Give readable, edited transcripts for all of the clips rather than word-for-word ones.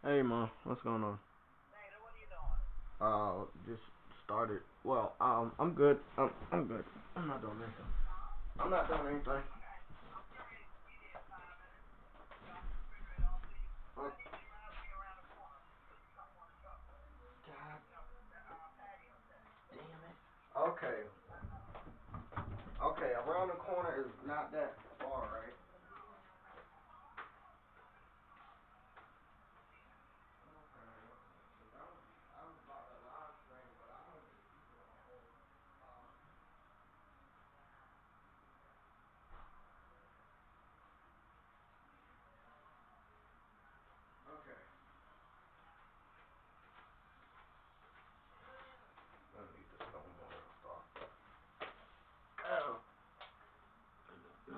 Hey, Ma, what's going on? Just started. Well, I'm good. I'm good. I'm not doing anything. I'm not doing anything. Oh, God damn it. Okay, okay. Around the corner is not that far, right? Okay. I need to stone more stuff. Oh. I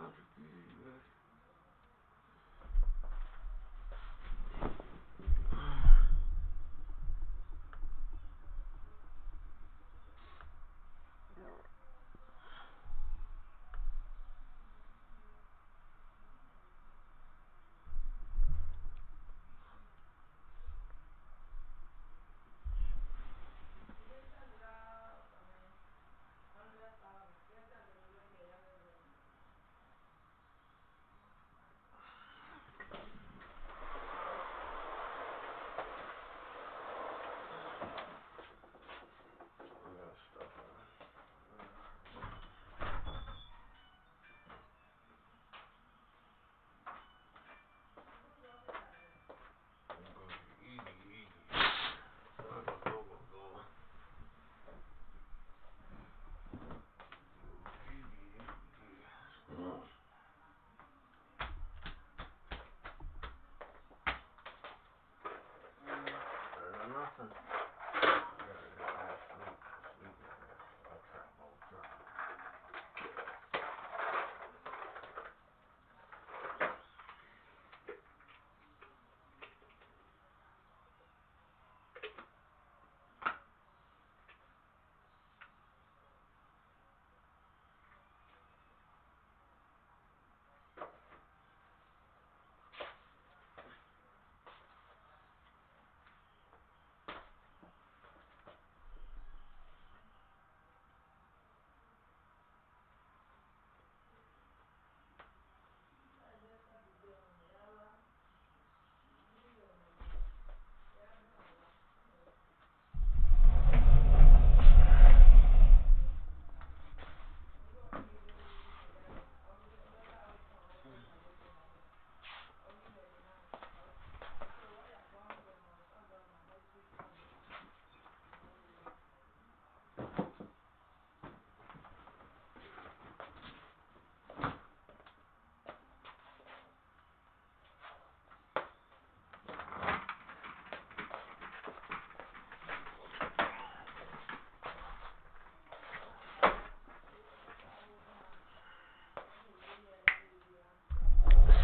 got stuff on. Easy, easy. Go, go, go. Nothing.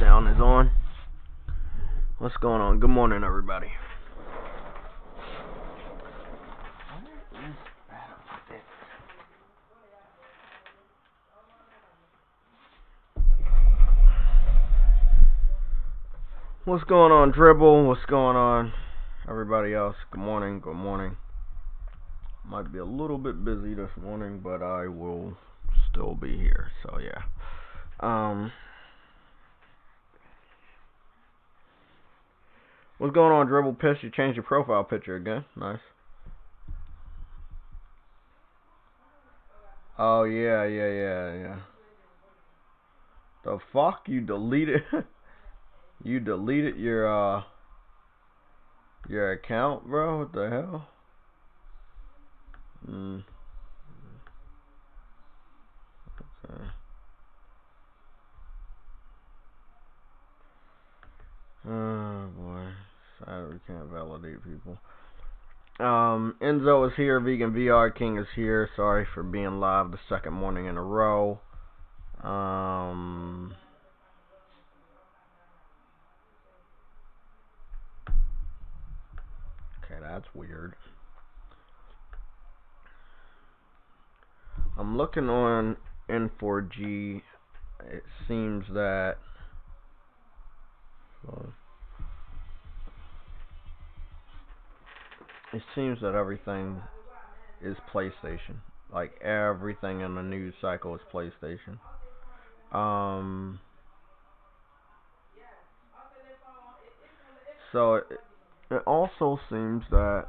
Sound is on. What's going on? Good morning, everybody. What's going on, Dribble? What's going on, everybody else? Good morning. Good morning. Might be a little bit busy this morning, but I will still be here. So yeah. What's going on, Dribble? Piss, you changed your profile picture again. Nice. Oh yeah, yeah, yeah, yeah. The fuck? You deleted? You deleted your account, bro? What the hell? Okay. Oh boy. Sad we can't validate people. Enzo is here. Vegan VR King is here. Sorry for being live the second morning in a row. Okay, that's weird. I'm looking on N4G. It seems that it seems that everything is PlayStation. Like everything in the news cycle is PlayStation. Um, so it also seems that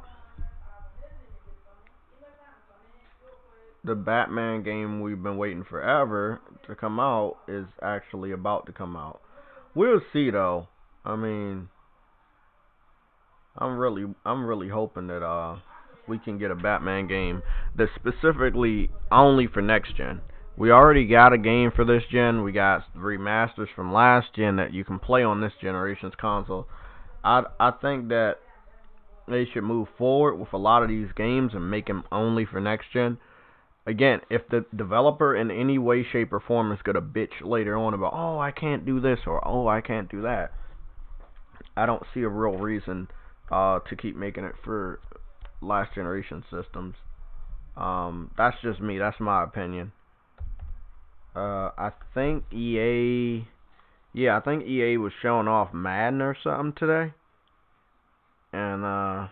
the Batman game we've been waiting forever to come out is actually about to come out. We'll see though. I mean, I'm really hoping that we can get a Batman game that's specifically only for next gen. We already got a game for this gen. We got remasters from last gen that you can play on this generation's console. I think that they should move forward with a lot of these games and make them only for next gen. Again, if the developer in any way, shape, or form is gonna bitch later on about, oh, I can't do this or oh, I can't do that, I don't see a real reason to keep making it for last generation systems. That's just me. That's my opinion. I think EA was showing off Madden or something today, and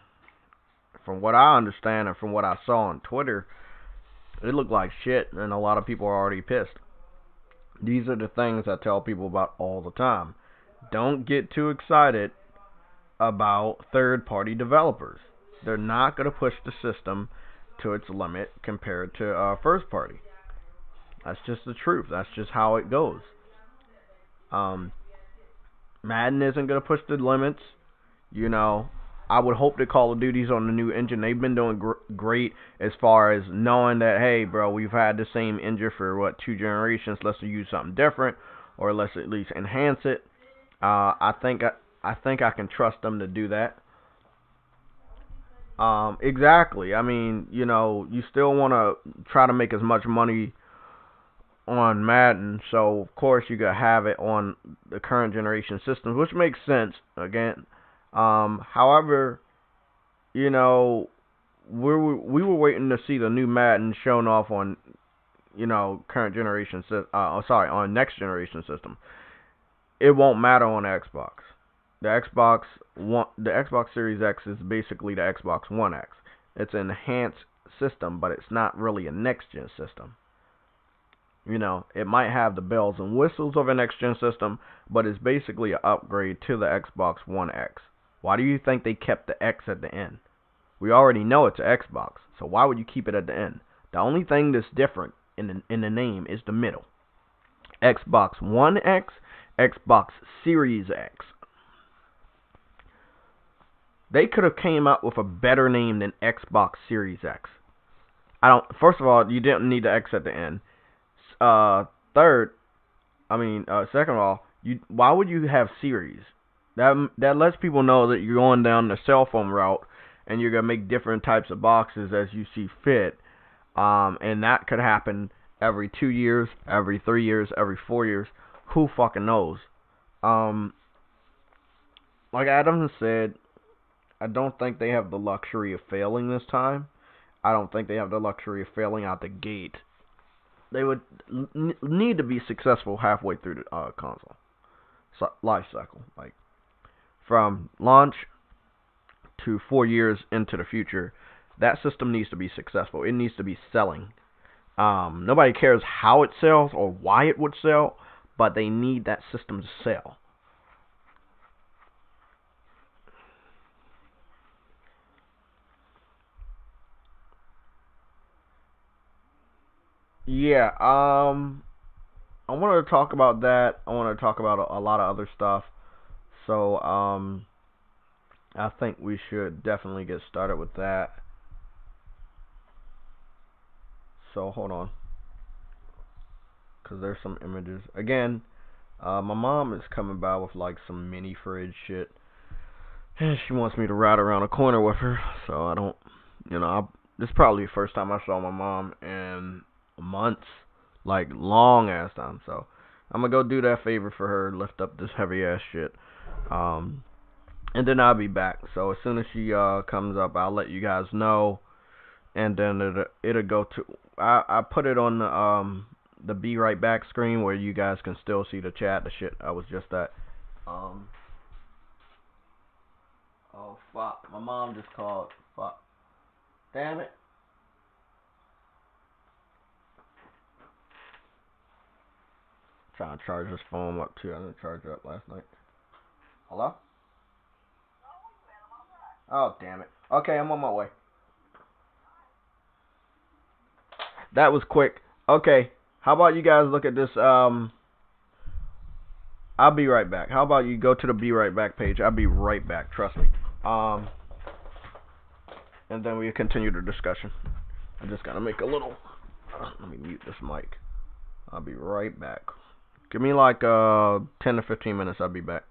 from what I understand and from what I saw on Twitter, it looked like shit, and a lot of people are already pissed. These are the things I tell people about all the time. Don't get too excited about third-party developers. They're not going to push the system to its limit compared to first-party. That's just the truth. That's just how it goes. Um, Madden isn't going to push the limits. You know, I would hope that Call of Duty's on the new engine. They've been doing great as far as knowing that, hey, bro, we've had the same engine for, 2 generations. Let's use something different, or let's at least enhance it. I think I can trust them to do that. Exactly. I mean, you still want to try to make as much money on Madden, so of course you gotta have it on the current generation systems, which makes sense. Again, however, you know, we were waiting to see the new Madden shown off on current generation on next generation system. It won't matter on Xbox. The Xbox Series X is basically the Xbox One X. It's an enhanced system, but it's not really a next gen system. It might have the bells and whistles of a next gen system, but it's basically an upgrade to the Xbox One X. Why do you think they kept the X at the end? We already know it's an Xbox, so why would you keep it at the end? The only thing that's different in the name is the middle. Xbox One X, Xbox Series X. They could have came up with a better name than Xbox Series X. First of all, you didn't need the X at the end. Second of all, why would you have series? That lets people know that you're going down the cell phone route and you're gonna make different types of boxes as you see fit. And that could happen every 2 years, every 3 years, every 4 years. Who fucking knows? Like Adam said, I don't think they have the luxury of failing this time. I don't think they have the luxury of failing out the gate. They would need to be successful halfway through the console life cycle, like from launch to 4 years into the future. That system needs to be successful. It needs to be selling. Nobody cares how it sells or why it would sell, but they need that system to sell. Yeah, I want to talk about that. I want to talk about a lot of other stuff. So, I think we should definitely get started with that. So, hold on. Because there's some images. Again, my mom is coming by with like some mini fridge shit. And she wants me to ride around the corner with her. So, I don't, this is probably the first time I saw my mom in months. Like, long ass time. So, I'm gonna go do that favor for her, lift up this heavy ass shit. And then I'll be back. So as soon as she comes up, I'll let you guys know, and then it'll go to. I put it on the be right back screen where you guys can still see the chat, the shit I was just at. Oh fuck! My mom just called. Fuck! Damn it! Trying to charge this phone up too. I didn't charge it up last night. Hello? Oh damn it! Okay, I'm on my way. That was quick. Okay, how about you guys look at this? I'll be right back. How about you go to the Be Right Back page? I'll be right back. Trust me. And then we continue the discussion. I just gotta make a little. Let me mute this mic. I'll be right back. Give me like 10 to 15 minutes. I'll be back.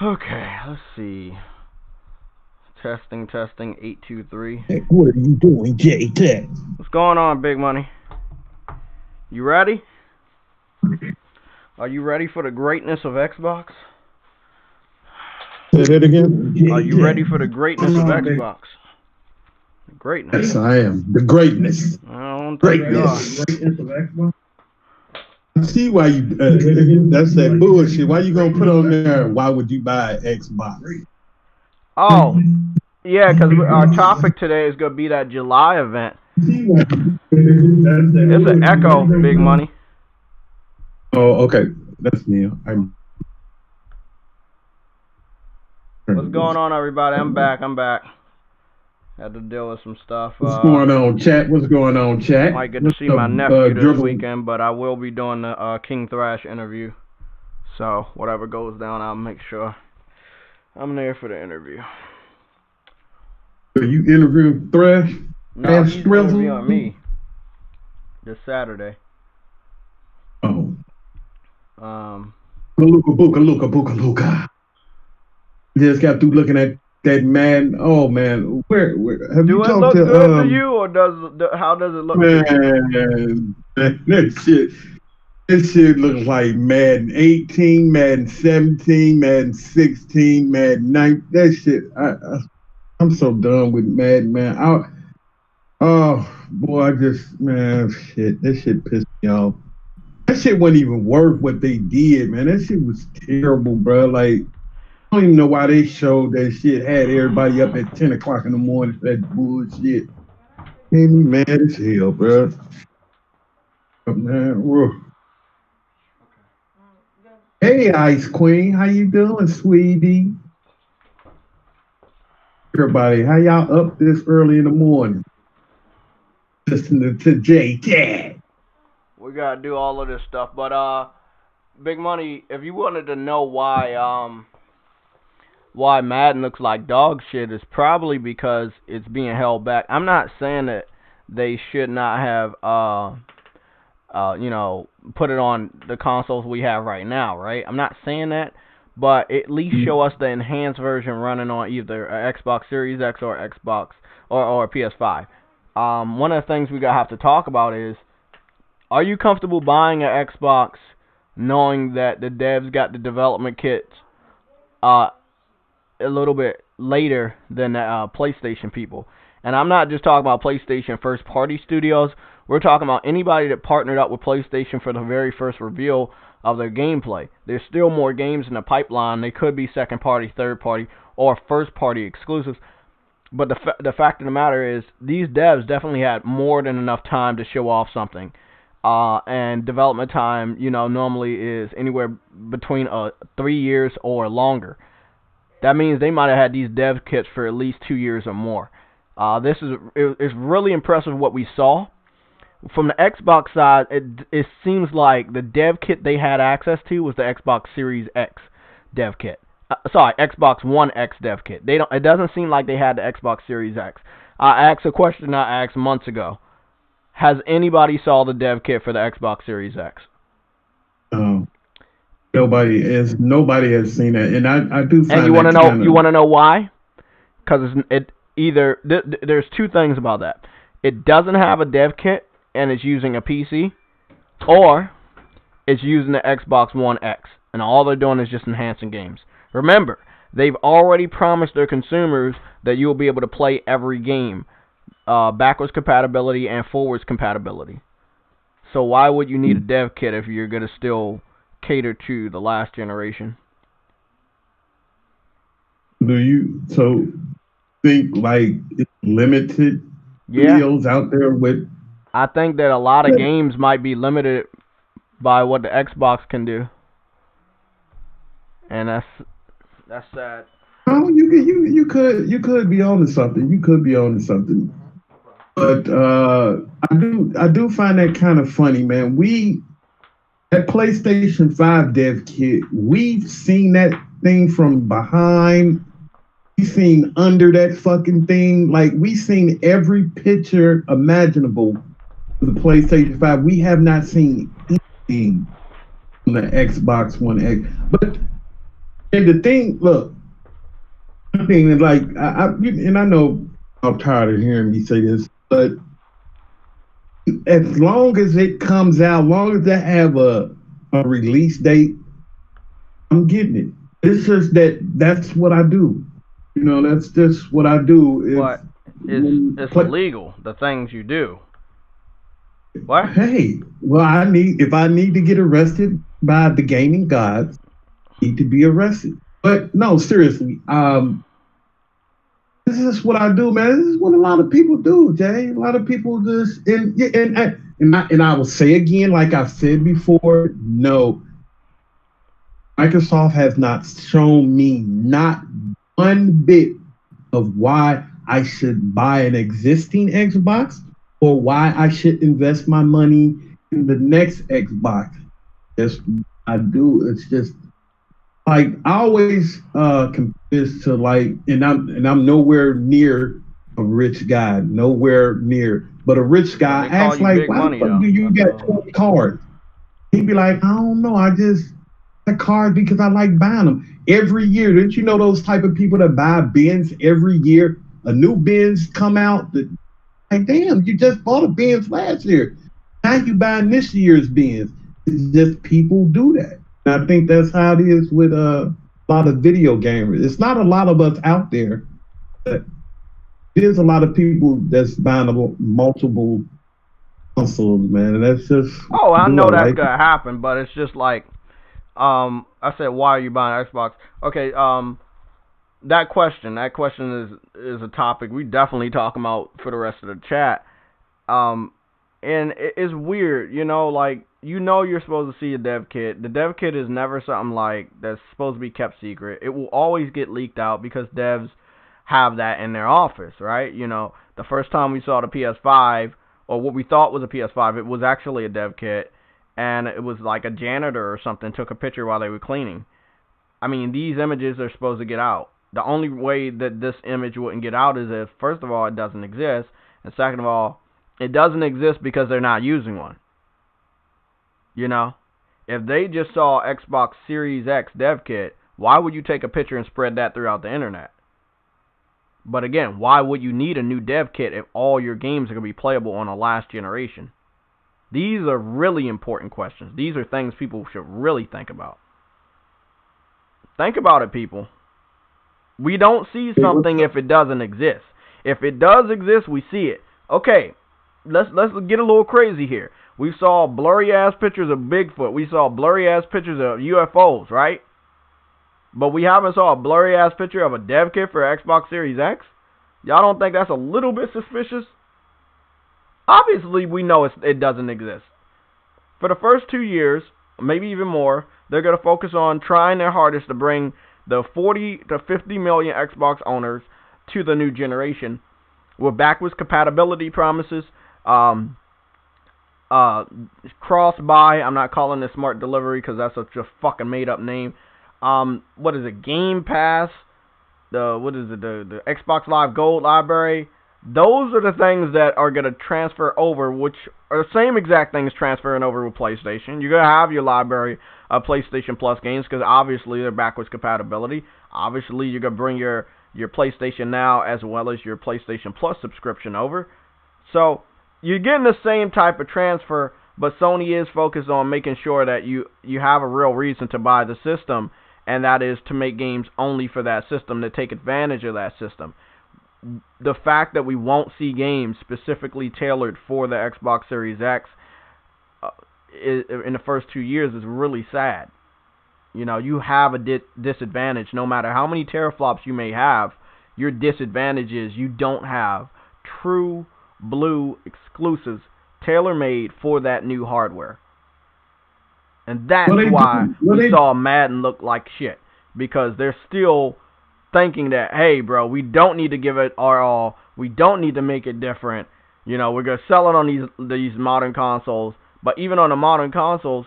Okay, let's see. Testing, 823. Hey, what are you doing, J-Tech? What's going on, Big Money? You ready? Are you ready for the greatness of Xbox? Say that again? Are you ready for the greatness of Xbox? Greatness. Yes, I am. The greatness. I don't think you are. I see why you. That's that bullshit. Why you gonna put on there? Why would you buy an Xbox? Oh, yeah, because our topic today is going to be that July event. It's an echo, Big Money. Oh, okay. That's me. What's going on, everybody? I'm back. Had to deal with some stuff. What's going on, chat? What's going on, chat? Might get to see my nephew this weekend, but I will be doing the King Thrash interview. So whatever goes down, I'll make sure I'm there for the interview. Are you interviewing Thrash? No, he's interviewing me this Saturday. Oh. Luka. Just got through looking at that man. Oh man, where have you talked to? Do it look good to you, or how does it look? Man, that shit looks like Madden 18, Madden 17, Madden 16, Madden 9. That shit, I'm so done with Madden, man. Oh boy, shit, that shit pissed me off. That shit wasn't even worth what they did, man. That shit was terrible, bro. Like, I don't even know why they showed that shit, had everybody up at 10 o'clock in the morning for that bullshit. Made me mad as hell, bro. But man, whoa. Hey, Ice Queen, how you doing, sweetie? Everybody, how y'all up this early in the morning? Listening to JaytechTV. We gotta do all of this stuff, but Big Money, if you wanted to know why Madden looks like dog shit, is probably because it's being held back. I'm not saying that they should not have put it on the consoles we have right now, right? I'm not saying that, but at least show us the enhanced version running on either Xbox Series X or Xbox or PS5. One of the things we gotta have to talk about is, are you comfortable buying an Xbox knowing that the devs got the development kits a little bit later than the PlayStation people? And I'm not just talking about PlayStation first-party studios. We're talking about anybody that partnered up with PlayStation for the very first reveal of their gameplay. There's still more games in the pipeline. They could be second-party, third-party, or first-party exclusives. But the fact of the matter is, these devs definitely had more than enough time to show off something. And development time, normally is anywhere between 3 years or longer. That means they might have had these dev kits for at least 2 years or more. It's really impressive what we saw. From the Xbox side, it seems like the dev kit they had access to was the Xbox Series X dev kit. Xbox One X dev kit. It doesn't seem like they had the Xbox Series X. I asked a question I asked months ago. Has anybody saw the dev kit for the Xbox Series X? Nobody has seen it, and I do find. And you want to know why? Because there's two things about that. It doesn't have a dev kit, and it's using a PC, or it's using the Xbox One X, and all they're doing is just enhancing games. Remember, they've already promised their consumers that you'll be able to play every game, backwards compatibility and forwards compatibility. So why would you need a dev kit if you're going to still cater to the last generation? Do you think like it's limited videos out there with? I think that a lot of games might be limited by what the Xbox can do, and that's sad. Oh, you could be on to something. You could be on to something. But I do find that kind of funny, man. That PlayStation 5 dev kit, we've seen that thing from behind. We've seen under that fucking thing. Like, we've seen every picture imaginable of the PlayStation 5. We have not seen anything on the Xbox One X. But And the thing, look, I think like and I know I'm tired of hearing me say this, but as long as it comes out, long as they have a release date, I'm getting it. It's just that's what I do. That's just what I do. But it's illegal, the things you do. What? Hey, well, if I need to get arrested by the gaming gods, I need to be arrested. But no, seriously, this is what I do, man. This is what a lot of people do, Jay. A lot of people just and I will say again, like I've said before, no, Microsoft has not shown me not one bit of why I should buy an existing Xbox or why I should invest my money in the next Xbox. That's what I do. It's just like I always compare this to like, and I'm nowhere near a rich guy, nowhere near. But a rich guy asks like, why the fuck do you got 20 cards? He'd be like, I don't know, I just got cards because I like buying them every year. Didn't you know those type of people that buy bins every year? A new bins come out that like, damn, you just bought a Benz last year. Now you buying this year's Benz. It's just people do that. And I think that's how it is with a lot of video gamers. It's not a lot of us out there, but there's a lot of people that's buying multiple consoles, man. And that's just I know that's gonna happen, but it's just like I said, why are you buying Xbox? Okay, that question is a topic we definitely talk about for the rest of the chat. And it's weird, like you're supposed to see a dev kit. The dev kit is never something like that's supposed to be kept secret. It will always get leaked out because devs have that in their office, right? The first time we saw the PS5 or what we thought was a PS5, it was actually a dev kit, and it was like a janitor or something took a picture while they were cleaning. I mean, these images are supposed to get out. The only way that this image wouldn't get out is if, first of all, it doesn't exist, and second of all, it doesn't exist because they're not using one. If they just saw Xbox Series X dev kit, why would you take a picture and spread that throughout the internet? But again, why would you need a new dev kit if all your games are going to be playable on the last generation? These are really important questions. These are things people should really think about. Think about it, people. We don't see something if it doesn't exist. If it does exist, we see it. Okay, let's get a little crazy here. We saw blurry ass pictures of Bigfoot. We saw blurry ass pictures of UFOs, right? But we haven't saw a blurry ass picture of a dev kit for Xbox Series X. Y'all don't think that's a little bit suspicious? Obviously, we know it doesn't exist. For the first 2 years, maybe even more, they're going to focus on trying their hardest to bring the 40 to 50 million Xbox owners to the new generation with backwards compatibility promises, cross-buy. I'm not calling it smart delivery because that's such a fucking made-up name. What is it? Game Pass. The Xbox Live Gold library. Those are the things that are going to transfer over, which are the same exact things transferring over with PlayStation. You're going to have your library of PlayStation Plus games because obviously they're backwards compatibility. Obviously, you're going to bring your PlayStation Now as well as your PlayStation Plus subscription over. So you're getting the same type of transfer, but Sony is focused on making sure that you have a real reason to buy the system, and that is to make games only for that system, to take advantage of that system. The fact that we won't see games specifically tailored for the Xbox Series X in the first 2 years is really sad. You have a disadvantage. No matter how many teraflops you may have, your disadvantage is you don't have true blue exclusives tailor-made for that new hardware. And that's why we saw Madden look like shit. Because they're still thinking that, hey, bro, we don't need to give it our all. We don't need to make it different. We're going to sell it on these modern consoles. But even on the modern consoles,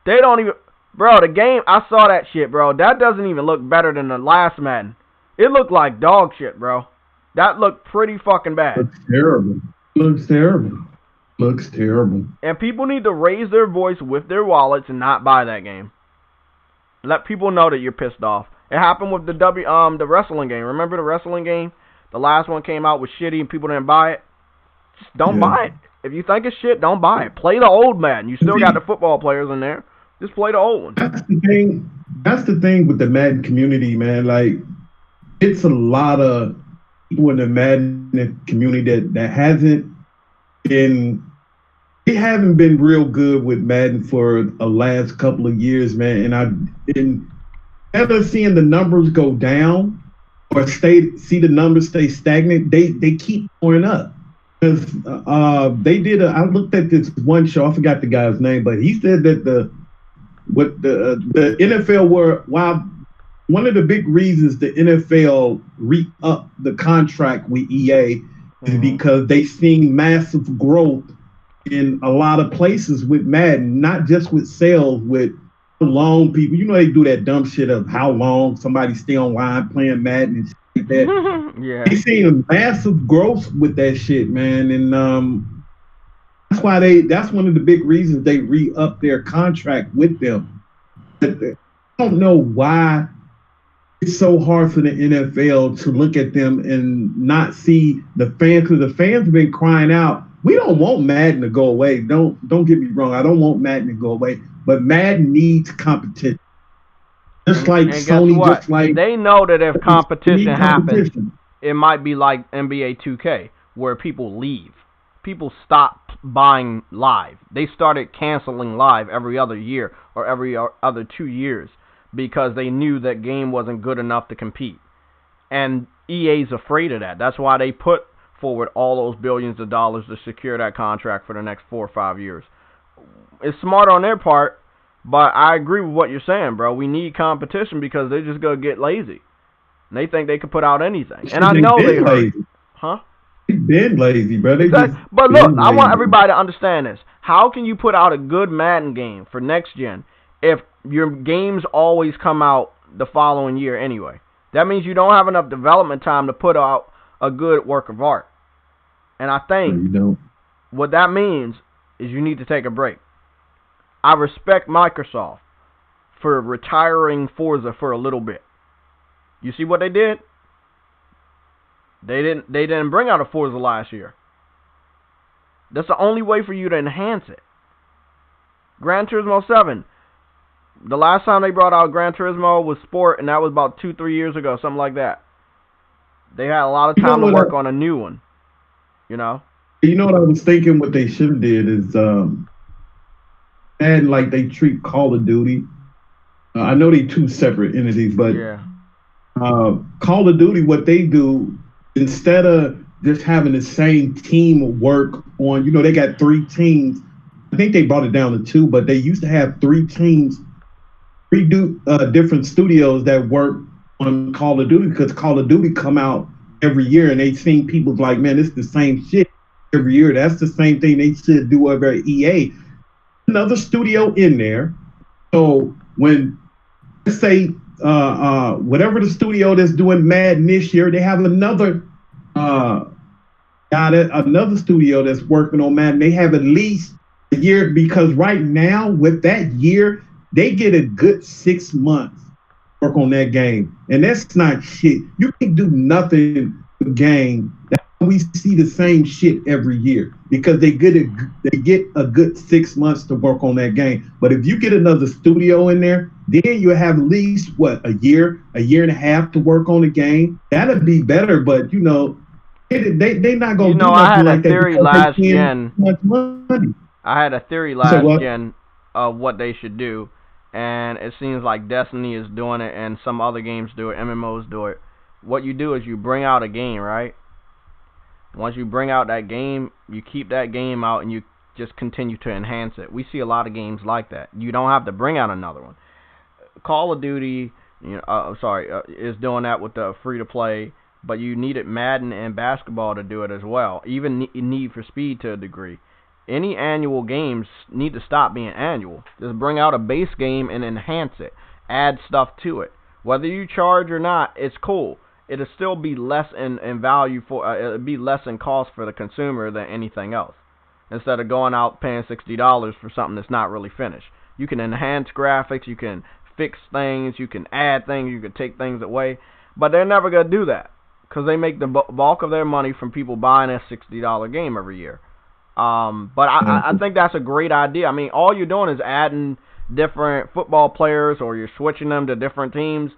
they don't even... Bro, the game, I saw that shit, bro. That doesn't even look better than the last Madden. It looked like dog shit, bro. That looked pretty fucking bad. Looks terrible. And people need to raise their voice with their wallets and not buy that game. Let people know that you're pissed off. It happened with the wrestling game. Remember the wrestling game? The last one came out was shitty and people didn't buy it. Just don't Yeah. buy it. If you think it's shit, don't buy it. Play the old Madden. You still got the football players in there. Just play the old one. That's the thing. That's the thing with the Madden community, man. Like, it's a lot of people in the Madden community that hasn't been. They haven't been real good with Madden for the last couple of years, man. And instead of seeing the numbers go down or see the numbers stay stagnant, they keep going up. Because I looked at this one show, I forgot the guy's name, but he said that the NFL while one of the big reasons the NFL re-upped the contract with EA is because they seen massive growth in a lot of places with Madden, not just with sales, with how long people, they do that dumb shit of how long somebody stay online playing Madden and shit like that. Yeah. They seen a massive growth with that shit, man. And that's one of the big reasons they re-upped their contract with them. I don't know why it's so hard for the NFL to look at them and not see the fans, because the fans have been crying out, we don't want Madden to go away. Don't get me wrong. I don't want Madden to go away, but Madden needs competition. Just like Sony, just like they know that if competition happens, it might be like NBA 2K, where people leave. People stop buying live. They started canceling live every other year or every other 2 years because they knew that game wasn't good enough to compete. And EA's afraid of that. That's why they put forward all those billions of dollars to secure that contract for the next 4 or 5 years. It's smart on their part, but I agree with what you're saying, bro. We need competition because they're just going to get lazy. And they think they can put out anything. And I know they hurt. Huh? They've been lazy, bro. But look, I want everybody to understand this. How can you put out a good Madden game for next gen if your games always come out the following year anyway? That means you don't have enough development time to put out a good work of art. And I think what that means is you need to take a break. I respect Microsoft for retiring Forza for a little bit. You see what they did? They didn't bring out a Forza last year. That's the only way for you to enhance it. Gran Turismo 7. The last time they brought out Gran Turismo was Sport, and that was about 2-3 years ago, something like that. They had a lot of time to work on a new one. You know what I was thinking? What they should have did is, and like they treat Call of Duty. I know they two separate entities, but yeah. Call of Duty, what they do, instead of just having the same team work on, they got 3 teams. I think they brought it down to 2, but they used to have 3 teams, 3 different studios that work on Call of Duty, because Call of Duty come out every year, and they seen people like, man, it's the same shit every year. That's the same thing they should do over at EA. Another studio in there. So when, let's say, whatever the studio that's doing Madden this year, they have another another studio that's working on Madden. They have at least a year, because right now with that year, they get a good 6 months work on that game, and that's not shit. You can do nothing with a game that we see the same shit every year, because they get a good 6 months to work on that game. But if you get another studio in there, then you have at least a year and a half to work on the game. That'd be better. But they not gonna do nothing like that. I had a theory last gen of what they should do, and it seems like Destiny is doing it, and some other games do it, MMOs do it. What you do is you bring out a game, right? Once you bring out that game, you keep that game out, and you just continue to enhance it. We see a lot of games like that. You don't have to bring out another one. Call of Duty, is doing that with the free-to-play, but you needed Madden and basketball to do it as well. Even Need for Speed to a degree. Any annual games need to stop being annual. Just bring out a base game and enhance it. Add stuff to it. Whether you charge or not, it's cool. It'll still be less in value it'll be less in cost for the consumer than anything else. Instead of going out paying $60 for something that's not really finished. You can enhance graphics, you can fix things, you can add things, you can take things away. But they're never going to do that because they make the bulk of their money from people buying a $60 game every year. But I think that's a great idea. I mean, all you're doing is adding different football players, or you're switching them to different teams.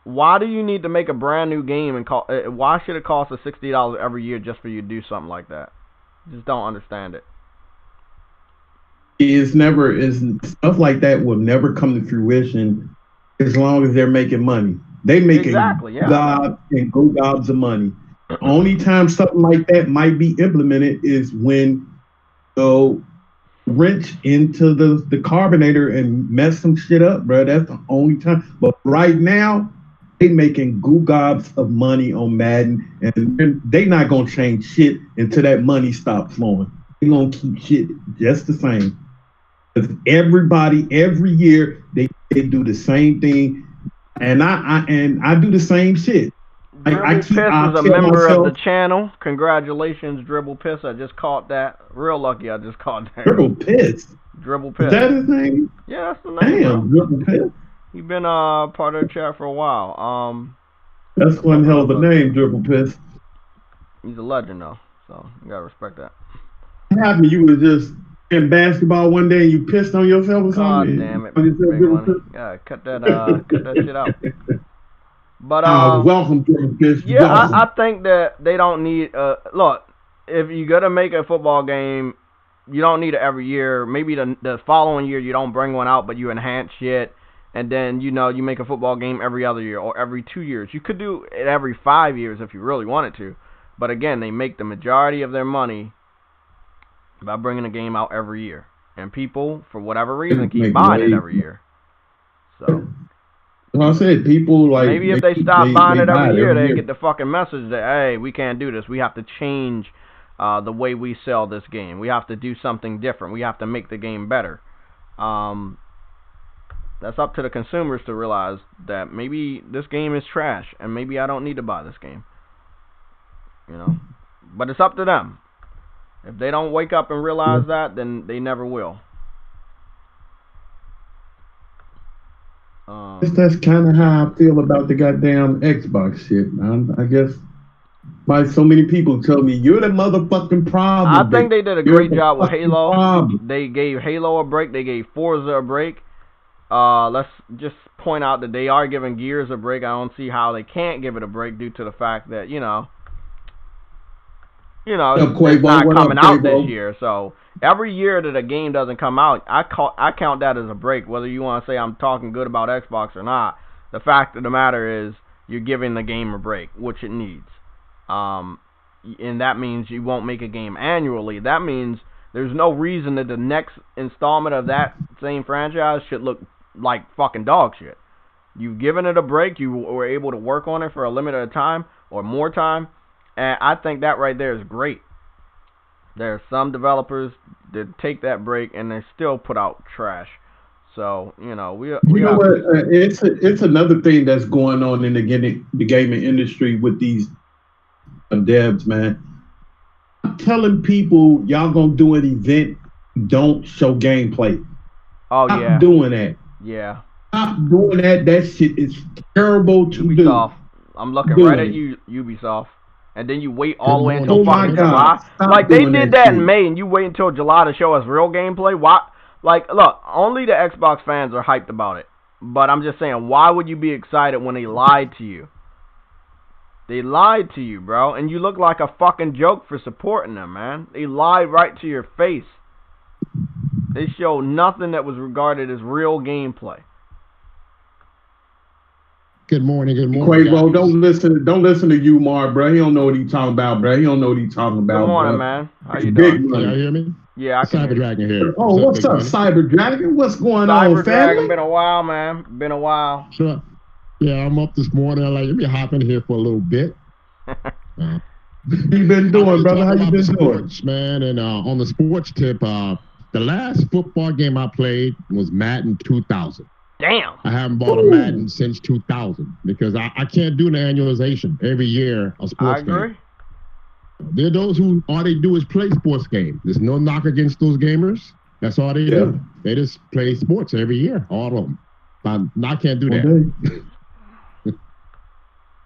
Why do you need to make a brand new game and why should it cost us $60 every year just for you to do something like that? Just don't understand it. Stuff like that will never come to fruition as long as they're making money. They make gobs and go gobs of money. The only time something like that might be implemented is when go wrench into the carbonator and mess some shit up, bro. That's the only time. But right now, they making goo gobs of money on Madden, and they not gonna change shit until that money stops flowing. They gonna keep shit just the same. Because everybody, every year, they do the same thing, and I do the same shit. Dribble Piss is a member of the channel. Congratulations, Dribble Piss. I just caught that. Real lucky I just caught that. Dribble Piss? Dribble Piss. Is that his name? Yeah, that's the name. Damn, Dribble Piss. He's been part of the chat for a while. That's one hell of a name, Dribble Piss. He's a legend, though, so you gotta respect that. What happened? You was just in basketball one day and you pissed on yourself or something? God damn it, big money. Yeah, cut that shit out. But welcome to the business. Yeah, I think that they don't need. Look, if you're gonna make a football game, you don't need it every year. Maybe the following year you don't bring one out, but you enhance shit, and then you make a football game every other year or every 2 years. You could do it every 5 years if you really wanted to. But again, they make the majority of their money by bringing a game out every year, and people, for whatever reason, keep buying it every year. So. Well, I said people like maybe if they stop buying it every year, they get the fucking message that, hey, we can't do this. We have to change the way we sell this game. We have to do something different. We have to make the game better. That's up to the consumers to realize that maybe this game is trash and maybe I don't need to buy this game. But it's up to them. If they don't wake up and realize that, then they never will. That's kind of how I feel about the goddamn Xbox shit, man. I guess by so many people tell me you're the motherfucking problem. I think they did a great job with Halo. Problem. They gave Halo a break. They gave Forza a break. Let's just point out that they are giving Gears a break. I don't see how they can't give it a break due to the fact that it's not coming out this year. So every year that a game doesn't come out, I count that as a break. Whether you want to say I'm talking good about Xbox or not, the fact of the matter is you're giving the game a break, which it needs. And that means you won't make a game annually. That means there's no reason that the next installment of that same franchise should look like fucking dog shit. You've given it a break. You were able to work on it for a limited time or more time. And I think that right there is great. There are some developers that take that break and they still put out trash. So, it's another thing that's going on in the gaming industry with these devs, man. I'm telling people y'all gonna do an event, don't show gameplay. Oh, yeah. Stop doing that. Yeah. Stop doing that. That shit is terrible to Ubisoft. I'm looking right at you, Ubisoft. And then you wait all the way until fucking July. Like, they did that in May, and you wait until July to show us real gameplay? Why? Like, look, only the Xbox fans are hyped about it. But I'm just saying, why would you be excited when they lied to you? They lied to you, bro. And you look like a fucking joke for supporting them, man. They lied right to your face. They showed nothing that was regarded as real gameplay. Good morning. Quavo, don't listen to you, Mar, bro. He don't know what he's talking about, bro. He don't know what he's talking about. Good morning, bro. Man. How you doing? Can y'all hear me? Yeah, I can. Cyber Dragon here. Oh, what's up, Cyber Dragon? What's going on, Cyber Dragon, been a while, man. Been a while. Sure. Yeah, I'm up this morning. I'm like, let me hop in here for a little bit. How you been doing, brother? How you been doing? Man, and on the sports tip, the last football game I played was Madden 2000. Damn. I haven't bought a Madden since 2000 because I can't do an annualization every year of sports games. I agree. There are those who all they do is play sports games. There's no knock against those gamers. That's all they do. They just play sports every year, all of them. But I can't do that.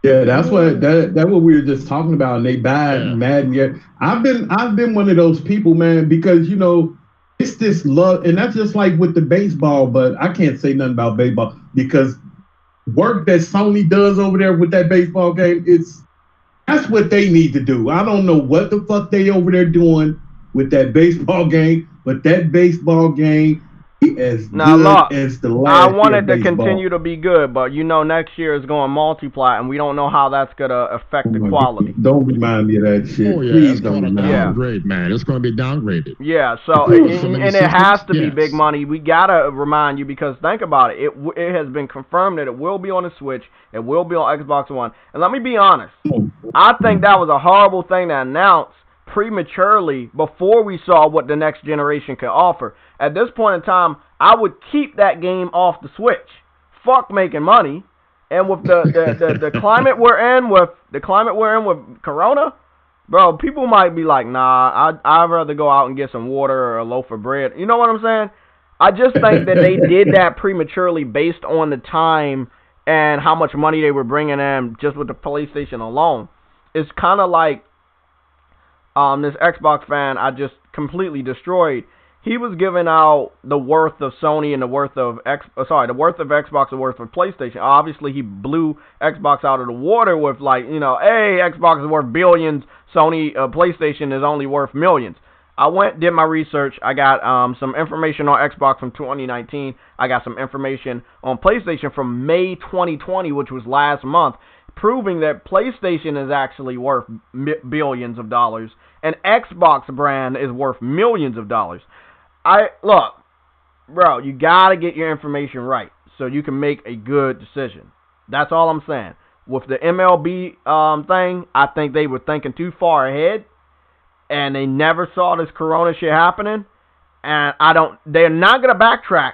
Yeah, that's what we were just talking about, and they bad Madden. Yeah, I've been one of those people, man, because it's this love, and that's just like with the baseball. But I can't say nothing about baseball because work that Sony does over there with that baseball game, that's what they need to do. I don't know what the fuck they over there doing with that baseball game, but that baseball game as now, good look, as the last I want it to baseball. continue to be good, but next year is going multiply, and we don't know how that's going to affect the quality. Don't remind me of that shit. Oh, yeah, please don't remind me. Downgrade, man. It's going to be downgraded. Yeah, so, and it has to be big money. We got to remind you, because think about it. It has been confirmed that it will be on the Switch. It will be on Xbox One. And let me be honest. I think that was a horrible thing to announce prematurely before we saw what the next generation could offer. At this point in time, I would keep that game off the Switch. Fuck making money. And with the climate we're in with Corona, bro, people might be like, nah, I'd rather go out and get some water or a loaf of bread. You know what I'm saying? I just think that they did that prematurely based on the time and how much money they were bringing in just with the PlayStation alone. It's kind of like this Xbox fan I just completely destroyed. He was giving out the worth of Sony and the worth of Xbox, the worth of PlayStation. Obviously, he blew Xbox out of the water with hey, Xbox is worth billions. Sony, PlayStation is only worth millions. I did my research. I got some information on Xbox from 2019. I got some information on PlayStation from May 2020, which was last month, proving that PlayStation is actually worth billions of dollars, and Xbox brand is worth millions of dollars. Look, bro, you gotta get your information right so you can make a good decision. That's all I'm saying. With the MLB thing, I think they were thinking too far ahead, and they never saw this Corona shit happening. And they're not gonna backtrack,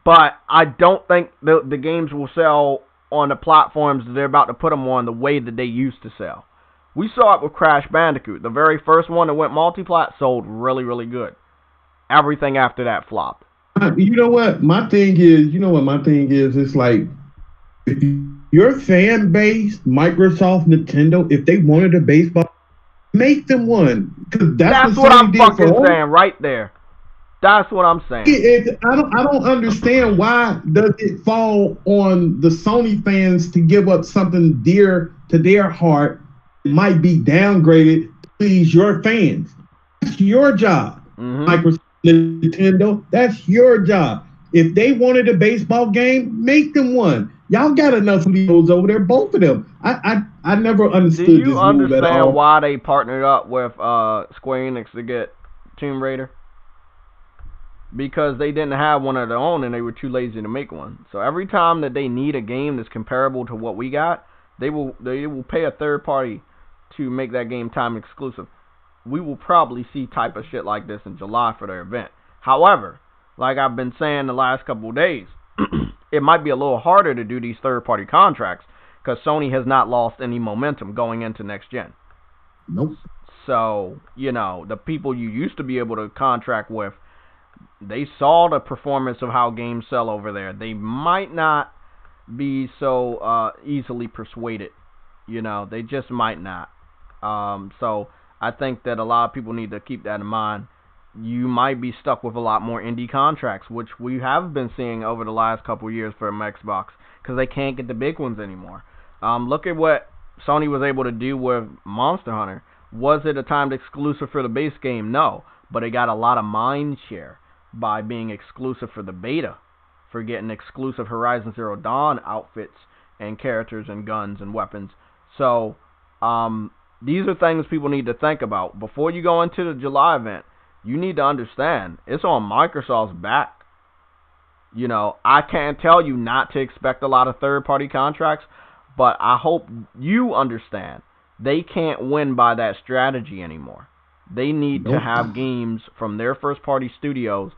but I don't think the games will sell on the platforms that they're about to put them on the way that they used to sell. We saw it with Crash Bandicoot. The very first one that went multi-plat sold really, really good. Everything after that flopped. You know what? My thing is, it's like, if your fan base, Microsoft, Nintendo, if they wanted a baseball, make them one. That's what I'm fucking saying right there. That's what I'm saying. I don't understand why does it fall on the Sony fans to give up something dear to their heart. It might be downgraded to please your fans. That's your job. Microsoft, Nintendo, that's your job. If they wanted a baseball game, make them one. Y'all got enough Leos over there, both of them. I never understood this move at all. Do you understand why they partnered up with Square Enix to get Tomb Raider? Because they didn't have one of their own and they were too lazy to make one. So every time that they need a game that's comparable to what we got, they will pay a third party to make that game time exclusive. We will probably see type of shit like this in July for their event. However, like I've been saying the last couple of days, it might be a little harder to do these third-party contracts because Sony has not lost any momentum going into next gen. Nope. So, the people you used to be able to contract with, they saw the performance of how games sell over there. They might not be so easily persuaded. They just might not. So I think that a lot of people need to keep that in mind. You might be stuck with a lot more indie contracts, which we have been seeing over the last couple of years for Xbox, because they can't get the big ones anymore. Look at what Sony was able to do with Monster Hunter. Was it a timed exclusive for the base game? No, but it got a lot of mind share by being exclusive for the beta, for getting exclusive Horizon Zero Dawn outfits and characters and guns and weapons. So, these are things people need to think about. Before you go into the July event, you need to understand, it's on Microsoft's back. I can't tell you not to expect a lot of third-party contracts, but I hope you understand they can't win by that strategy anymore. They need to have games from their first-party studios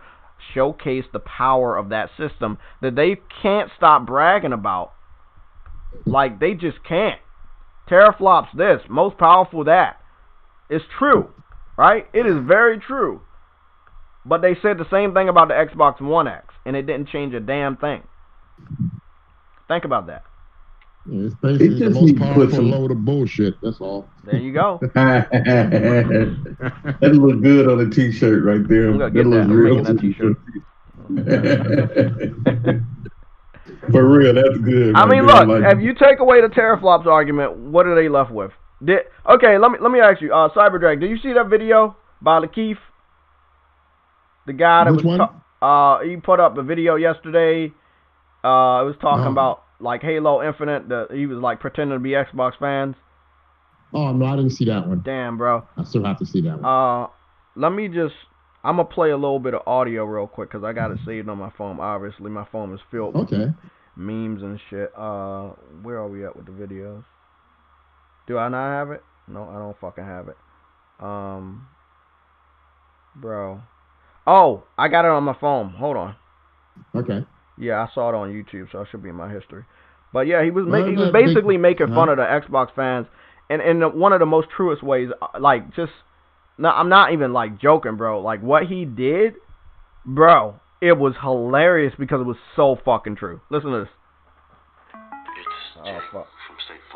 showcase the power of that system that they can't stop bragging about. Like, they just can't. Teraflops this, most powerful that. It's true, right? It is very true. But they said the same thing about the Xbox One X, and it didn't change a damn thing. Think about that. Yeah, it's basically the most powerful load of bullshit. That's all. There you go. That looks good on a t-shirt right there. I'm gonna get that. I'm making that t-shirt. For real, that's good. I mean, look, if you take away the teraflops argument, what are they left with? Okay, let me ask you, Cyberdrag, did you see that video by Lakeith? The guy that he put up a video yesterday. It was talking about like Halo Infinite. He was like pretending to be Xbox fans. Oh no, I didn't see that one. Damn, bro. I still have to see that one. I'm gonna play a little bit of audio real quick because I got it saved on my phone. Obviously, my phone is filled with memes and shit. Where are we at with the videos? Do I not have it? No, I don't fucking have it. Bro. Oh, I got it on my phone. Hold on. Okay. Yeah, I saw it on YouTube, so it should be in my history. But yeah, he was basically making fun of the Xbox fans, and in one of the most truest ways. Like, just no, I'm not even like joking, bro. Like what he did, bro, it was hilarious because it was so fucking true. Listen to this. Oh fuck.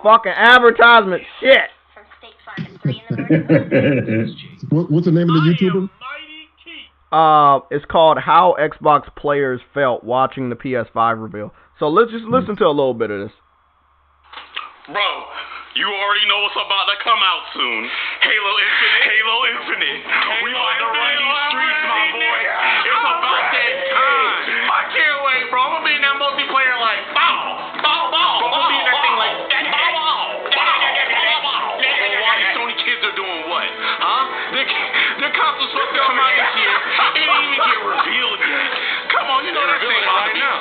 Fucking advertisement shit. From State Farm at 3 in the morning. What's the name of the YouTuber? It's called How Xbox Players Felt Watching the PS5 Reveal. So let's just listen to a little bit of this. Bro, you already know what's about to come out soon. Halo Infinite. We about to run these streets, my boy. It's about that time. I can't wait, bro. I'm gonna be in that multiplayer like bow. I'm gonna be in that thing like Why these Sony kids are doing what? Huh? Their console's supposed to come out this year. It didn't even get revealed yet. Come on, you know that thing right now.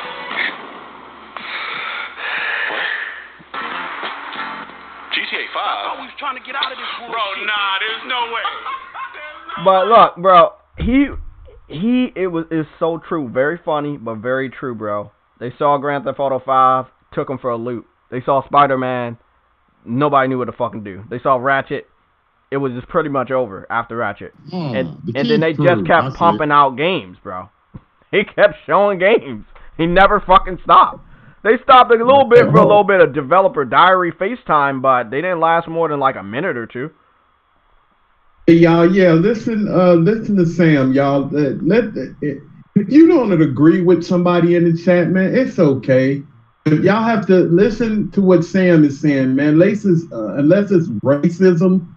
What? GTA 5? I thought we was trying to get out of this bullshit. Bro, nah, there's no way. But look, bro, it's so true. Very funny, but very true, bro. They saw Grand Theft Auto 5, took him for a loop. They saw Spider-Man, nobody knew what to fucking do. They saw Ratchet, it was just pretty much over after Ratchet. And then they just kept pumping out games, bro. He kept showing games. He never fucking stopped. They stopped a little bit for a little bit of developer diary FaceTime, but they didn't last more than like a minute or two. Hey, y'all, listen to Sam, y'all. If you don't agree with somebody in the chat, man, it's okay. Y'all have to listen to what Sam is saying, man. Unless it's racism,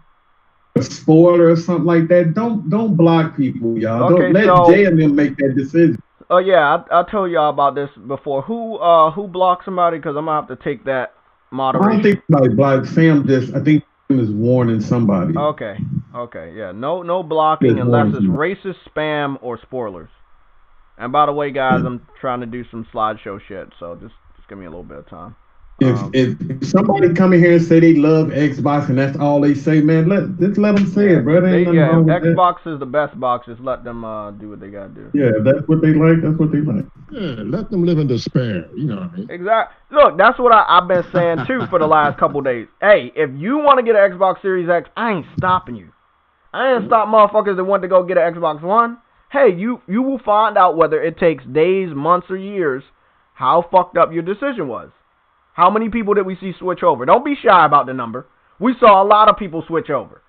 a spoiler or something like that, don't block people, y'all. Okay, don't let Jay and them make that decision. Oh yeah, I told y'all about this before. Who blocked somebody? Because I'm gonna have to take that moderation. I don't think somebody blocked Sam. I think Sam is warning somebody. Okay, yeah. No blocking unless it's racist, spam, or spoilers. And by the way, guys, I'm trying to do some slideshow shit, so just give me a little bit of time. If somebody come in here and say they love Xbox and that's all they say, man, let them say it, bro. Xbox is the best box. Just let them do what they gotta do. Yeah, that's what they like. That's what they like. Yeah, let them live in despair. You know what I mean? Exactly. Look, that's what I've been saying too for the last couple days. Hey, if you want to get an Xbox Series X, I ain't stopping you. I ain't stop motherfuckers that want to go get an Xbox One. Hey, you will find out whether it takes days, months, or years how fucked up your decision was. How many people did we see switch over? Don't be shy about the number. We saw a lot of people switch over.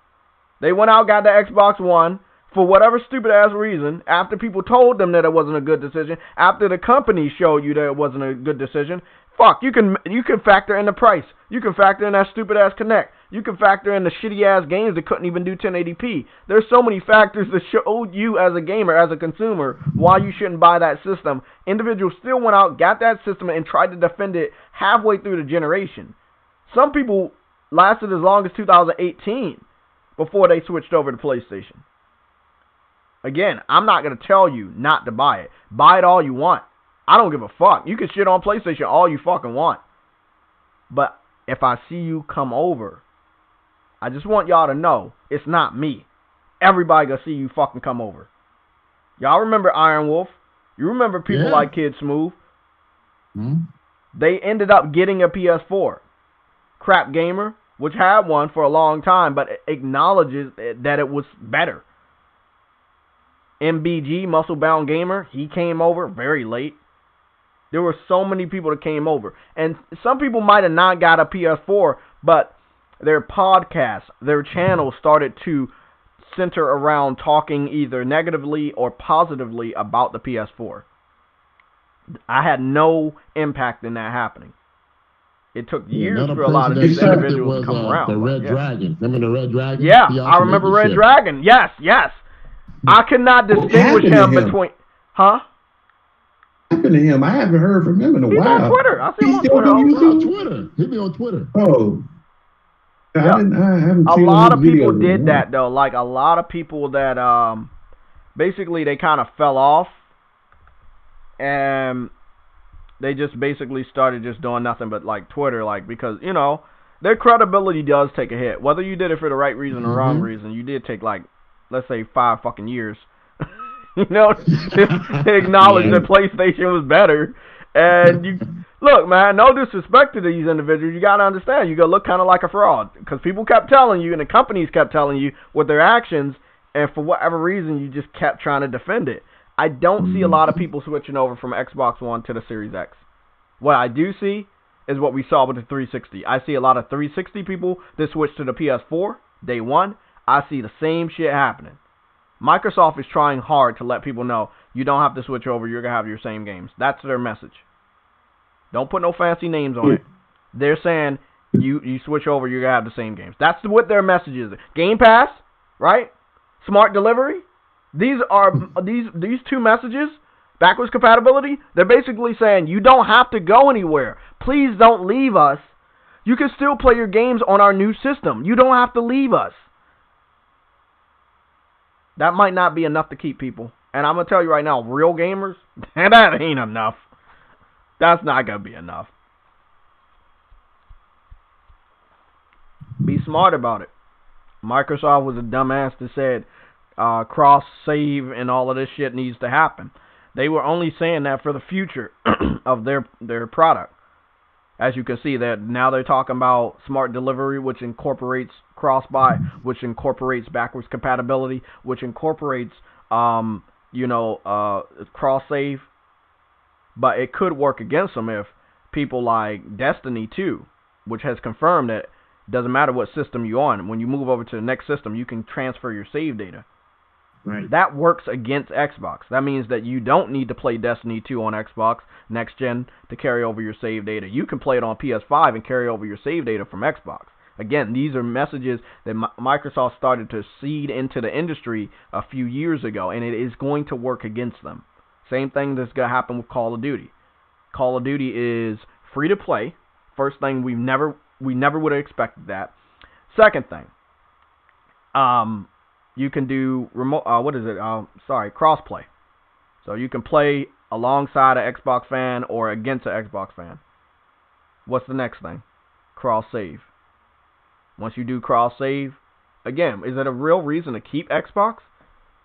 They went out, got the Xbox One for whatever stupid-ass reason, after people told them that it wasn't a good decision, after the company showed you that it wasn't a good decision. Fuck, you can factor in the price. You can factor in that stupid-ass Connect. You can factor in the shitty-ass games that couldn't even do 1080p. There's so many factors that showed you as a gamer, as a consumer, why you shouldn't buy that system. Individuals still went out, got that system, and tried to defend it halfway through the generation. Some people lasted as long as 2018 before they switched over to PlayStation. Again, I'm not going to tell you not to buy it. Buy it all you want. I don't give a fuck. You can shit on PlayStation all you fucking want. But if I see you come over, I just want y'all to know it's not me. Everybody gonna see you fucking come over. Y'all remember Iron Wolf? You remember people like Kid Smooth? They ended up getting a PS4. Crap Gamer, which had one for a long time, but acknowledges that it was better. MBG, Muscle Bound Gamer, he came over very late. There were so many people that came over. And some people might have not got a PS4, but their podcasts, their channels started to center around talking either negatively or positively about the PS4. I had no impact in that happening. It took years for a lot of these individuals to come around. The Red Dragon. Remember the Red Dragon? Yeah, I remember Red Dragon. Yes. I could not distinguish him between... Huh? What happened to him? I haven't heard from him in a while. He's on Twitter. I see him on Twitter. He be on Twitter. Oh. Yeah. I haven't a seen lot of people did that, though. Like, a lot of people that... basically, they kind of fell off. And... they just basically started just doing nothing but, like, Twitter, like, because, you know, their credibility does take a hit. Whether you did it for the right reason or wrong reason, you did take, like, let's say 5 fucking years, you know, to acknowledge that PlayStation was better. And, you look, man, no disrespect to these individuals. You got to understand, you got to look kind of like a fraud. Because people kept telling you, and the companies kept telling you with their actions, and for whatever reason, you just kept trying to defend it. I don't see a lot of people switching over from Xbox One to the Series X. What I do see is what we saw with the 360. I see a lot of 360 people that switch to the PS4 day one. I see the same shit happening. Microsoft is trying hard to let people know you don't have to switch over. You're going to have your same games. That's their message. Don't put no fancy names on it. They're saying you switch over, you're going to have the same games. That's what their message is. Game Pass, right? Smart delivery. These are these two messages, backwards compatibility, they're basically saying you don't have to go anywhere. Please don't leave us. You can still play your games on our new system. You don't have to leave us. That might not be enough to keep people. And I'm going to tell you right now, real gamers, that ain't enough. That's not going to be enough. Be smart about it. Microsoft was a dumbass that said cross-save and all of this shit needs to happen. They were only saying that for the future of their product. As you can see, that now they're talking about smart delivery, which incorporates cross-buy, which incorporates backwards compatibility, which incorporates cross-save. But it could work against them if people like Destiny 2, which has confirmed that it doesn't matter what system you're on. When you move over to the next system, you can transfer your save data. Right. That works against Xbox. That means that you don't need to play Destiny 2 on Xbox Next Gen to carry over your save data. You can play it on PS5 and carry over your save data from Xbox. Again, these are messages that Microsoft started to seed into the industry a few years ago, and it is going to work against them. Same thing that's going to happen with Call of Duty. Call of Duty is free to play. First thing, we never would have expected that. Second thing, you can do crossplay. So you can play alongside an Xbox fan or against an Xbox fan. What's the next thing? Cross save. Once you do cross save, again, is it a real reason to keep Xbox?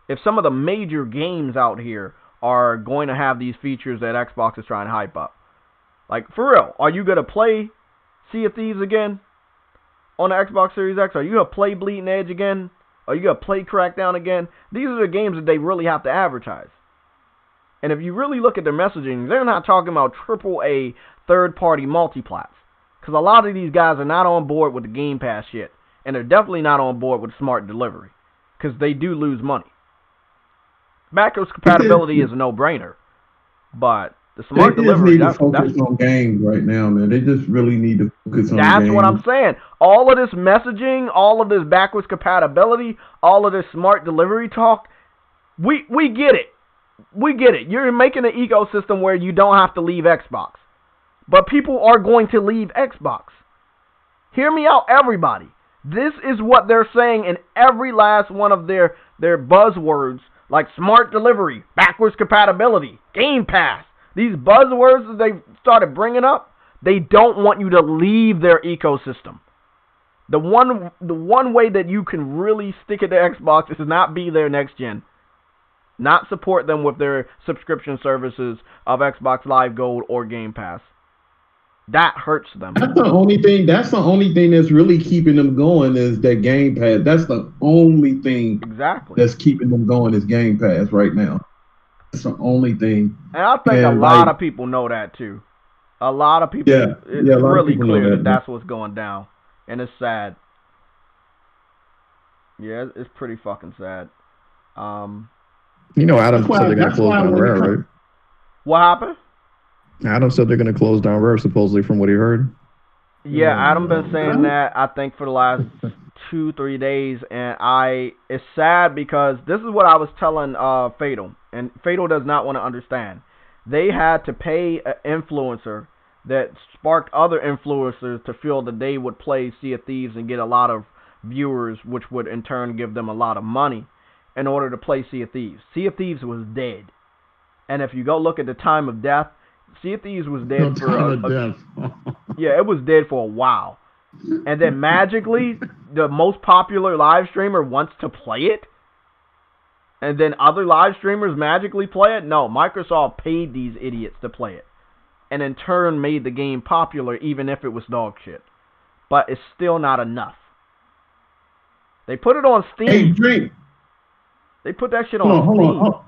If some of the major games out here are going to have these features that Xbox is trying to hype up, like for real, are you gonna play Sea of Thieves again on the Xbox Series X? Are you gonna play Bleeding Edge again? Are you going to play Crackdown again? These are the games that they really have to advertise. And if you really look at their messaging, they're not talking about AAA third-party multiplats. Because a lot of these guys are not on board with the Game Pass shit. And they're definitely not on board with smart delivery. Because they do lose money. Backwards compatibility is a no-brainer. But the smart delivery... They just need to focus on games right now, man. They just really need to focus on games. That's what I'm saying. All of this messaging, all of this backwards compatibility, all of this smart delivery talk, we get it. We get it. You're making an ecosystem where you don't have to leave Xbox. But people are going to leave Xbox. Hear me out, everybody. This is what they're saying in every last one of their buzzwords, like smart delivery, backwards compatibility, Game Pass. These buzzwords that they started bringing up, they don't want you to leave their ecosystem. The one way that you can really stick it to Xbox is not be their next gen. Not support them with their subscription services of Xbox Live Gold or Game Pass. That hurts them. That's the only thing that's really keeping them going is that Game Pass. That's the only thing exactly that's keeping them going is Game Pass right now. That's the only thing. And I think a lot of people know that too. A lot of people. Yeah, It's a lot really of people clear know that that's what's going down, and it's sad. Yeah, it's pretty fucking sad. Adam said they're gonna close down Rare, right? What happened? Adam said they're gonna close down Rare, supposedly, from what he heard. Yeah, Adam been saying that, I think, for the last 2-3 days, and it's sad because this is what I was telling Fatal, and Fatal does not want to understand. They had to pay an influencer that sparked other influencers to feel that they would play Sea of Thieves and get a lot of viewers, which would in turn give them a lot of money in order to play Sea of Thieves. Sea of Thieves was dead. And if you go look at the time of death, Sea of Thieves was dead yeah, it was dead for a while. And then magically, the most popular live streamer wants to play it? And then other live streamers magically play it? No, Microsoft paid these idiots to play it. And in turn made the game popular even if it was dog shit. But it's still not enough. They put it on Steam. Hey, Drake. They put that shit on Steam. Hold on.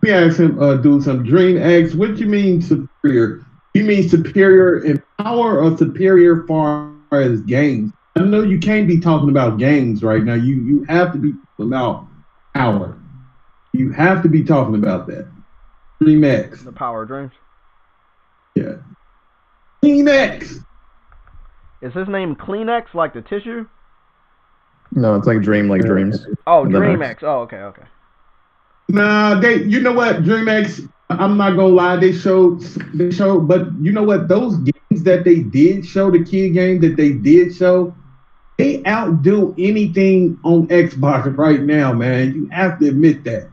Let me ask him, dude, some Dream X. What do you mean superior? You mean superior in power or superior far as games? I know you can't be talking about games right now. You have to be talking about power. You have to be talking about that. Dream X. The power of dreams. Yeah. Kleenex. Is his name Kleenex, like the tissue? No, it's like Dream, like Dreams. Oh, Dream X. Oh, okay. Nah, you know what, Dream X, I'm not gonna lie, they showed, but you know what, those games that they did show, the kid game that they did show, they outdo anything on Xbox right now, man. You have to admit that.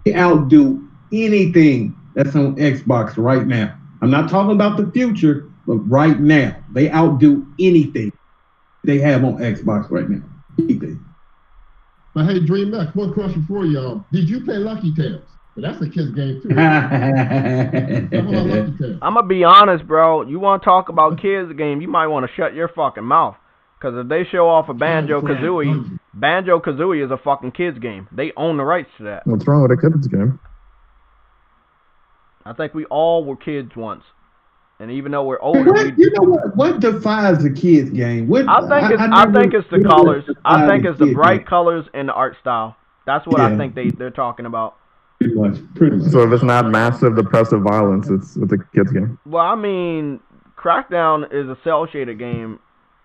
They outdo anything that's on Xbox right now. I'm not talking about the future, but right now, they outdo anything they have on Xbox right now. Anything. But hey, DreamX, one question for y'all. Did you play Lucky Tales? But that's a kid's game too. I'm going to be honest, bro. You want to talk about kids game, you might want to shut your fucking mouth. Because if they show off a Banjo-Kazooie, Banjo-Kazooie is a fucking kids game. They own the rights to that. What's wrong with a kids game? I think we all were kids once. And even though we're older, you know what defines a kid's game? I think it's the colors. I think it's the bright colors and the art style. That's what I think they're talking about. Pretty much. So if it's not massive, depressive violence, it's a kid's game. Well, I mean, Crackdown is a cell shaded game,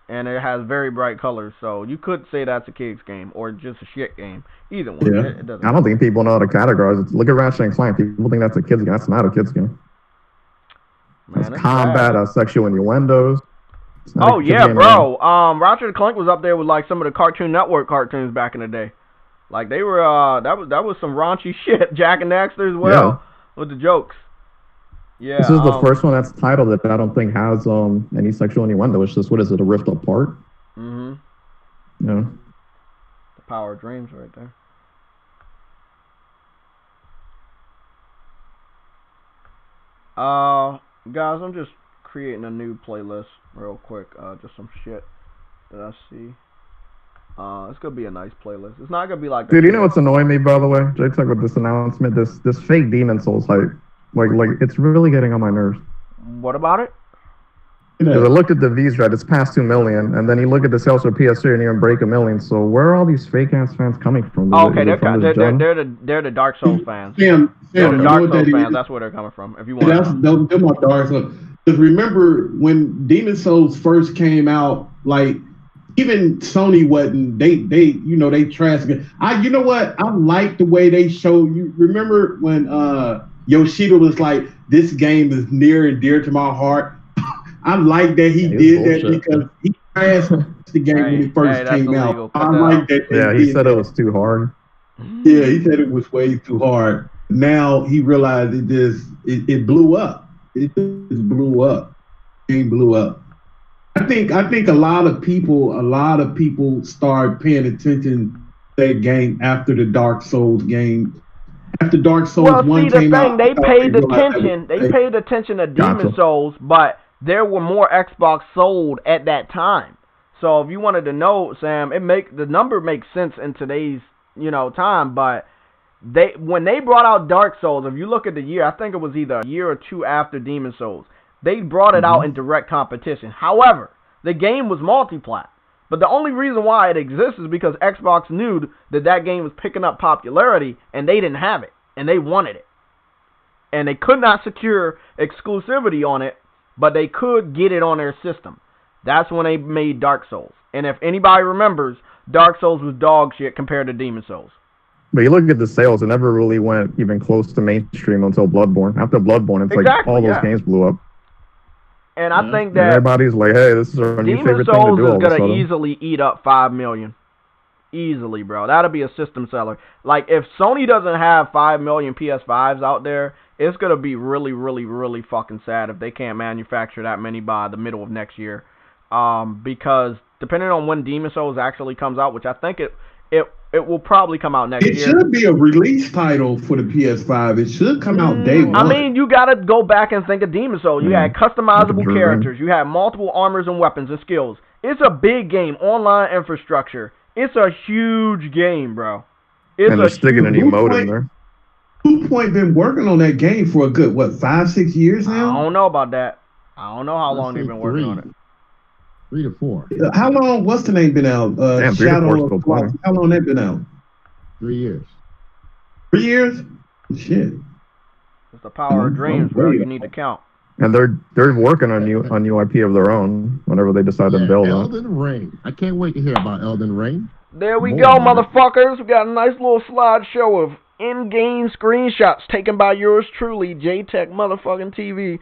and it has very bright colors. So you could say that's a kid's game or just a shit game. Either one. Yeah. It doesn't. I don't think people know how to categorize it. Look at Ratchet & Clank. People think that's a kid's game. That's not a kid's game. Man, it's combat, sexual innuendos. Oh yeah, bro. Ratchet & Clank was up there with like some of the Cartoon Network cartoons back in the day. Like they were that was some raunchy shit. Jack and Daxter as well with the jokes. Yeah. This is the first one that's titled that I don't think has any sexual innuendo. It's just, what is it, a rift apart? Mm-hmm. Yeah. The power of dreams right there. Guys, I'm just creating a new playlist real quick. Just some shit that I see. It's gonna be a nice playlist. It's not gonna be like. Dude, you know what's annoying me, by the way? JayTech, with this announcement, this fake Demon Souls hype, like it's really getting on my nerves. What about it? Because I looked at the V's right, it's past 2 million, and then you look at the sales for PS3 and even break 1 million. So where are all these fake ass fans coming from? Oh, okay, they're the Dark Souls fans. They're the Dark Souls fans. That's where they're coming from. If you want, they're my Dark Souls. Because remember when Demon Souls first came out, like even Sony wasn't. They trashed it. You know what? I like the way they showed you. Remember when Yoshida was like, "This game is near and dear to my heart." I like that he did that because he trashed the game when it first came out. I like that. Yeah, he said it was too hard. Yeah, he said it was way too hard. Now he realized it blew up. It just blew up. It blew up. I think a lot of people started paying attention to that game after the Dark Souls game. After Dark Souls 1 came out, they paid attention. They paid attention to Demon Souls, but there were more Xbox sold at that time. So if you wanted to know, Sam, the number makes sense in today's time, but when they brought out Dark Souls, if you look at the year, I think it was either a year or two after Demon Souls, they brought it out in direct competition. However, the game was multi-plat. But the only reason why it exists is because Xbox knew that game was picking up popularity, and they didn't have it, and they wanted it. And they could not secure exclusivity on it, but they could get it on their system. That's when they made Dark Souls. And if anybody remembers, Dark Souls was dog shit compared to Demon Souls. But you look at the sales, it never really went even close to mainstream until Bloodborne. After Bloodborne, it's like all those games blew up. And I think that everybody's like, hey, this is our new favorite thing to do. Demon Souls is going to easily eat up 5 million. Easily, bro. That'll be a system seller. Like, if Sony doesn't have 5 million PS5s out there, it's going to be really, really, really fucking sad if they can't manufacture that many by the middle of next year. Because depending on when Demon Souls actually comes out, which I think it will probably come out next year. It should be a release title for the PS5. It should come out day one. I mean, you got to go back and think of Demon Souls. You had customizable characters. You had multiple armors and weapons and skills. It's a big game. Online infrastructure. It's a huge game, bro. And they're sticking a new mode in there. Blue Point been working on that game for a good, 5-6 years now? I don't know about that. I don't know how long they've been working on it. 3 to 4. How long? What's the name been out? Shadow of Clock. How long that been out? 3 years. 3 years? Shit. It's the power of dreams, bro. You need to count. And they're working on new IP of their own whenever they decide to build Elden Ring. I can't wait to hear about Elden Ring. There we go, motherfuckers. We got a nice little slideshow of in-game screenshots taken by yours truly, JayTech motherfucking TV.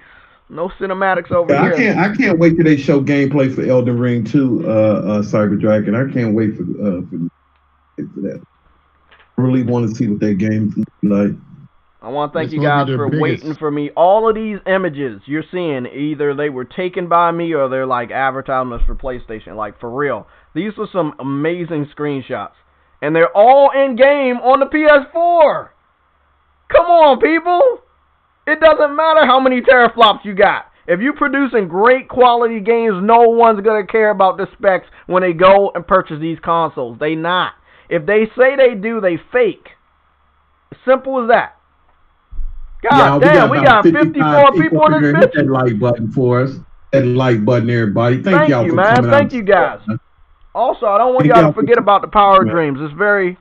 No cinematics over here. I can't wait till they show gameplay for Elden Ring 2, Cyber Dragon. I can't wait for that. I really want to see what that game's like. I want to thank you guys for waiting for me. All of these images you're seeing, either they were taken by me or they're like advertisements for PlayStation. Like, for real. These were some amazing screenshots. And they're all in-game on the PS4. Come on, people. It doesn't matter how many teraflops you got. If you're producing great quality games, no one's going to care about the specs when they go and purchase these consoles. They not. If they say they do, they fake. Simple as that. God damn, we got 54 people in this bitch. Hit that like button for us. That like button, everybody. Thank y'all for coming out. Thank you, guys. Also, I don't want y'all to forget about the power of dreams. It's very,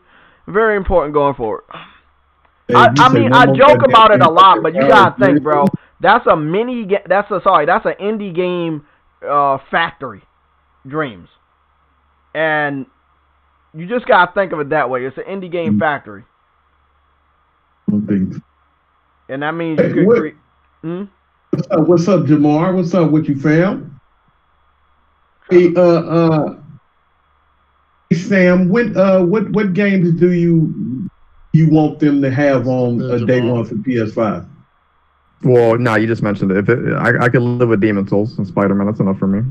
very important going forward. I mean, I joke about it a lot, but you gotta think, bro. That's a that's an indie game factory, Dreams, and you just gotta think of it that way. It's an indie game factory, and that means you could create. What's up, Jamar? What's up? What you found? Hey, Sam, what games do you want them to have on day one for PS5? Well, no, you just mentioned it. I could live with Demon Souls and Spider-Man. That's enough for me.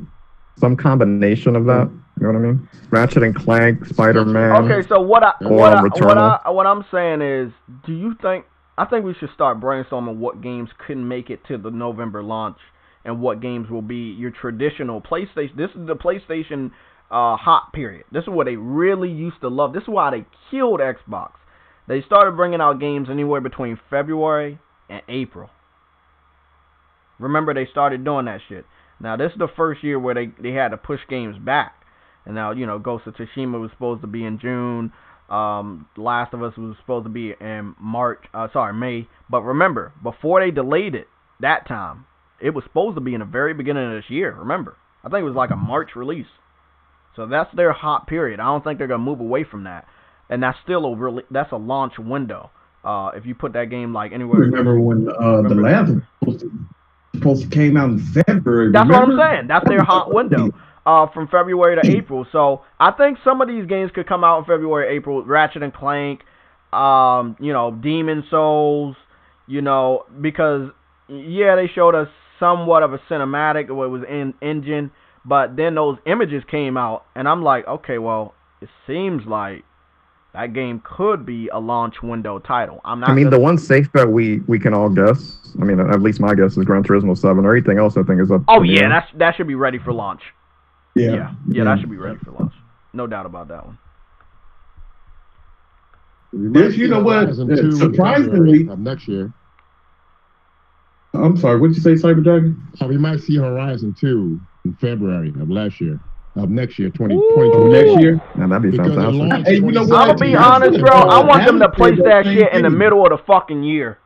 Some combination of that. You know what I mean? Ratchet and Clank, Spider-Man. Okay, so what I'm saying is, do you think? I think we should start brainstorming what games couldn't make it to the November launch, and what games will be your traditional PlayStation. This is the PlayStation hot period. This is what they really used to love. This is why they killed Xbox. They started bringing out games anywhere between February and April. Remember, they started doing that shit. Now, this is the first year where they had to push games back. And now, Ghost of Tsushima was supposed to be in June. Last of Us was supposed to be in May. But remember, before they delayed it that time, it was supposed to be in the very beginning of this year. Remember, I think it was like a March release. So that's their hot period. I don't think they're going to move away from that. And that's still that's a launch window. If you put that game like anywhere. Remember when The Last was supposed to came out in February? That's what I'm saying. That's their hot window. From February to April. So I think some of these games could come out in February, April. Ratchet and Clank, Demon Souls, because they showed us somewhat of a cinematic. It was in engine, but then those images came out, and I'm like, okay, well, it seems like that game could be a launch window title. The one safe bet we can all guess. I mean, at least my guess is Gran Turismo 7. Or anything else, I think is up. Oh yeah, that should be ready for launch. Yeah, that should be ready for launch. No doubt about that one. This, you know what? Surprisingly, of next year. I'm sorry. What'd you say, Cyber Dragon? We might see Horizon 2 in February of next year. Next year, 2020. Next year? Yeah, that'd be fantastic. Hey, you know what? I'm gonna be honest, bro. I want them to place that shit in the middle of the fucking year.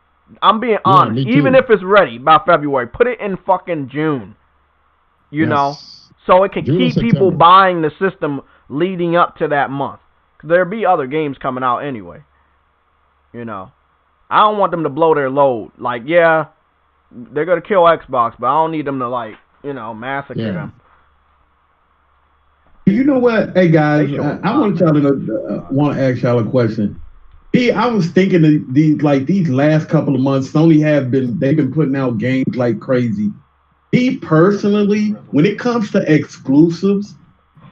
I'm being honest. Even if it's ready by February, put it in fucking June. You know? So it can keep people buying the system leading up to that month. There'll be other games coming out anyway. You know? I don't want them to blow their load. Like, yeah, they're gonna kill Xbox, but I don't need them to, like, you know, massacre them. You know what? Hey, guys, I want y'all to want to ask y'all a question. I was thinking of these last couple of months, they've been putting out games like crazy. Me personally, when it comes to exclusives,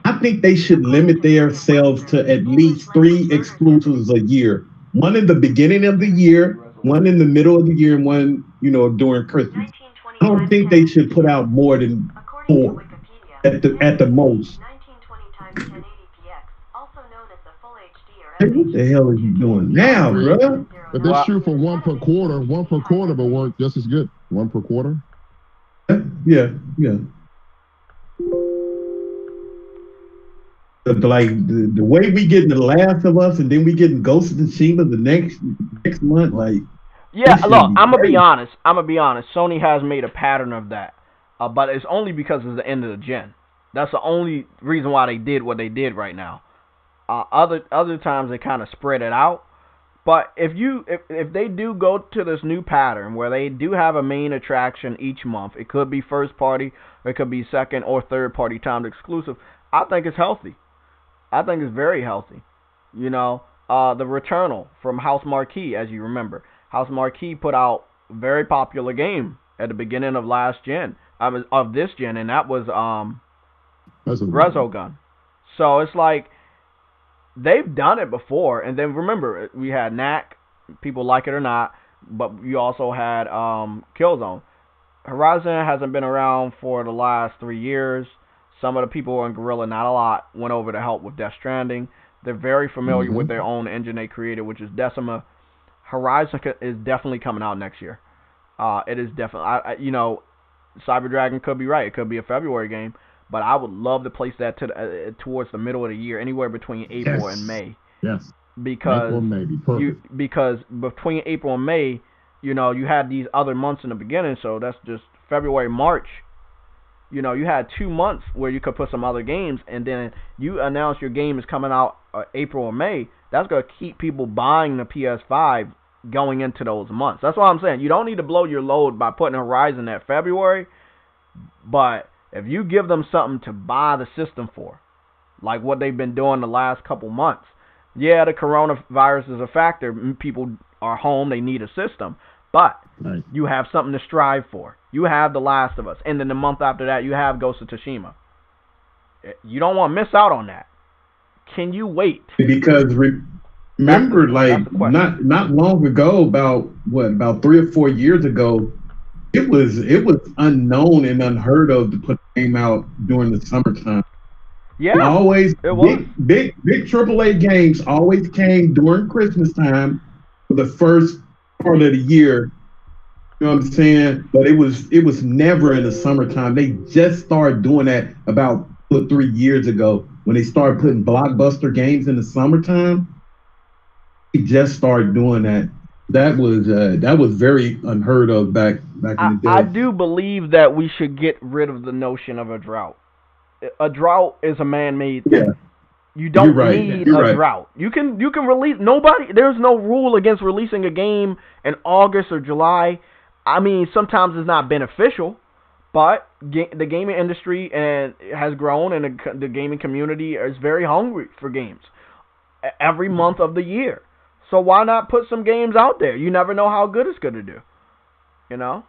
I think they should limit themselves to at least 3 exclusives a year. One in the beginning of the year, one in the middle of the year, and one, you know, during Christmas. I don't think they should put out more than 4 at the most. Hey, what the hell are you doing now, bro? But that's true for one per quarter. One per quarter, but work just as good. One per quarter. Yeah. Like the way we getting The Last of Us, and then we getting Ghost of Tsushima the next month, like. Yeah, look, I'm gonna be honest. Sony has made a pattern of that, but it's only because it's the end of the gen. That's the only reason why they did what they did right now. Other times they kind of spread it out. But if they do go to this new pattern where they do have a main attraction each month, it could be first party, or it could be second or third party timed exclusive. I think it's healthy. I think it's very healthy. You know, the Returnal from House Marquee, as you remember, House Marquee put out a very popular game at the beginning of this gen, and that was Resogun. So it's like, they've done it before, and then remember, we had Knack, people like it or not, but you also had Killzone. Horizon hasn't been around for the last 3 years. Some of the people in Guerrilla, not a lot, went over to help with Death Stranding. They're very familiar with their own engine they created, which is Decima. Horizon is definitely coming out next year. It is definitely, you know, Cyber Dragon could be right. It could be a February game. But I would love to place that towards the middle of the year, anywhere between April and May. Yes. Because April, May be perfect. because between April and May, you know, you had these other months in the beginning, so that's just February, March. You know, you had 2 months where you could put some other games, and then you announce your game is coming out April or May. That's going to keep people buying the PS5 going into those months. That's what I'm saying. You don't need to blow your load by putting Horizon at February, but if you give them something to buy the system for, like what they've been doing the last couple months, yeah, the coronavirus is a factor. People are home, they need a system, but you have something to strive for. You have The Last of Us, and then the month after that, you have Ghost of Tsushima. You don't want to miss out on that. Can you wait? Because remember, like not long ago, about 3 or 4 years ago, it was unknown and unheard of to put a game out during the summertime. Yeah, always big AAA games always came during Christmas time for the first part of the year. You know what I'm saying? But it was never in the summertime. They just started doing that about 2 or 3 years ago when they started putting blockbuster games in the summertime. They just started doing that. That was very unheard of back in the day. I do believe that we should get rid of the notion of a drought. A drought is a man-made thing. Yeah. You don't need a drought. You can release there's no rule against releasing a game in August or July. I mean, sometimes it's not beneficial, but the gaming industry has grown, and the gaming community is very hungry for games every month of the year. So why not put some games out there? You never know how good it's going to do. You know?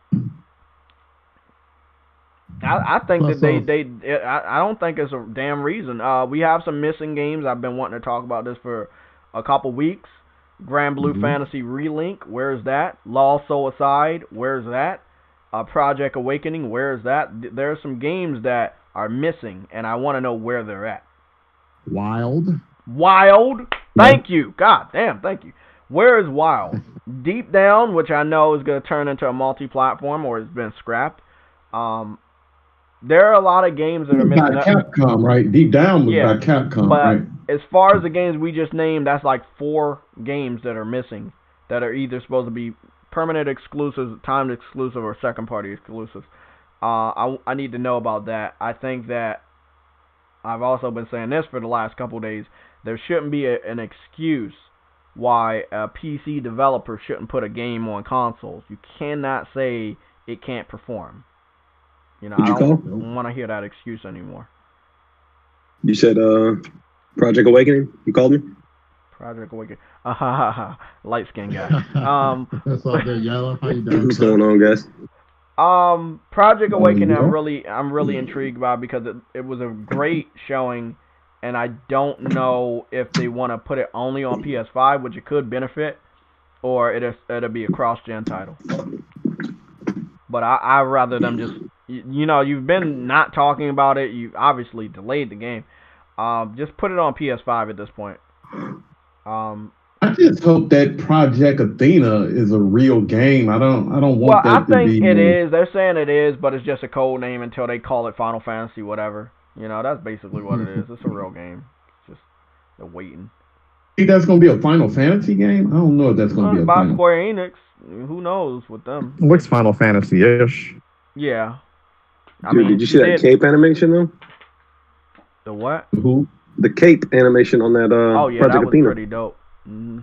I think that I don't think it's a damn reason. We have some missing games. I've been wanting to talk about this for a couple weeks. Grand Blue Fantasy Relink, where's that? Lost Soul Aside, where's that? Project Awakening, where's that? There are some games that are missing, and I want to know where they're at. Wild. Wild. Thank you. God damn, thank you. Where is Wild? Deep Down, which I know is going to turn into a multi-platform or has been scrapped. There are a lot of games that are missing. By Capcom, right? Deep Down was by Capcom, but right? As far as the games we just named, that's like 4 games that are missing that are either supposed to be permanent exclusives, timed exclusive, or second-party exclusives. I need to know about that. I think that I've also been saying this for the last couple of days. There shouldn't be an excuse why a PC developer shouldn't put a game on consoles. You cannot say it can't perform. You know, I don't want to hear that excuse anymore. You said Project Awakening? You called me? Project Awakening. Light skinned guy. That's all good, Yellow. How you doing? What's going on, guys? Project Awakening, I'm really intrigued by because it was a great showing, and I don't know if they want to put it only on PS5, which it could benefit, or it'll be a cross-gen title. But I'd rather them just, you know, you've been not talking about it. You obviously delayed the game. Just put it on PS5 at this point. I just hope that Project Athena is a real game. I don't want that to be. Well, I think it is. They're saying it is, but it's just a code name until they call it Final Fantasy whatever. You know, that's basically what it is. It's a real game. It's just they're waiting. Think that's gonna be a Final Fantasy game? I don't know if that's gonna be a by Square Enix. Who knows with them? It looks Final Fantasy-ish. Yeah. Dude, did you see that cape animation though? The what? Who? The cape animation on that Project that was Athena. Pretty dope. Mm-hmm.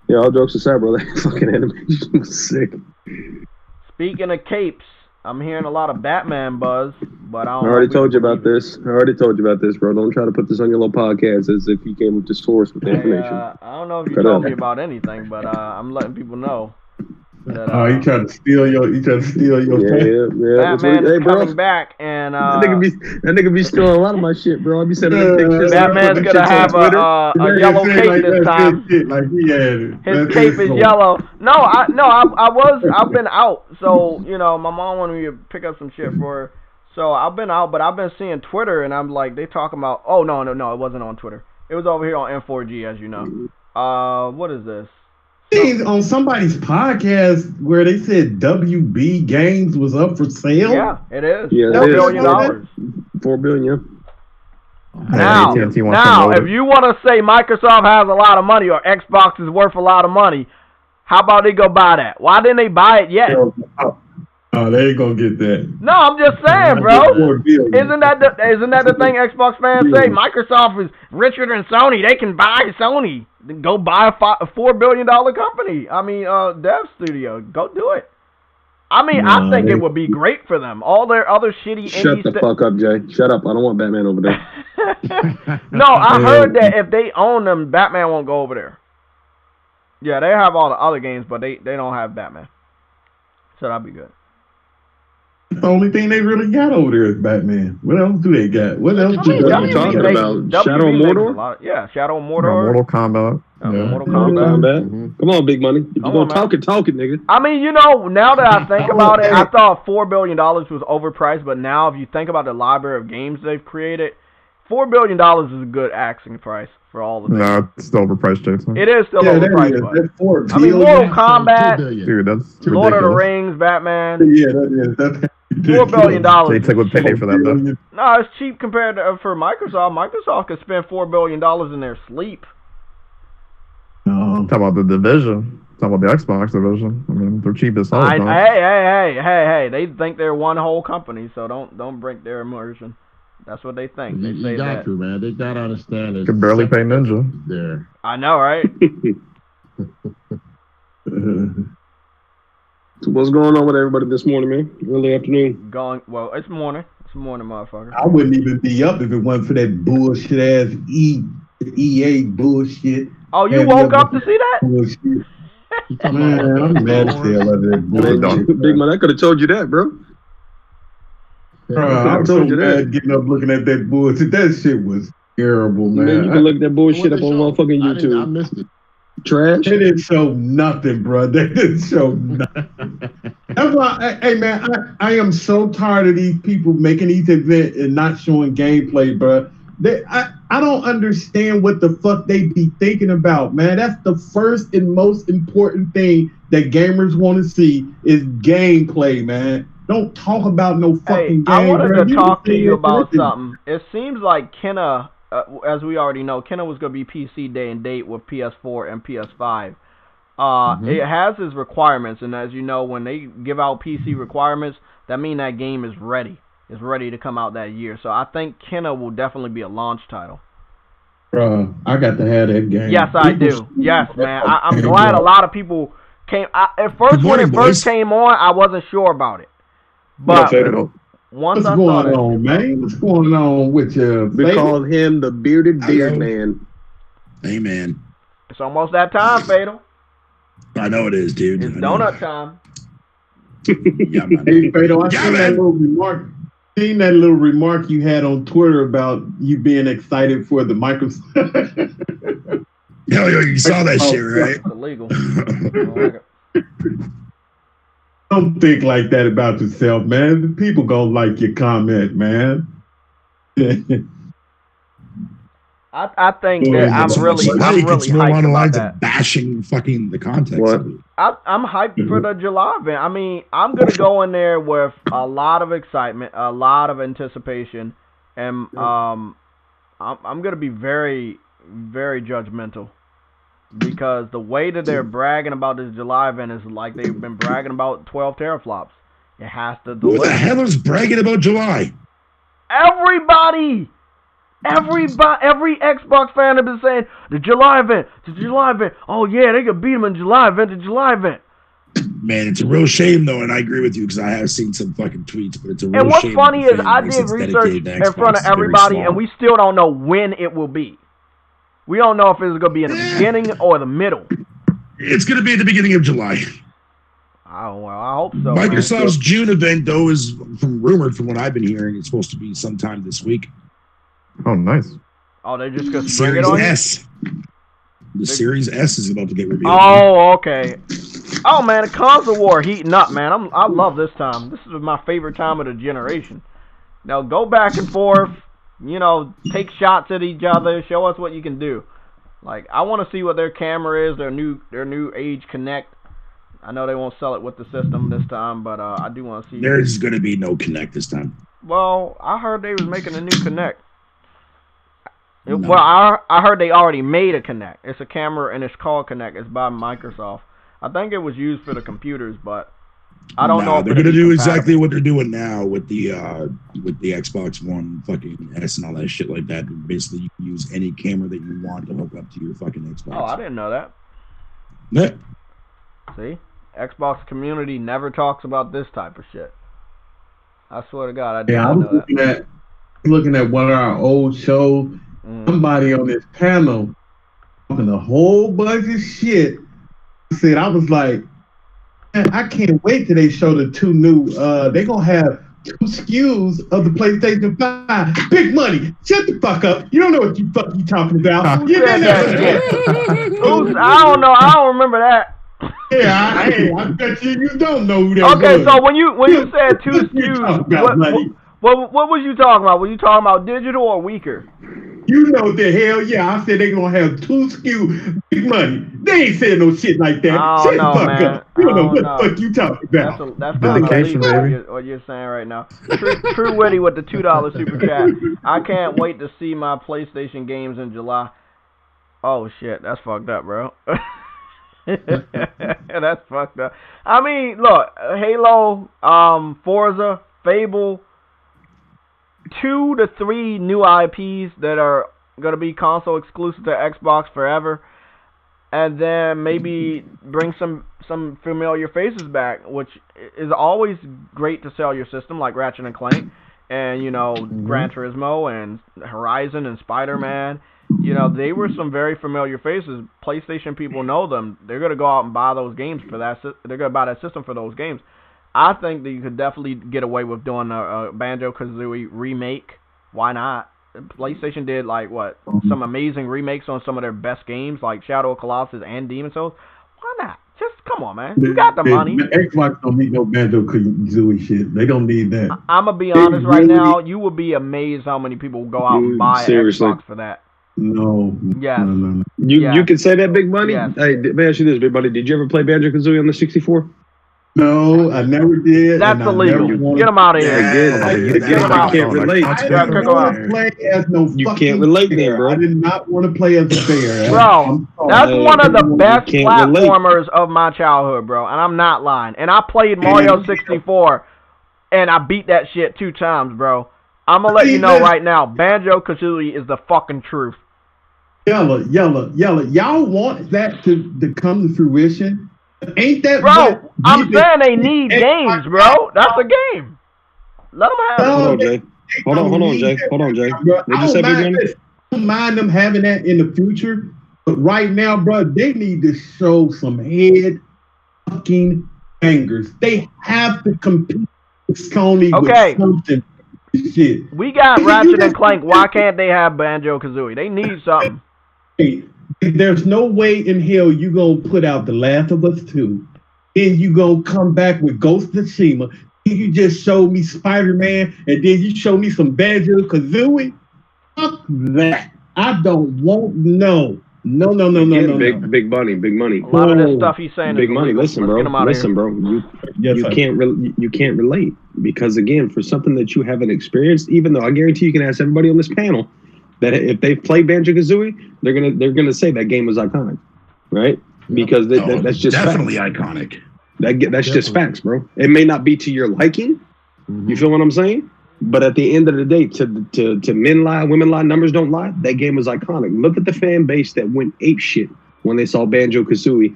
Yeah, all jokes aside, bro, that fucking animation was sick. Speaking of capes, I'm hearing a lot of Batman buzz, but I already told you about this. Bro. Don't try to put this on your little podcast as if you came with the source with the information. I don't know if you told me about anything, but I'm letting people know. That, he tried to steal your. Yeah. Batman is coming back, and that nigga be stealing a lot of my shit, bro. I be sending him pictures. Batman's gonna have a yellow cape this time. His cape is yellow. I've been out, so you know my mom wanted me to pick up some shit for her. So I've been out, but I've been seeing Twitter, and I'm like, they talking about. Oh no, it wasn't on Twitter. It was over here on N4G, as you know. What is this? On somebody's podcast where they said WB Games was up for sale. Yeah, it is. Yeah, $4 billion. $4 billion. Now, if you want to say Microsoft has a lot of money or Xbox is worth a lot of money, how about they go buy that? Why didn't they buy it yet? Oh, they ain't gonna get that. No, I'm just saying, bro. Isn't that the thing Xbox fans say? Microsoft is richer than Sony. They can buy Sony. Go buy a $4 billion company. I mean, dev studio. Go do it. I mean, I think it would be great for them. All their other shitty Shut the fuck up, Jay. Shut up. I don't want Batman over there. No, I heard that if they own them, Batman won't go over there. Yeah, they have all the other games, but they don't have Batman. So that'd be good. The only thing they really got over there is Batman. What else do they got? What else do they got? Talking about Shadow of Mordor? Yeah, Shadow of Mordor. Mortal Kombat. Mortal Kombat. Mm-hmm. Come on, big money. If you're going to talk it, nigga. I mean, you know, now that I think about it, I thought $4 billion was overpriced, but now if you think about the library of games they've created, $4 billion is a good asking price for all the things. No, it's still overpriced, Jason. It is still overpriced. I mean, Mortal Kombat, dude, that's Lord of the Rings, Batman. Yeah, that is. $4 billion. JayTech would pay for that, though. No, it's cheap compared to for Microsoft. Microsoft could spend $4 billion in their sleep. Talk about the division. Talk about the Xbox division. I mean, they're cheap as hell. Hey! They think they're one whole company, so don't break their immersion. That's what they think. They say that. To, man. They gotta understand it. Could barely pay Ninja. There. I know, right? So what's going on with everybody this morning, man? Early afternoon. Well, it's morning. It's morning, motherfucker. I wouldn't even be up if it wasn't for that bullshit ass EA bullshit. Oh, you woke up to see that? Bullshit. Man, I'm mad as hell at that bullshit. Big man, I could have told you that, bro. I'm so mad getting up looking at that bullshit. That shit was terrible, man. You can look at that bullshit up on motherfucking YouTube. I missed it. Trash. They didn't show nothing, bro. They didn't show nothing. That's why, hey man, I am so tired of these people making these events and not showing gameplay, bro. I don't understand what the fuck they be thinking about, man. That's the first and most important thing that gamers want to see is gameplay, man. Don't talk about no fucking game. I wanted to talk to you about something. It seems like Kenna, as we already know, Kenna was going to be PC day and date with PS4 and PS5. It has its requirements, and as you know, when they give out PC requirements, that means that game is ready. It's ready to come out that year. So I think Kenna will definitely be a launch title. I got to have that game. Yes, I do. Yes, man. I'm glad a lot of people came. At first, when it first came on, I wasn't sure about it. But once what's going on, man? What's going on with you? We call him the bearded beard man. Hey, man. It's almost that time, Fatal. I know it is, dude. It's donut time. Yeah, man. Hey, Fatal, I seen that little remark. Seen that little remark you had on Twitter about you being excited for the Microsoft. Yo, you saw that shit, right? It's illegal. Don't think like that about yourself, man. The people gonna like your comment, man. I think that I'm really it's more hyped on the lines about that. of bashing fucking the context. What? I'm hyped for the July event. I mean, I'm going to go in there with a lot of excitement, a lot of anticipation, and I'm going to be very, very judgmental because the way that they're bragging about this July event is like they've been bragging about 12 teraflops. It has to deliver. Who the hell is bragging about July? Everybody! Every Xbox fan has been saying, the July event. Oh, yeah, they could beat them in the July event. Man, it's a real shame, though, and I agree with you because I have seen some fucking tweets, but it's a real shame. And what's funny is I did research in front of everybody, and we still don't know when it will be. We don't know if it's going to be in the beginning or the middle. It's going to be at the beginning of July. Oh, well, I hope so. Microsoft's June event, though, is rumored from what I've been hearing. It's supposed to be sometime this week. Oh, nice. Oh, they're just going to spring it on S. The Series S is about to get revealed. Oh, okay. Oh, man, the console war heating up, man. I love this time. This is my favorite time of the generation. Now, go back and forth, take shots at each other, show us what you can do. Like, I want to see what their camera is, their new Age Connect. I know they won't sell it with the system this time, but I do want to see. There's going to be no Connect this time. Well, I heard they was making a new Connect. No. Well, I heard they already made a Connect. It's a camera, and it's called Connect. It's by Microsoft. I think it was used for the computers, but I don't know. They're going to do exactly what they're doing now with the Xbox One fucking S and all that shit like that. Basically, you can use any camera that you want to hook up to your fucking Xbox. Oh, I didn't know that. Yeah. See? Xbox community never talks about this type of shit. I swear to God, I didn't know that. Looking at one of our old shows, somebody on this panel talking a whole bunch of shit. I was like, man, I can't wait till they show the two new. They're gonna have 2 SKUs of the PlayStation 5. Big money. Shut the fuck up. You don't know what you talking about. I don't know. I don't remember that. Yeah, I bet you don't know who that Okay, was. so when you said 2 SKUs, what was you talking about? Were you talking about digital or weaker? You know the hell, yeah. I said they're going to have 2 SKU, big money. They ain't saying no shit like that. Shut the fuck up. You don't know what the fuck you talking about. That's not illegal, what you're saying right now. True Witty with the $2 super chat. I can't wait to see my PlayStation games in July. Oh, shit. That's fucked up, bro. That's fucked up. I mean, look, Halo, Forza, Fable, 2 to 3 new IPs that are going to be console exclusive to Xbox forever, and then maybe bring some familiar faces back, which is always great to sell your system, like Ratchet and Clank, and Gran Turismo and Horizon and Spider-Man. They were some very familiar faces. PlayStation people know them. They're going to go out and buy those games for that. They're going to buy that system for those games. I think that you could definitely get away with doing a Banjo-Kazooie remake. Why not? PlayStation did some amazing remakes on some of their best games, like Shadow of Colossus and Demon's Souls. Why not? Just come Come on, man. You got the money. Xbox don't need no Banjo-Kazooie shit. They don't need that. I'm gonna be honest right now. You would be amazed how many people will go out and buy an Xbox for that. No. Yes. No. You can say that, Big Money? Yes. Hey, let me ask you this, Big Money. Did you ever play Banjo-Kazooie on the 64? No, I never did. That's illegal. Get them out of here. Again, I can't relate. I didn't want to play as no You fucking can't relate bear. then, bro. I did not want to play as a bear. Bro, that's one of the best can't platformers of my childhood, bro. And I'm not lying. And I played Mario 64, and I beat that shit 2 times, bro. I'm going to let you know right now, Banjo-Kazooie is the fucking truth. Yella. Y'all want that to come to fruition? Ain't that bro? I'm saying they need games, bro. That's a game. Let them have it. Hold on, Jay. Hold on, Jay. What you say, Big Money? I don't mind them having that in the future, but right now, bro, they need to show some head fucking bangers. They have to compete with Sony with something. Shit. We got Ratchet and Clank. Why can't they have Banjo-Kazooie? They need something. Hey, there's no way in hell you gonna put out The Last of Us 2, and you gonna come back with Ghost of Tsushima. You just showed me Spider-Man, and then you show me some Banjo-Kazooie. Fuck that. I don't want no. Big money. A lot of this stuff he's saying. Big money. Listen, bro. You can't relate because again, for something that you haven't experienced, even though I guarantee you can ask everybody on this panel that if they play Banjo-Kazooie, they're gonna say that game was iconic, right? Because that's just definitely facts. Iconic. That's just facts, bro. It may not be to your liking. You feel what I'm saying? But at the end of the day, to men lie, women lie, numbers don't lie. That game was iconic. Look at the fan base that went ape shit when they saw Banjo-Kazooie.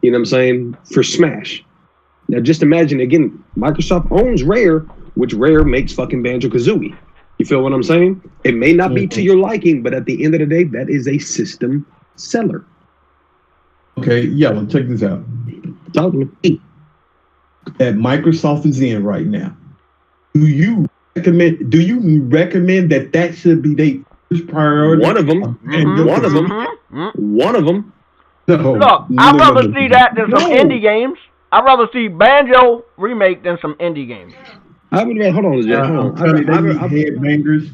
You know what I'm saying? For Smash. Now just imagine again, Microsoft owns Rare, which Rare makes fucking Banjo-Kazooie. You feel what I'm saying? It may not be to your liking, but at the end of the day, that is a system seller. Okay, well, check this out. Talk to me. That Microsoft is in right now. Do you recommend that should be their first priority? One of them. One of them. No, look, I'd rather see that than some indie games. I'd rather see Banjo remake than some indie games. Hold on, Jay. Headbangers.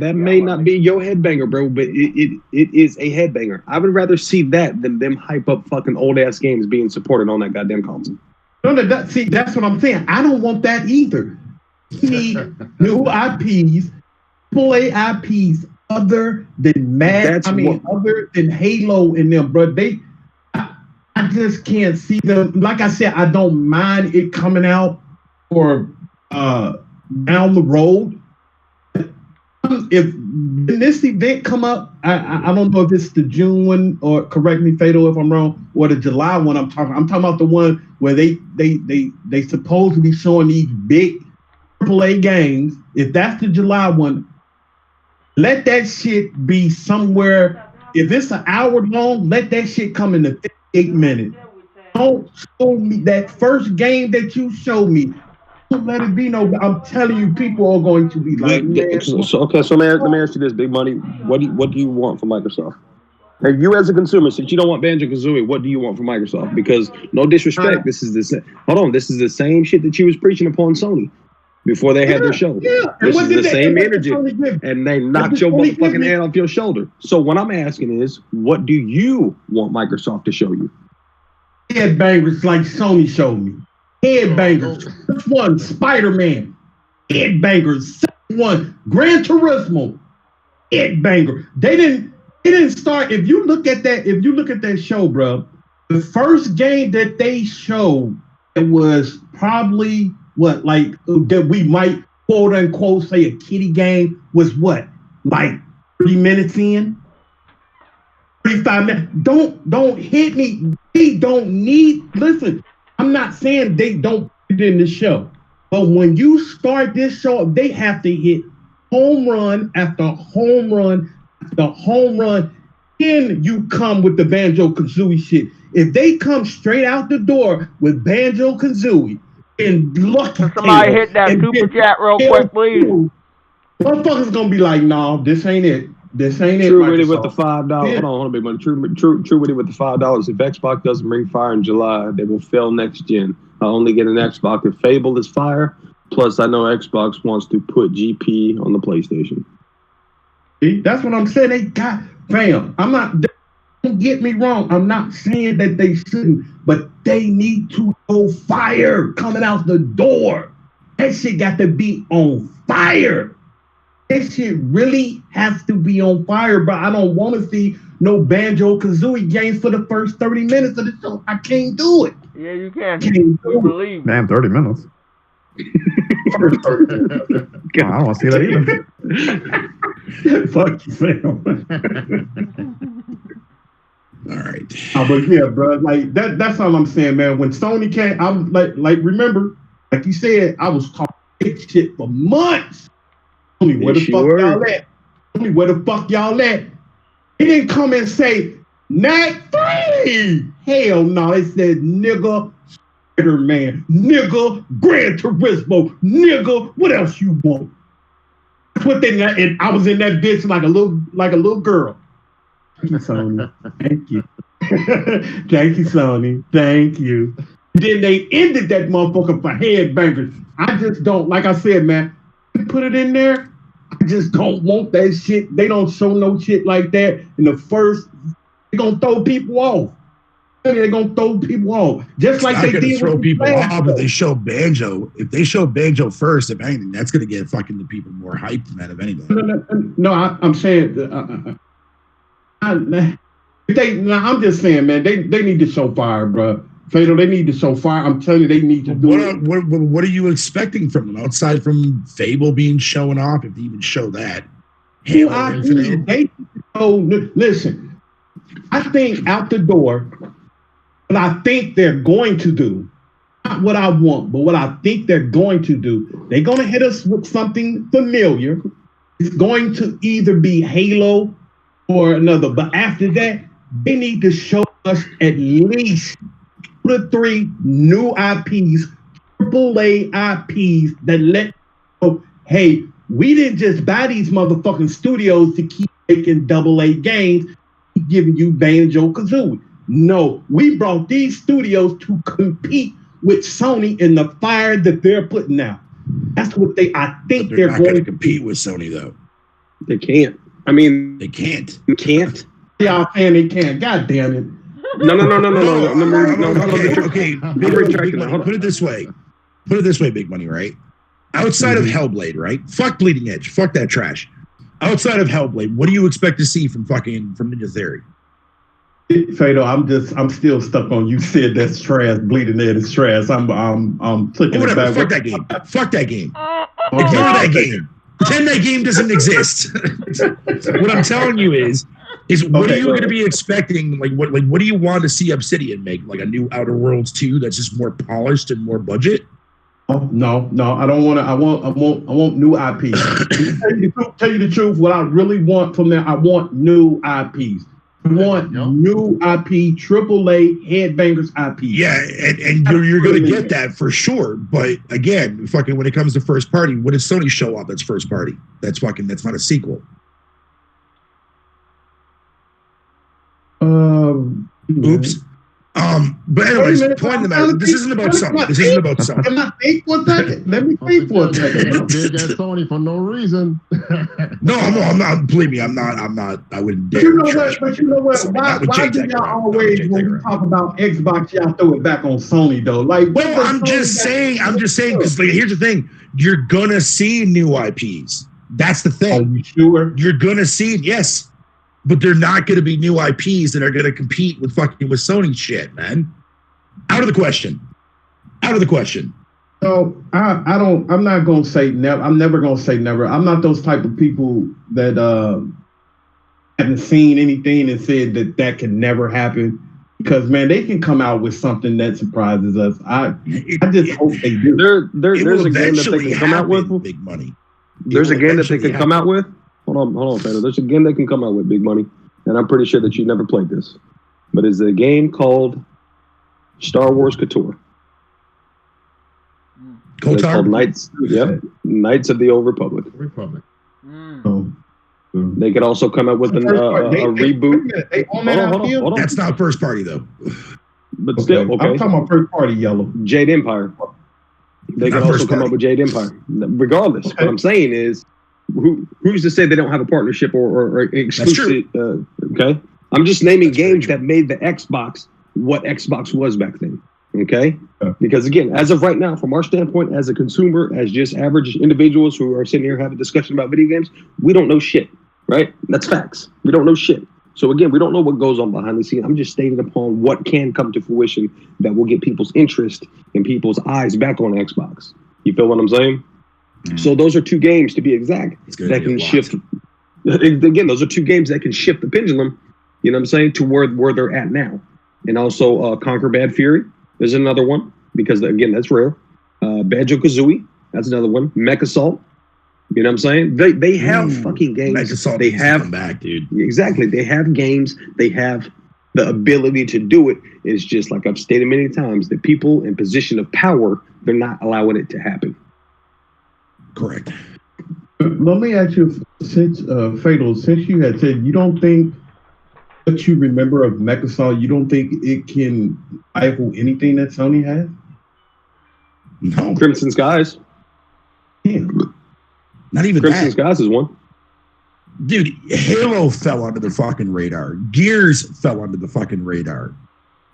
That may not be your headbanger, bro, but it is a headbanger. I would rather see that than them hype up fucking old ass games being supported on that goddamn console. No, that's what I'm saying. I don't want that either. We need new IPs, AAA IPs, other than other than Halo and them, bro. I just can't see them. Like I said, I don't mind it coming out or down the road. If this event come up, I don't know if it's the June one or correct me, Fatal, if I'm wrong, or the July one. I'm talking about the one where they supposed to be showing these big AAA games. If that's the July one, let that shit be somewhere. If it's an hour long, let that shit come in the 58 minutes. Don't show me that first game that you showed me. Don't let it be no. I'm telling you, people are going to be like, man. So let me ask you this, Big Money. What do you want from Microsoft? Like you as a consumer, since you don't want Banjo-Kazooie, what do you want from Microsoft? Because no disrespect, this is the same. Hold on, this is the same shit that you was preaching upon Sony before they had their show. Yeah. This is the same energy, and they knocked your motherfucking head off your shoulder. So what I'm asking is, what do you want Microsoft to show you? Headbangers like Sony showed me. Headbangers. Which one? Spider-Man. Headbangers. One. Gran Turismo. Headbanger. They didn't start. If you look at that show, bro, the first game that they showed, it was probably that we might quote unquote say a kiddie game was what? Like 30 minutes in? 35 minutes. Don't hit me. They don't need, listen, I'm not saying they don't put it in the show, but when you start this show, they have to hit home run after home run after home run. Then you come with the Banjo-Kazooie shit. If they come straight out the door with Banjo-Kazooie and Lucky somebody hit that super chat real quick, please. Motherfuckers gonna be like, no, this ain't it. This ain't True it. Witty with the $5. Hold on, Big Money. True Witty with the $5. If Xbox doesn't bring fire in July, they will fail next gen. I only get an Xbox if Fable is fire. Plus, I know Xbox wants to put GP on the PlayStation. See, that's what I'm saying. They got, fam. I'm not. Don't get me wrong. I'm not saying that they shouldn't, but they need to go fire coming out the door. That shit got to be on fire. That shit really has to be on fire, bro. I don't want to see no Banjo-Kazooie games for the first 30 minutes of the show. I can't do it. Yeah, you can. We believe. Man, 30 minutes. First 30 minutes. Oh, I don't want to see that either. Fuck you, fam. All right. But yeah, bro, like that's all I'm saying, man. When Sony came, I'm like remember, like you said, I was talking big shit for months. Sony, where the fuck y'all at? Sony, where the fuck y'all at? He didn't come and say, Nat 3. Hell no, they said nigga Spider-Man, nigga Gran Turismo, nigga, what else you want? That's what they, and I was in that bitch like a little girl. Thank you, Sony. Thank you. Thank you, Sony. Thank you. Then they ended that motherfucker for headbangers. I just don't, like I said, man, put it in there. I just don't want that shit. They don't show no shit like that in the first. They're going to throw people off. They're going to throw people off. Just like they did throw with people off, if they show Banjo. If they show Banjo first, if anything, that's going to get fucking the people more hyped than that, if anything. No, I'm saying... I'm just saying, man, they need to show fire, bro. Fatal, they need to show fire. I'm telling you, they need to do it. What are you expecting from them outside from Fable being shown off? If they even show that, listen. I think out the door, what I think they're going to do, not what I want, but what I think they're going to do. They're going to hit us with something familiar. It's going to either be Halo or another, but after that, they need to show us at least 2 to 3 new IPs, AAA IPs that let go, hey, we didn't just buy these motherfucking studios to keep making AA games, keep giving you Banjo-Kazooie. No, we brought these studios to compete with Sony in the fire that they're putting out. That's what I think they're not going to compete with Sony, though. They can't. I mean, they can't. They can't. Y'all saying they can't. God damn it. No. Okay. Put it this way, Big Money, right? Outside of Hellblade, right? Fuck Bleeding Edge. Fuck that trash. Outside of Hellblade, what do you expect to see from Ninja Theory? Fado, I'm still stuck on you said that's trash. Bleeding Edge is trash. I'm clicking it back. Fuck that game. Fuck that game. Ignore that game. Pretend that game doesn't exist. What I'm telling you is what are you going to be expecting? What do you want to see Obsidian make? Like a new Outer Worlds 2 that's just more polished and more budget? Oh, no, I don't want to. I want new IPs. Tell you the truth, what I really want from them, I want new IPs. I want new IP, AAA headbangers IP. Yeah, and you're going to get that for sure. But again, fucking when it comes to first party, what does Sony show off that's first party? That's not a sequel. Oops. But anyways, point of the matter, this isn't about Sony. This isn't about Sony. Let me think for a second. Let me think for a second. Big at Sony for no reason. No, I'm not. Believe me, I'm not. I wouldn't dare. But you know what? Why do y'all always, when we talk about Xbox, y'all throw it back on Sony though? Like, well, I'm just saying, because here's the thing: you're gonna see new IPs. That's the thing. Are you sure? You're gonna see it, yes. But they're not going to be new IPs that are going to compete with Sony shit, man. Out of the question. So I'm not going to say never. I'm never going to say never. I'm not those type of people that haven't seen anything and said that can never happen. Because man, they can come out with something that surprises us. I just hope they do. There's a game that they can come out with. Big Money. There's a game that they can come out with. Hold on, Pedro. There's a game they can come out with, Big Money, and I'm pretty sure that you never played this, but it's a game called Star Wars Couture. It's called Knights. Yep, Knights of the Old Republic. Oh. They could also come up with a reboot. Hold on. That's not first party though. But still, okay. I'm talking about first party Yellow. Jade Empire. They could also come up with Jade Empire. Regardless, what I'm saying is, who's to say they don't have a partnership or exclusive? Okay, I'm just naming games that made the Xbox what Xbox was back then. Okay, because again, as of right now, from our standpoint, as a consumer, as just average individuals who are sitting here having a discussion about video games, we don't know shit, right? That's facts. We don't know shit. So again, we don't know what goes on behind the scenes. I'm just stating upon what can come to fruition that will get people's interest and people's eyes back on Xbox. You feel what I'm saying? Mm. So those are two games, to be exact, that can shift. Again, those are two games that can shift the pendulum, you know what I'm saying, to where they're at now. And also Conquer Bad Fury. There's another one, because, again, that's rare. Banjo-Kazooie, that's another one. Mech Assault, you know what I'm saying? They have fucking games. Mech Assault they have come back, dude. Exactly. They have games. They have the ability to do it. It's just, like I've stated many times, the people in position of power, they're not allowing it to happen. Correct. Let me ask you, since Fatal, since you had said you don't think what you remember of Mech Assault, you don't think it can rival anything that Sony has? No. Crimson Skies. Yeah. Not even Crimson Skies is one. Dude, Halo fell under the fucking radar. Gears fell under the fucking radar.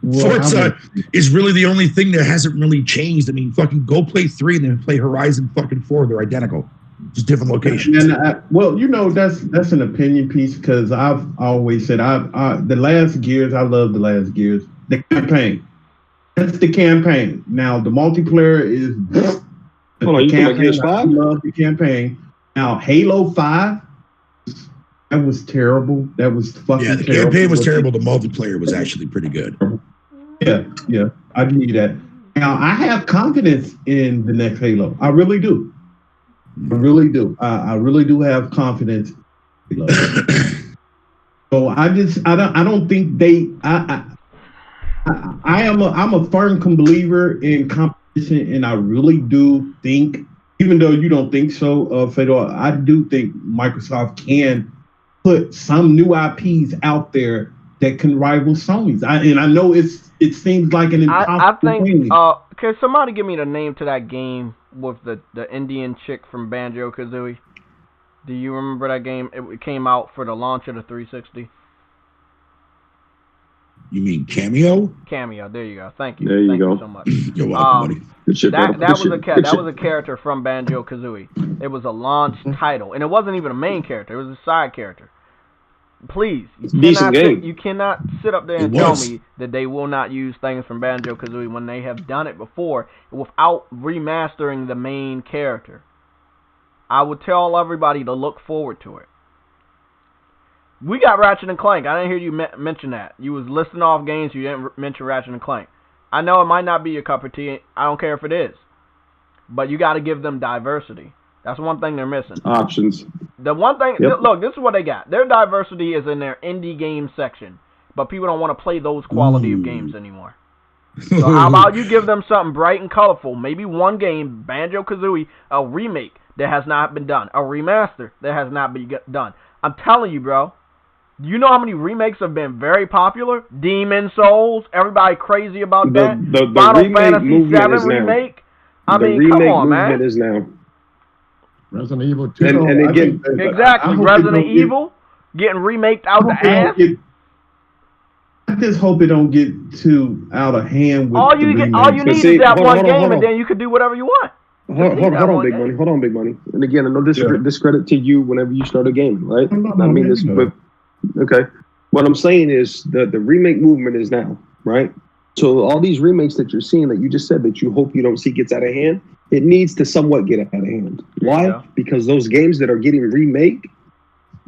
Well, Forza is really the only thing that hasn't really changed. I mean, fucking go play 3 and then play Horizon fucking 4. They're identical. Just different locations. And well, you know, that's an opinion piece, because I've always said the last Gears, I love the last Gears. The campaign. That's the campaign. Now the multiplayer is Hold on, you talking about Gears 5? I love the campaign. Now Halo 5, that was terrible. That was fucking terrible. The campaign was terrible. The multiplayer was actually pretty good. Yeah, I give you that. Now I have confidence in the next Halo. I really do. I really do. I really do have confidence. So I don't think they. I'm a firm believer in competition, and I really do think, even though you don't think so, Fedor, I do think Microsoft can put some new IPs out there that can rival Sony's. And I know it seems like an impossible thing. Can somebody give me the name to that game with the Indian chick from Banjo-Kazooie? Do you remember that game? It came out for the launch of the 360. You mean Cameo? Cameo. There you go. Thank you. There you Thank go. you so much. You're welcome, buddy. Good shit, that was a character from Banjo-Kazooie. It was a launch title, and it wasn't even a main character. It was a side character. Please, you cannot sit up there and tell me that they will not use things from Banjo-Kazooie when they have done it before without remastering the main character. I would tell everybody to look forward to it. We got Ratchet and Clank. I didn't hear you mention that. You was listing off games, you didn't mention Ratchet and Clank. I know it might not be your cup of tea. I don't care if it is. But you got to give them diversity. That's one thing they're missing. Options. The one thing, look, this is what they got. Their diversity is in their indie game section, but people don't want to play those quality of games anymore. So how about you give them something bright and colorful? Maybe one game, Banjo-Kazooie, a remake that has not been done, a remaster that has not been done. I'm telling you, bro. You know how many remakes have been very popular? Demon Souls, everybody crazy about that. The Final Fantasy VII remake. I mean, come on, man. Is now. Resident Evil 2. And again, exactly. Resident Evil getting remaked out the ass. I just hope it don't get too out of hand. With all you need is that one game, and then you can do whatever you want. Hold on, Big Money. Hold on, Big Money. And again, I know discredit to you whenever you start a game, right? I mean this, but okay. What I'm saying is the remake movement is now, right? So all these remakes that you're seeing that you just said that you hope you don't see gets out of hand, it needs to somewhat get out of hand. Why? Yeah. Because those games that are getting remade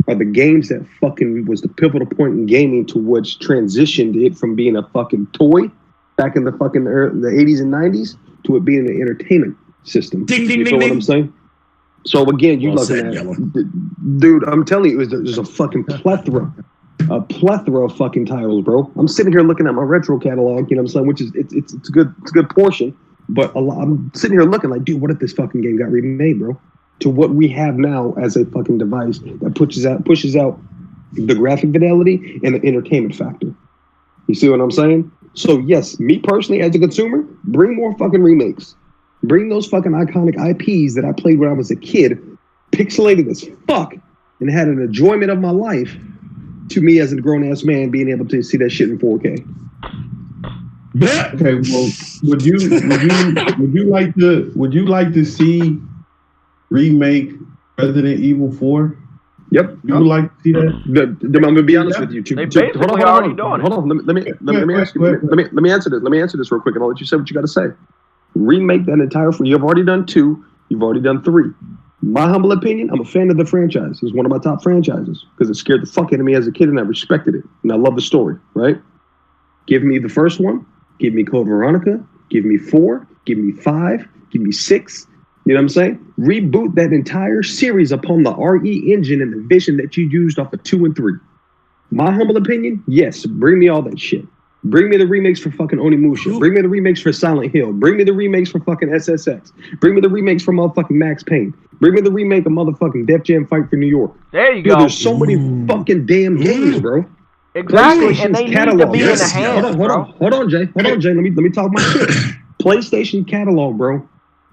are the games that fucking was the pivotal point in gaming to which transitioned it from being a fucking toy back in the fucking the 80s and 90s to it being an entertainment system. Ding, ding, you ding, know ding. what I'm saying? So again, you looking at dude, I'm telling you, there's a fucking plethora of fucking titles, bro. I'm sitting here looking at my retro catalog, you know what I'm saying, which is it's a good portion, but I'm sitting here looking like, dude, what if this fucking game got remade, bro? to what we have now as a fucking device that pushes out the graphic fidelity and the entertainment factor. You see what I'm saying? So yes, me personally as a consumer, bring more fucking remakes. Bring those fucking iconic IPs that I played when I was a kid, pixelated as fuck, and had an enjoyment of my life, to me as a grown-ass man being able to see that shit in 4K. Okay, well, would you like to see remake Resident Evil 4? Yep. You would like to see that? I'm gonna be honest with you. They basically already doing it. Hold on. Let me ask you. Let me answer this. Let me answer this real quick, and I'll let you say what you got to say. Remake that entire. You've already done 2. You've already done 3. My humble opinion, I'm a fan of the franchise. It's one of my top franchises because it scared the fuck out of me as a kid, and I respected it, and I love the story. Right? Give me the first one. Give me Code Veronica. Give me 4. Give me 5. Give me 6. You know what I'm saying? Reboot that entire series upon the RE engine and the vision that you used off of 2 and 3. My humble opinion, yes, bring me all that shit. Bring me the remakes for fucking Onimusha. Bring me the remakes for Silent Hill. Bring me the remakes for fucking SSX. Bring me the remakes for motherfucking Max Payne. Bring me the remake of motherfucking Def Jam Fight for New York. There you Dude, go. there's so many fucking damn games, bro. Exactly, and they need to be in the hands, Hold on, Jay. Let me talk my shit. PlayStation catalog, bro,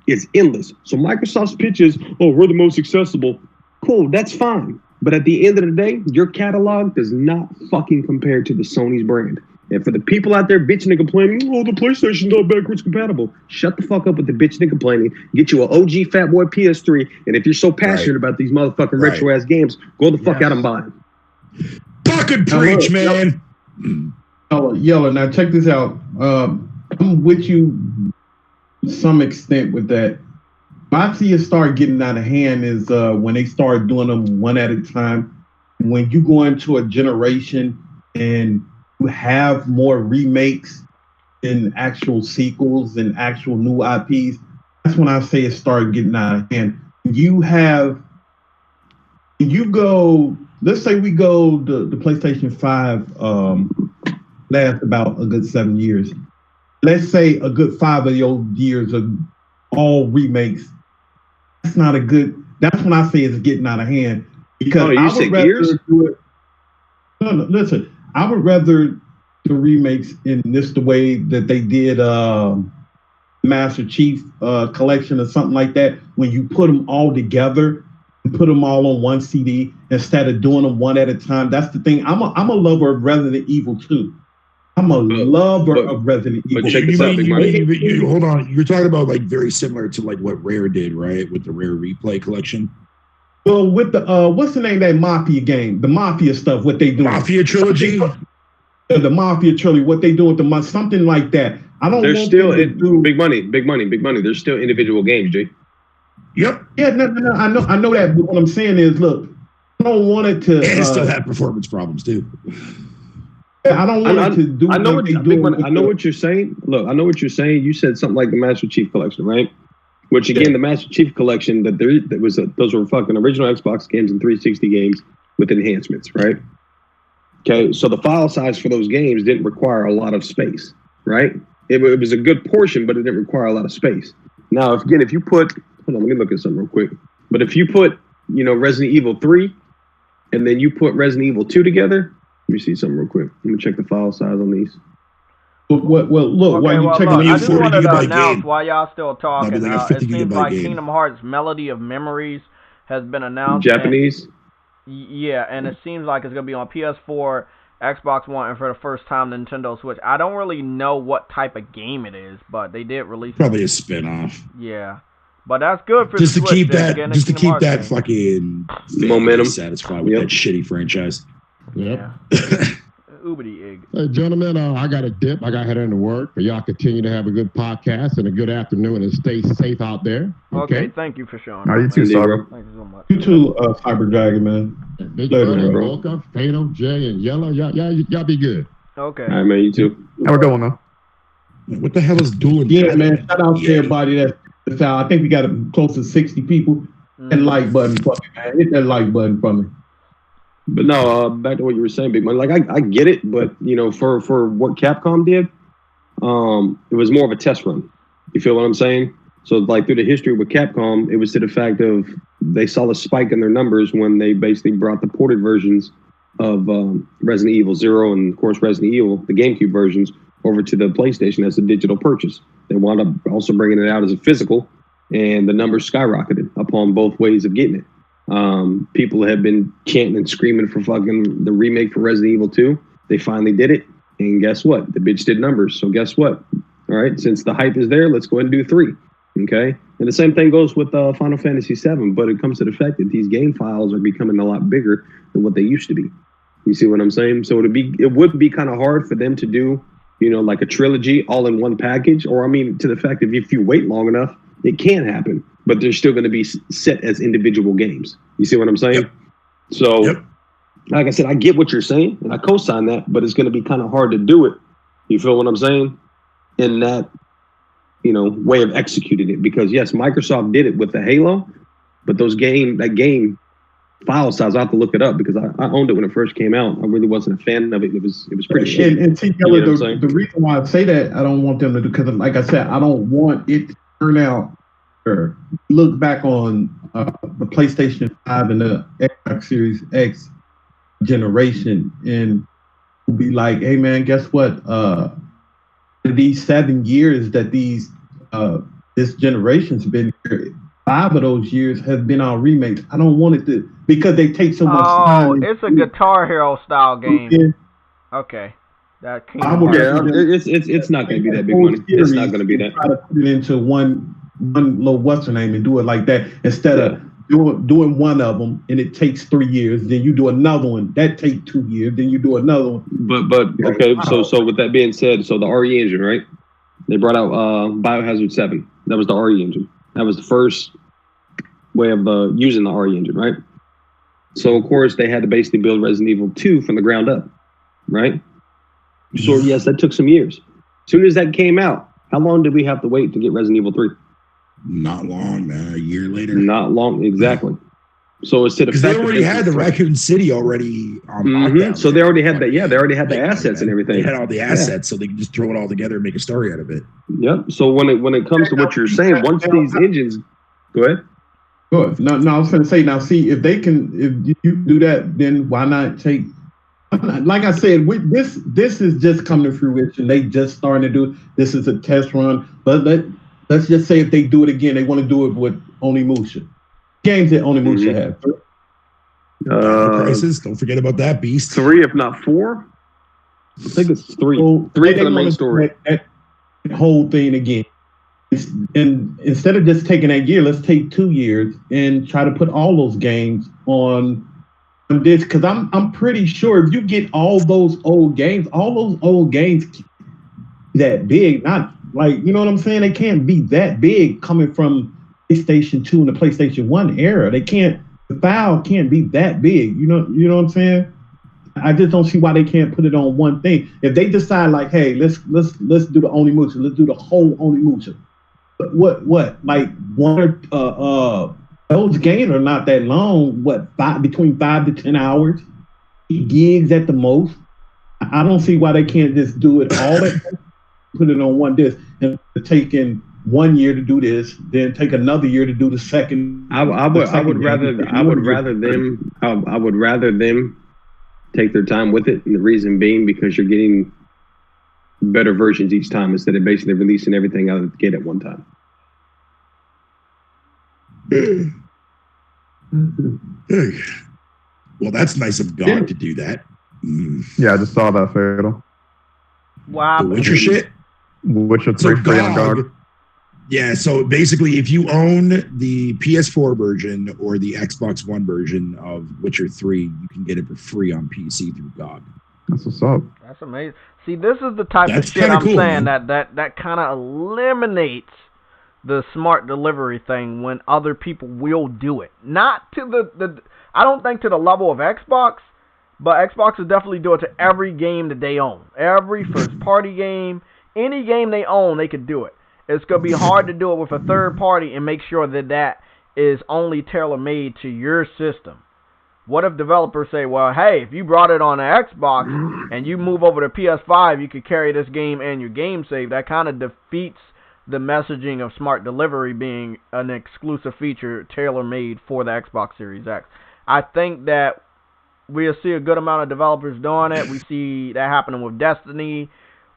is endless. So Microsoft's pitch is, oh, we're the most accessible. Cool, that's fine. But at the end of the day, your catalog does not fucking compare to the Sony's brand. And for the people out there bitching and complaining, oh, the PlayStation's not backwards compatible. Shut the fuck up with the bitching and complaining. Get you an OG Fat Boy PS3. And if you're so passionate about these motherfucking retro ass games, go the fuck out and buy them. Fucking preach, man. Yellow, now check this out. I'm with you to some extent with that. I see it start getting out of hand is when they start doing them one at a time. When you go into a generation and you have more remakes and actual sequels and actual new IPs, that's when I say it started getting out of hand. Let's say we go the PlayStation 5 last about a good 7 years. Let's say a good 5 of those years of all remakes. That's when I say it's getting out of hand. Because I would rather do it. No, listen. I would rather the remakes in the way that they did Master Chief Collection or something like that, when you put them all together and put them all on one CD instead of doing them one at a time. That's the thing. I'm a lover of Resident Evil 2. I'm a lover of Resident Evil. But check this out, hold on. You're talking about like very similar to like what Rare did, right? With the Rare Replay collection. Well, with the what's the name of that Mafia game? The Mafia stuff, what they do? Mafia trilogy. The Mafia trilogy, what they do with the something like that. I don't. There's still big money. There's still individual games, Jay. Yep. Yeah, no. I know that. But what I'm saying is, look, I don't want it to. And still have performance problems too. I don't want it to do. I know what you're saying. Look, I know what you're saying. You said something like the Master Chief Collection, right? Which again, the Master Chief Collection, those were fucking original Xbox games and 360 games with enhancements, right? Okay, so the file size for those games didn't require a lot of space, right? It was a good portion, but it didn't require a lot of space. Now, if you put, hold on, let me look at something real quick. But if you put, Resident Evil 3, and then you put Resident Evil 2 together, let me see something real quick. Let me check the file size on these. Well, look, while you checking I just wanted to announce while y'all still talking. It seems like Kingdom Hearts Melody of Memories has been announced. Japanese? Yeah, and it seems like it's going to be on PS4, Xbox One, and for the first time, Nintendo Switch. I don't really know what type of game it is, but they did release probably a spin-off. Yeah. But that's good for just the to Switch. Keep that fucking momentum satisfied with that shitty franchise. Yep. Yeah. Oobity egg. Hey, gentlemen, I got a dip. I got to head into work. But y'all continue to have a good podcast and a good afternoon and stay safe out there. Okay, thank you for showing up. You too, Cyber. Thank you so much. You too, Cyber Dragon, man. Big Brother, Volca, Fatal, Jay, and Yellow. Y'all be good. Okay. All right, man, you too. Have a good one, though. What the hell is dueling? Yeah, man. Shout out to everybody that's out. I think we got close to 60 people. That like button for me, man. Hit that like button for me. But no, back to what you were saying, Big Man. Like I get it, but for what Capcom did, it was more of a test run. You feel what I'm saying? So like through the history with Capcom, it was to the fact of they saw a spike in their numbers when they basically brought the ported versions of Resident Evil 0 and of course Resident Evil, the GameCube versions, over to the PlayStation as a digital purchase. They wound up also bringing it out as a physical, and the numbers skyrocketed upon both ways of getting it. People have been chanting and screaming for fucking the remake for Resident Evil 2. They finally did it, and guess what? The bitch did numbers. So guess what? All right, since the hype is there, let's go ahead and do 3. Okay, and the same thing goes with Final Fantasy VII, but it comes to the fact that these game files are becoming a lot bigger than what they used to be. You see what I'm saying? So it would be kind of hard for them to do, you know, like a trilogy all in one package, or I mean, to the fact that if you wait long enough, it can happen, but they're still going to be set as individual games. You see what I'm saying? Yep. So, like I said, I get what you're saying, and I co-sign that, but it's going to be kind of hard to do it. You feel what I'm saying? In that, you know, way of executing it, because yes, Microsoft did it with the Halo, but that game file size, I have to look it up because I owned it when it first came out. I really wasn't a fan of it. It was pretty shitty. And T. Keller, the reason why I say that, I don't want them to do, because like I said, I don't want it to turn out or look back on the PlayStation 5 and the Xbox Series X generation and be like, hey man, guess what? These 7 years that this generation's been here, 5 of those years have been on remakes. I don't want it to, because they take so much time. Oh, it's a Guitar Hero style game. Okay. That came it's not going to be that big money. It's not going to be that. Try to put it into one little what's her name and do it like that instead of doing one of them and it takes 3 years. Then you do another one that takes 2 years. Then you do another one. But okay. So with that being said, so the RE engine, right? They brought out Biohazard 7. That was the RE engine. That was the first way of using the RE engine, right? So of course they had to basically build Resident Evil 2 from the ground up, right? So yes, that took some years. As soon as that came out, how long did we have to wait to get Resident Evil 3? Not long, man. A year later. Not long, exactly. So it's because they already had the Raccoon City already on lockdown. So they already had that. Yeah, they already had the assets and everything. They had all the assets, so they could just throw it all together and make a story out of it. Yep. So when it comes to what you're saying, once these engines, go ahead. Good. No, I was going to say, now see, if you do that, then why not take, like I said, this is just coming to fruition. They just starting to do it. This is a test run, but let's just say if they do it again, they want to do it with Onimusha. Games that Onimusha have. Crisis, don't forget about that beast. 3, if not 4. I think it's 3. So 3 for the main story. That whole thing again. And instead of just taking that year, let's take 2 years and try to put all those games on this. Because I'm pretty sure if you get all those old games that big, not like, you know what I'm saying? They can't be that big coming from PlayStation 2 and the PlayStation 1 era. The file can't be that big. You know what I'm saying? I just don't see why they can't put it on one thing. If they decide like, hey, let's do the Onimusha, let's do the whole Onimusha. But what like one or those games are not that long. Between 5 to 10 hours, 8 gigs at the most. I don't see why they can't just do it all that, put it on one disc, and taking 1 year to do this, then take another year to do the second. I would rather them take their time with it, and the reason being because you're getting better versions each time instead of basically releasing everything out of the gate at one time. Well, that's nice of God to do that. Yeah, I just saw that, Fatal. Wow. The Witcher shit? Witcher 3 free on GOG. Yeah, so basically, if you own the PS4 version or the Xbox One version of Witcher 3, you can get it for free on PC through GOG. That's what's up. That's amazing. See, this is the type of shit I'm saying that kind of eliminates the smart delivery thing when other people will do it. Not to the I don't think to the level of Xbox, but Xbox will definitely do it to every game that they own. Every first-party game, any game they own, they could do it. It's going to be hard to do it with a third party and make sure that is only tailor-made to your system. What if developers say, well, hey, if you brought it on an Xbox and you move over to PS5, you could carry this game and your game save. That kind of defeats the messaging of smart delivery being an exclusive feature tailor-made for the Xbox Series X. I think that we'll see a good amount of developers doing it. We see that happening with Destiny.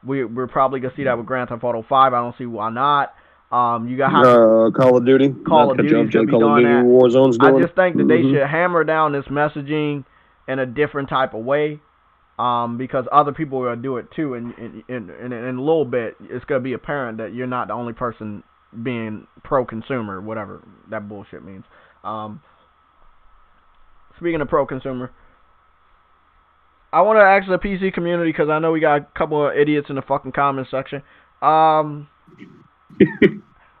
We're probably going to see that with Grand Theft Auto 5. I don't see why not. You got Call of Duty. Call of Duty should be doing that. Warzone's doing. I just think that they should hammer down this messaging in a different type of way, because other people will do it too. And in a little bit, it's going to be apparent that you're not the only person being pro-consumer, whatever that bullshit means. Speaking of pro-consumer, I want to ask the PC community, because I know we got a couple of idiots in the fucking comment section.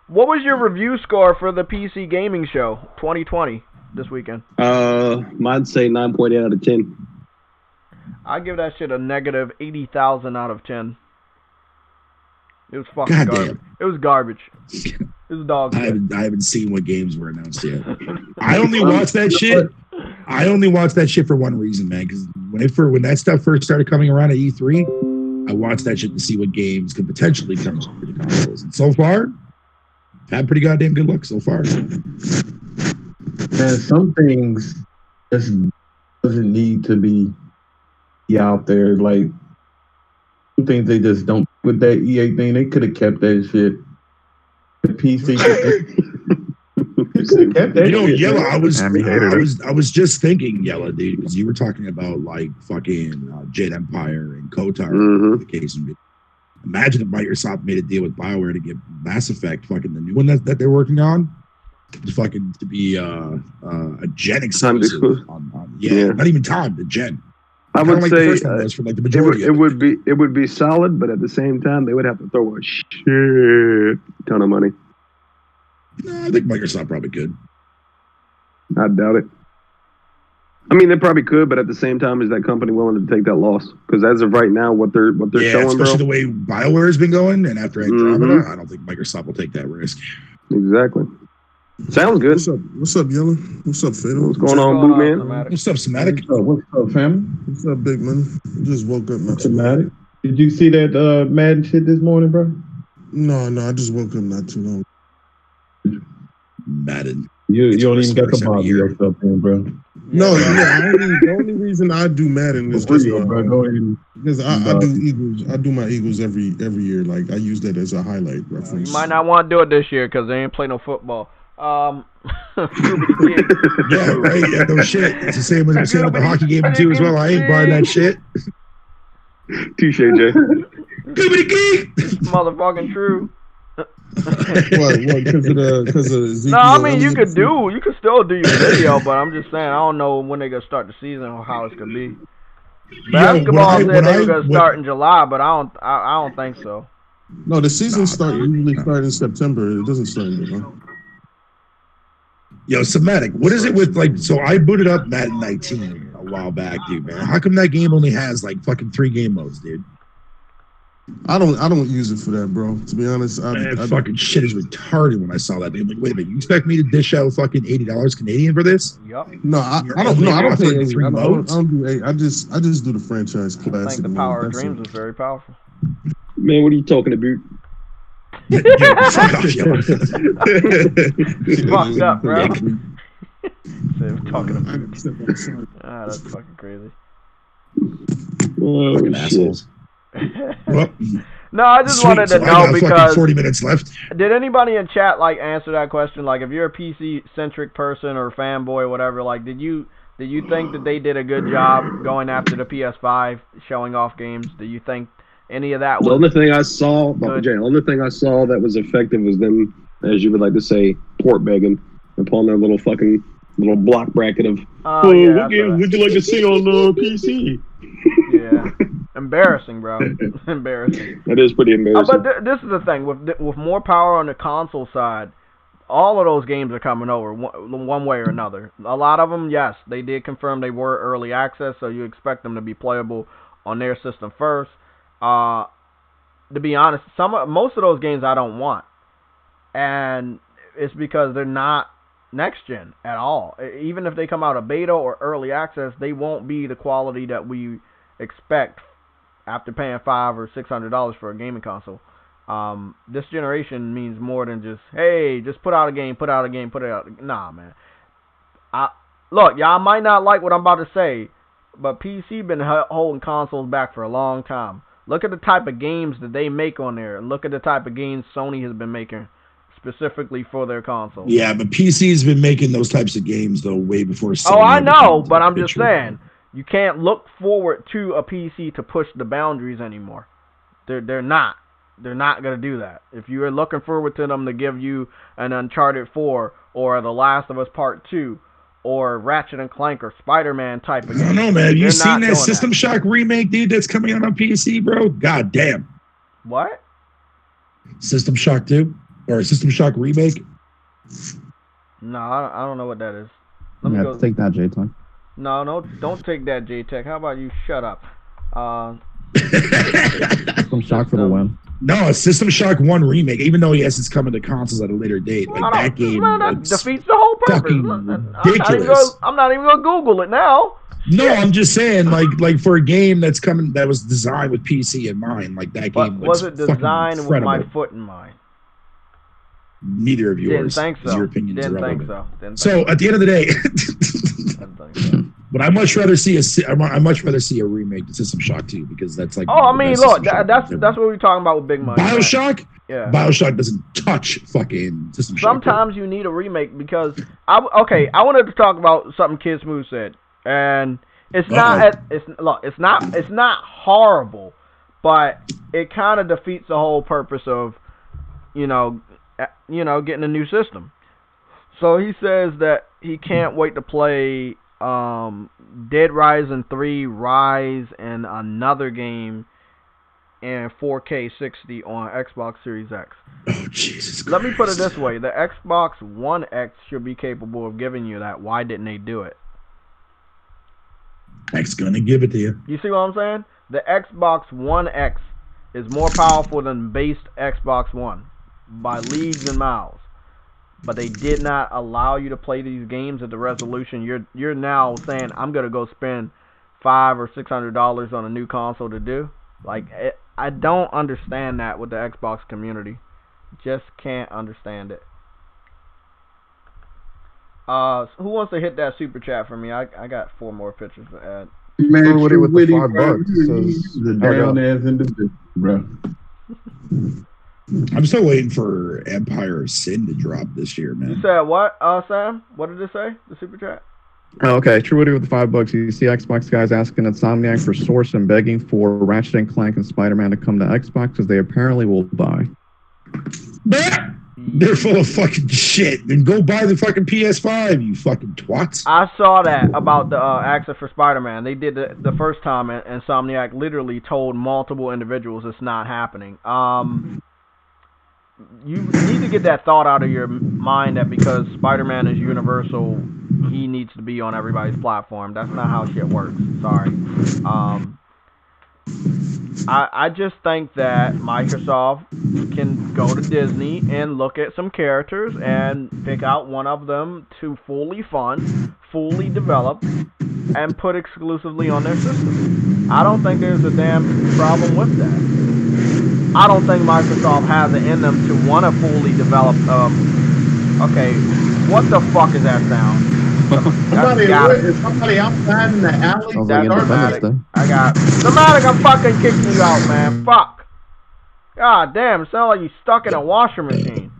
What was your review score for the PC Gaming Show 2020 this weekend? I'd say 9.8 out of 10. I give that shit a negative 80,000 out of 10. It was fucking garbage. It was garbage. It was dog shit. I haven't seen what games were announced yet. I only watched that shit. I only watched that shit for one reason, man. Because when that stuff first started coming around at E3, I watched that shit to see what games could potentially come to the consoles. And so far, had pretty goddamn good luck so far. And some things just doesn't need to be out there. Like some things they just don't. With that EA thing, they could have kept that shit. The PC. Yella, I was just thinking, Yella, dude, because you were talking about like fucking Jade Empire and KOTOR. The case and imagine if Microsoft made a deal with BioWare to get Mass Effect, fucking the new one that they're working on, fucking to be a Gen exclusive. Not even time, the Gen. I would like say for like the majority it would be solid, but at the same time, they would have to throw a shit ton of money. No, I think Microsoft probably could. I doubt it. I mean, they probably could, but at the same time, is that company willing to take that loss? Because as of right now, what they're showing, especially the way BioWare has been going, and after Andromeda, I don't think Microsoft will take that risk. Exactly. Sounds good. What's up, Yellow? What's up, Fatal? What's going on, Boot Man? What's up, Somatic? What's up, family? What's up, Big Man? I just woke up. Not Somatic. Did you see that Madden shit this morning, bro? No, I just woke up not too long. Madden. You don't even got the bother yourself in, bro. No, the only reason I do Madden is because I do Eagles. I do my Eagles every year. Like I use that as a highlight reference. You might not want to do it this year because they ain't play no football. Yeah, right. Yeah, no shit. It's the same with the hockey game too as well. I ain't buying that shit. Touche, Jay. Motherfucking true. What? Because of Ezekiel? No, I mean you could still do your video, but I'm just saying I don't know when they gonna start the season or how it's gonna be. Basketball said they were gonna start in July, but I don't think so. No, the season usually start in September. It doesn't start in July. Yo, Somatic, what is it with like? So I booted up Madden 19 a while back, dude. Man, how come that game only has like fucking 3 game modes, dude? I don't use it for that, bro. To be honest, fucking shit is retarded when I saw that. I'm like, wait a minute, you expect me to dish out fucking $80 Canadian for this? Yep. No, I don't pay $3 modes. I don't do 8. I just do the franchise classic. I think the Power of Dreams is very powerful. Man, what are you talking about? Fucked up, bro. Talking about. That's fucking crazy. Fucking assholes. No, I just wanted to know because 40 minutes left. Did anybody in chat like answer that question? Like, if you're a PC centric person or fanboy or whatever, like, did you think that they did a good job going after the PS5, showing off games? Do you think any of that was the only thing I saw, Jay, the only thing I saw that was effective was them, as you would like to say, port begging upon their little block bracket of what game would you like to see on PC? Yeah. Embarrassing, bro. Embarrassing. That is pretty embarrassing. But this is the thing. With more power on the console side, all of those games are coming over one way or another. A lot of them, yes, they did confirm they were early access, so you expect them to be playable on their system first. To be honest, most of those games I don't want. And it's because they're not next gen at all. Even if they come out of beta or early access, they won't be the quality that we expect after paying $500 or $600 for a gaming console. This generation means more than just, hey, just put out a game, put out a game, put it out. Nah, man. Look, y'all might not like what I'm about to say, but PC been holding consoles back for a long time. Look at the type of games that they make on there. Look at the type of games Sony has been making specifically for their consoles. Yeah, but PC's been making those types of games though way before Sony. Oh, I know, but I'm just saying you can't look forward to a PC to push the boundaries anymore. They're not. They're not gonna do that. If you are looking forward to them to give you an Uncharted 4 or The Last of Us Part 2 or Ratchet and Clank or Spider-Man type of game. I don't know, man. Have you seen that System Shock remake, dude, that's coming out on PC, bro? God damn. What? System Shock 2? Or System Shock remake? No, I don't know what that is. Yeah, take that, J-Tech. No, don't take that, J-Tech. How about you shut up? System Shock for the win. No, a System Shock 1 remake, even though, yes, it's coming to consoles at a later date. Like, that game that defeats the whole purpose. Ridiculous. I'm not even going to Google it now. No, I'm just saying, like for a game that's coming, that was designed with PC in mind, like that game was it designed with my foot in mind? Neither of yours. Didn't think so. Your opinions Didn't are think relevant. so. At the end of the day, Didn't think so. but I much rather see a remake than System Shock 2 because that's like. Oh, I mean, look, that's what we're talking about with big money. BioShock. Right? Yeah. BioShock doesn't touch fucking System Shock. Sometimes you need a remake because I wanted to talk about something Kid Smooth said, and it's not horrible, but it kind of defeats the whole purpose of getting a new system. So he says that he can't wait to play Dead Rising 3, Rise, and another game in 4K 60 on Xbox Series X. Oh, Jesus Christ. Let me put it this way. The Xbox One X should be capable of giving you that. Why didn't they do it? X gonna give it to you. You see what I'm saying? The Xbox One X is more powerful than base Xbox One by leagues and miles. But they did not allow you to play these games at the resolution. You're now saying I'm gonna go spend $500 or $600 on a new console to do. Like I don't understand that with the Xbox community. Just can't understand it. Who wants to hit that super chat for me? I got 4 more pictures to add. Man, Woody with the $5. The down ass individual, bro. I'm still waiting for Empire of Sin to drop this year, man. You said what, Sam? What did it say? The super chat? Oh, okay, True Woody with the $5. You see Xbox guys asking Insomniac for Source and begging for Ratchet and Clank and Spider-Man to come to Xbox because they apparently will buy. They're full of fucking shit. Then go buy the fucking PS5, you fucking twats. I saw that about the access for Spider-Man. They did the first time, and Insomniac literally told multiple individuals it's not happening. You need to get that thought out of your mind that because Spider-Man is universal, he needs to be on everybody's platform. That's not how shit works. Sorry. I just think that Microsoft can go to Disney and look at some characters and pick out one of them to fully fund, fully develop, and put exclusively on their system. I don't think there's a damn problem with that. I don't think Microsoft has it in them to want to fully develop. Okay, what the fuck is that sound? Is somebody outside in the alley? That's Dramatic. I got Dramatic. I'm fucking kicking you out, man. Fuck. God damn, it sounds like you stuck in a washer machine.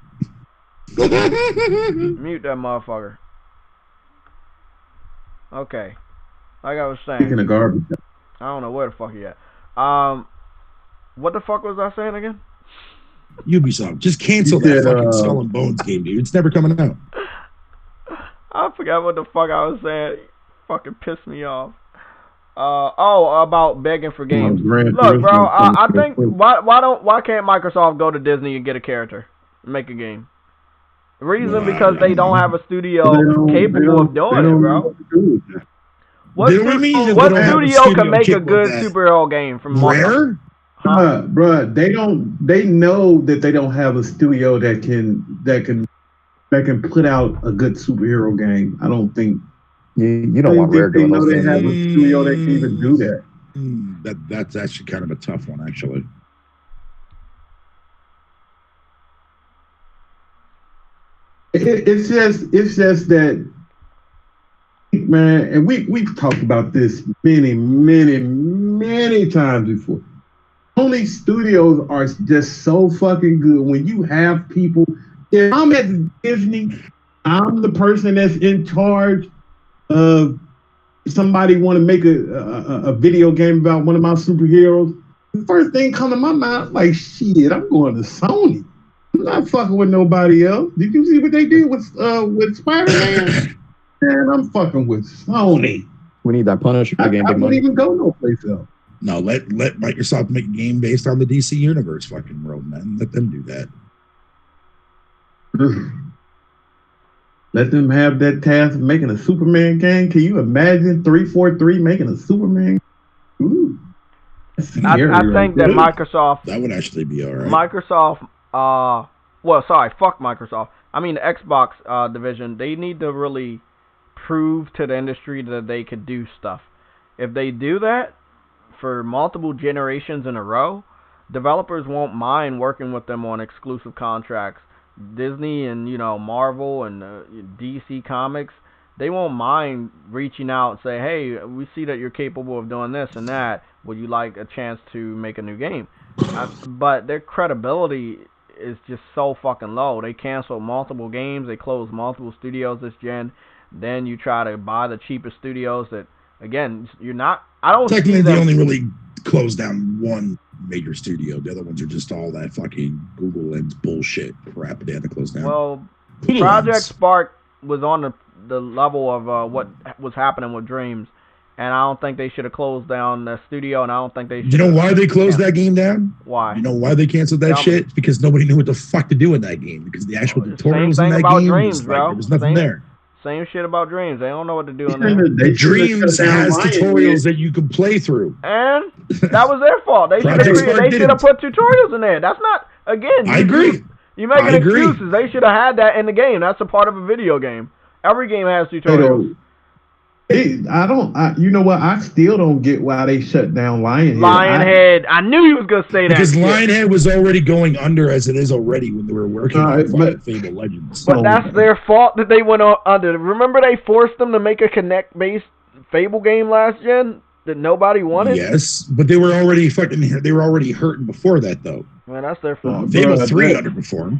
Mute that motherfucker. Okay, like I was saying. Speaking of garbage, I don't know where the fuck he at. What the fuck was I saying again? Ubisoft. Just cancel that fucking Skull and Bones game, dude. It's never coming out. I forgot what the fuck I was saying. Fucking pissed me off. About begging for games. Look, bro, I think why can't Microsoft go to Disney and get a character, and make a game? The reason because they don't have a studio capable of doing it, bro. What studio can make a good superhero game from Rare? Bruh, they know that they don't have a studio that can put out a good superhero game. I don't think you don't want Rare doing those things. They have a studio that can even do that. That's actually kind of a tough one, actually. it's just that, man, and we've talked about this many times before. Only studios are just so fucking good when you have people. If I'm at Disney, I'm the person that's in charge of somebody want to make a video game about one of my superheroes. The first thing come to my mind, like, shit, I'm going to Sony. I'm not fucking with nobody else. Did you see what they did with Spider-Man? Man, I'm fucking with Sony. We need that Punisher game. I wouldn't even go no place else. No, let Microsoft make a game based on the DC Universe fucking world, man. Let them do that. Let them have that task of making a Superman game. Can you imagine 343 making a Superman? Ooh. I think that Microsoft... That would actually be all right. Microsoft... fuck Microsoft. I mean, the Xbox division, they need to really prove to the industry that they could do stuff. If they do that for multiple generations in a row, developers won't mind working with them on exclusive contracts. Disney and, Marvel and DC Comics, they won't mind reaching out and say, hey, we see that you're capable of doing this and that. Would you like a chance to make a new game? But their credibility is just so fucking low. They canceled multiple games. They closed multiple studios this gen. Then you try to buy the cheapest studios that, again, you're not... I don't Technically, they only really closed down one major studio. The other ones are just all that fucking Google Lens bullshit crap they had to close down. Well, Project Spark was on the level of what was happening with Dreams, and I don't think they should have closed down the studio, and I don't think they should. You know why they closed that game down? Why? You know why they canceled that shit? It's because nobody knew what the fuck to do in that game. Because the actual tutorials in that game Dreams, was like, there was nothing there. Same shit about Dreams. They don't know what to do in there. The Dreams has tutorials that you can play through. And that was their fault. They should have put tutorials in there. That's not, again. I agree. You're making excuses. They should have had that in the game. That's a part of a video game. Every game has tutorials. You know what? I still don't get why they shut down Lionhead. Lionhead. I knew you was going to say that. Because Lionhead was already going under as it is already when they were working on Fable Legends. But that's their fault that they went under. Remember they forced them to make a Kinect-based Fable game last gen that nobody wanted? Yes, but they were already hurting before that, though. Man, that's their fault. Fable 3 underperformed.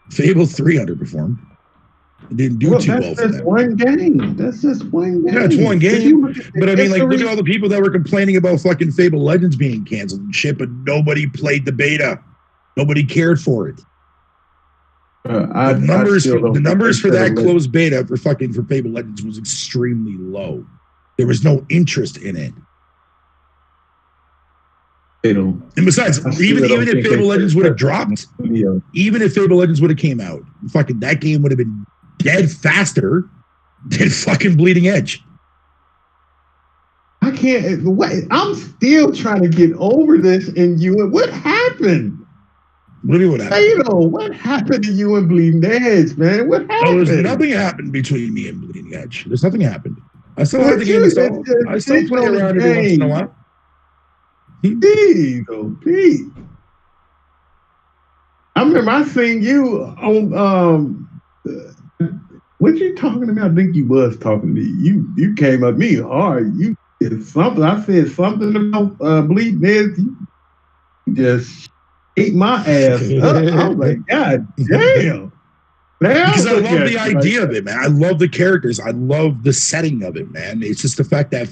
Fable 3 underperformed. It didn't do too well for them. One game. That's just one game. Yeah, it's one game. But I mean, look at all the people that were complaining about fucking Fable Legends being canceled and shit, but nobody played the beta. Nobody cared for it. The numbers for that closed beta for Fable Legends was extremely low. There was no interest in it. And besides, even if Fable Legends would have dropped, even if Fable Legends would have came out, fucking that game would have been dead faster than fucking Bleeding Edge. I can't wait. I'm still trying to get over this in you. What happened? What do you mean what happened? What happened to you and Bleeding Edge, man? What happened? No, there's nothing happened between me and Bleeding Edge. There's nothing happened. I still have the game installed. I still play around every once in a while. Pete. I remember I seen you on what you talking to me? I think you was talking to me. You came at me hard. You did something. I said something about Bleeding Edge. You just ate my ass up. I was like, God damn. Because I love the idea of it, man. I love the characters. I love the setting of it, man. It's just the fact that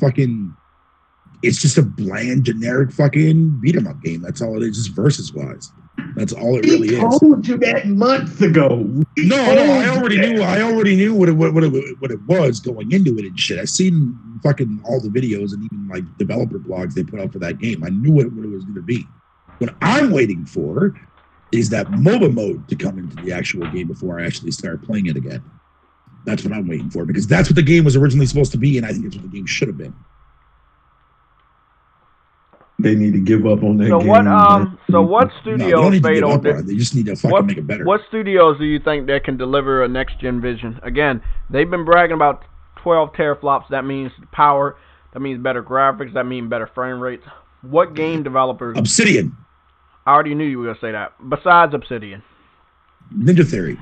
it's just a bland, generic fucking beat 'em up game. That's all it is, just versus wise. That's all it really is. I told you that months ago. No, I already knew what it was going into it and shit. I've seen fucking all the videos and even like developer blogs they put out for that game. I knew what it was going to be. What I'm waiting for is that MOBA mode to come into the actual game before I actually start playing it again. That's what I'm waiting for, because that's what the game was originally supposed to be, and I think that's what the game should have been. They need to give up on that game. So what studios they just need to fucking make it better. What studios do you think that can deliver a next-gen vision? Again, they've been bragging about 12 teraflops. That means power. That means better graphics. That means better frame rates. What game developers? Obsidian. I already knew you were going to say that. Besides Obsidian. Ninja Theory.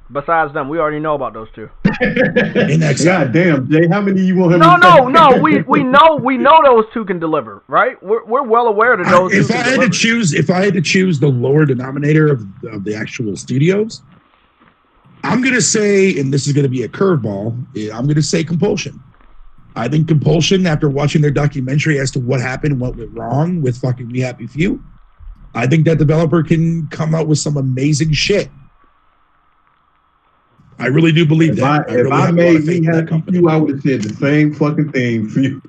Besides them, we already know about those two. God damn, Jay, how many you want him No. We know those two can deliver, right? We're well aware that those two can deliver. If I had to choose the lower denominator of the actual studios, I'm gonna say, and this is gonna be a curveball, I'm gonna say Compulsion. I think Compulsion, after watching their documentary as to what happened, what went wrong with fucking We Happy Few, I think that developer can come out with some amazing shit. I really do believe that. If I made Me Happy Few, I would have said the same fucking thing for you.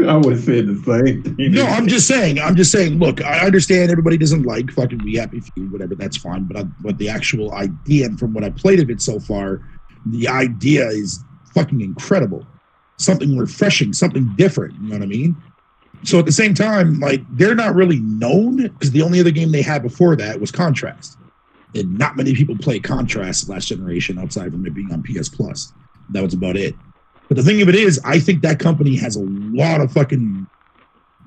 I would have said the same thing. No, I'm just saying. Look, I understand everybody doesn't like fucking We Happy Few, whatever. That's fine. But the actual idea, and from what I played of it so far, the idea is fucking incredible. Something refreshing, something different. You know what I mean? So at the same time, like, they're not really known because the only other game they had before that was Contrast. And not many people play Contrast last generation outside from it being on PS Plus. That was about it. But the thing of it is, I think that company has a lot of fucking...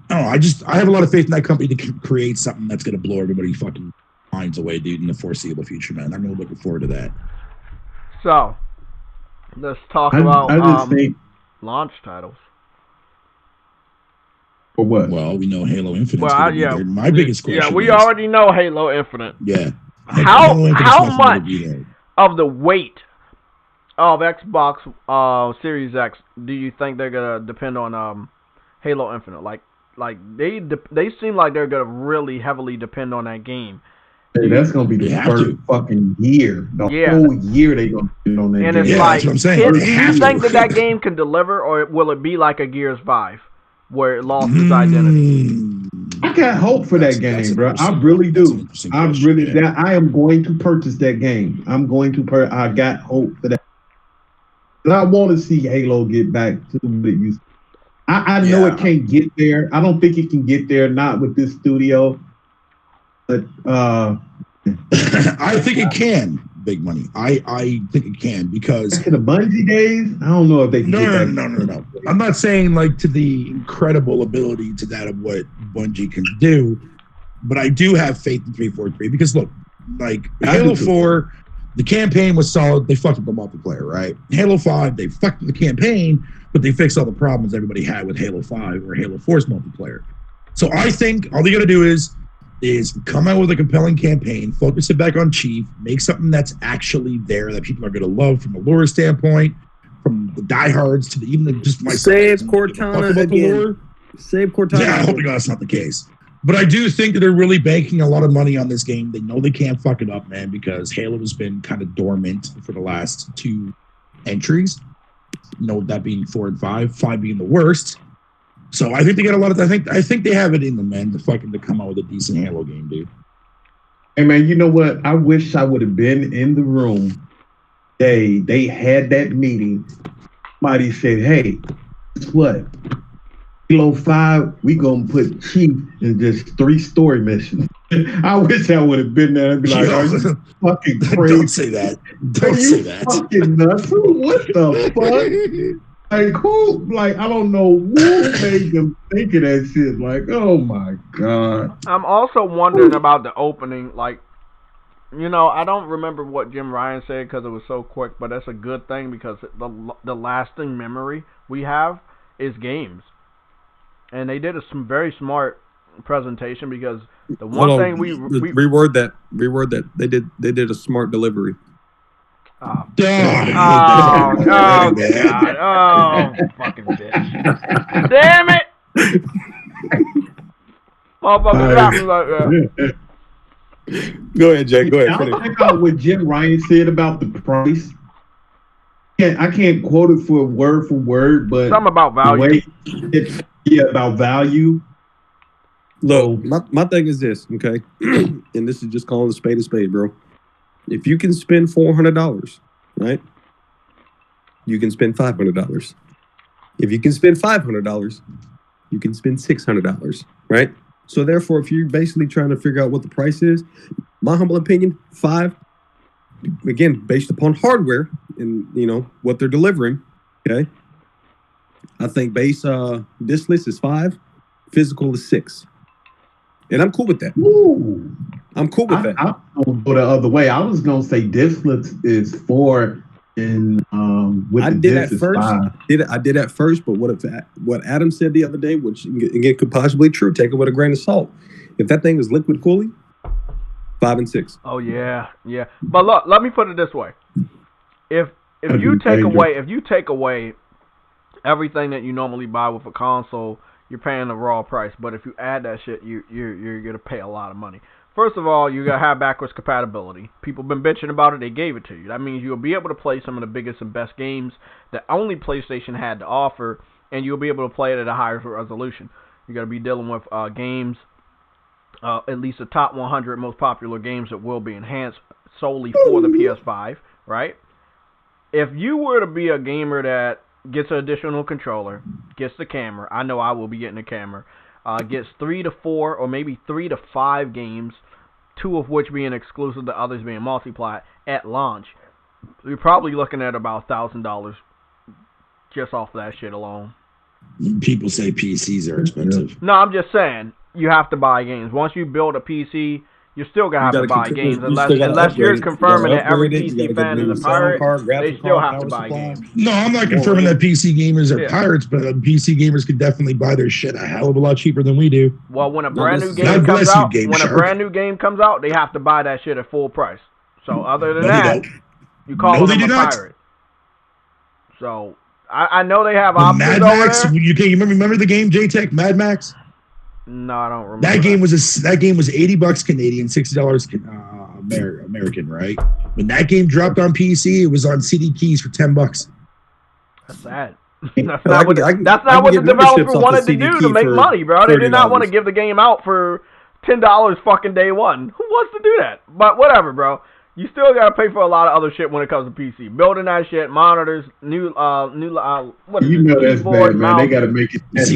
I don't know, I have a lot of faith in that company to create something that's going to blow everybody fucking minds away, dude, in the foreseeable future, man. I'm really looking forward to that. So, let's talk about launch titles. For what? Well, we know Halo Infinite. Well, my biggest question. Yeah, we already know Halo Infinite. Yeah. How much of the weight of Xbox Series X do you think they're gonna depend on Halo Infinite? Like they seem like they're gonna really heavily depend on that game. Hey, that's gonna be the first fucking year. The whole year they gonna depend on that game. And it's like, do you think that game can deliver, or will it be like a Gears 5 where it lost its identity? I got hope for that game, bro. I really do. I am going to purchase that game. I'm going to I got hope for that. But I want to see Halo get back to what it used to. I know it can't get there. I don't think it can get there, not with this studio. But I think it can. Big money. I think it can, because back to the Bungie days, I don't know if they can No. I'm not saying like to the incredible ability to that of what Bungie can do, but I do have faith in 343 because look, like Halo 4, the campaign was solid. They fucked up the multiplayer, right? Halo 5, they fucked up the campaign, but they fixed all the problems everybody had with Halo 5 or Halo 4's multiplayer. So I think all they gotta do is come out with a compelling campaign, focus it back on Chief, make something that's actually there that people are going to love from a lore standpoint, from the diehards to just myself. Save Cortana again. Save Cortana. Yeah, I hope to God that's not the case. But I do think that they're really banking a lot of money on this game. They know they can't fuck it up, man, because Halo has been kind of dormant for the last 2 entries. You know, that being 4 and 5 being the worst. So I think they got a lot of. I think they have it in them, man, to come out with a decent Halo game, dude. Hey man, you know what? I wish I would have been in the room. They had that meeting. Somebody said, "Hey, guess what? Halo 5, we gonna put Chief in just 3 story missions." I wish I would have been there. I'd be like, "Are you fucking crazy?" Don't say that. Don't say that. Fucking nuts. What the fuck? Like, who, like, I don't know who made them think of that shit. Like, oh my God. I'm also wondering about the opening. Like, you know, I don't remember what Jim Ryan said because it was so quick, but that's a good thing because the lasting memory we have is games. And they did a very smart presentation because the one thing we reword that. They did a smart delivery. Oh, God. Oh, fucking bitch. Damn it. Motherfucker got me like that. Go ahead, Jay. Go ahead. I'll check out what Jim Ryan said about the price. I can't quote it for word, but something about value. About value. Look, my thing is this, okay? And this is just calling a spade, bro. If you can spend $400, right? You can spend $500. If you can spend $500, you can spend $600, right? So therefore, if you're basically trying to figure out what the price is, my humble opinion, 5, again, based upon hardware and, you know, what they're delivering, okay? I think this list is 5, physical is 6. And I'm cool with that. Ooh. I'm cool with that. I'm gonna go the other way. I was gonna say diskless is 4 and with I the did disc at is first. 5. I did at first, but what Adam said the other day, which again could possibly be true, take it with a grain of salt. If that thing is liquid cooling, 5 and 6. Oh yeah. But look, let me put it this way: if you take away everything that you normally buy with a console, you're paying the raw price. But if you add that shit, you're gonna pay a lot of money. First of all, you gotta have backwards compatibility. People been bitching about it; they gave it to you. That means you'll be able to play some of the biggest and best games that only PlayStation had to offer, and you'll be able to play it at a higher resolution. You're gonna be dealing with games, at least the top 100 most popular games that will be enhanced solely for the PS5, right? If you were to be a gamer that gets an additional controller, gets the camera, I know I will be getting a camera, gets 3 to 4 or maybe 3 to 5 games, 2 of which being exclusive, the others being multiply at launch, you're probably looking at about $1,000 just off that shit alone. People say PCs are expensive. No, I'm just saying you have to buy games. Once you build a PC, you're still gonna have to buy games unless you're confirming that every PC fan is a pirate. They still have to buy games. No, I'm not confirming that PC gamers are pirates, but PC gamers could definitely buy their shit a hell of a lot cheaper than we do. Well, when a brand new game comes out, they have to buy that shit at full price. So other than that, you call them a pirate. So I know they have options Mad Max. You remember the game JayTech Mad Max? No, I don't remember. That game was $80 Canadian, $60 American, right? When that game dropped on PC, it was on CD keys for $10. That's sad. That's not what the developer wanted to do to make money, bro. They did not want to give the game out for $10 fucking day one. Who wants to do that? But whatever, bro. You still gotta pay for a lot of other shit when it comes to PC. Building that shit, monitors, what is it? That's bad, man. They gotta make it that's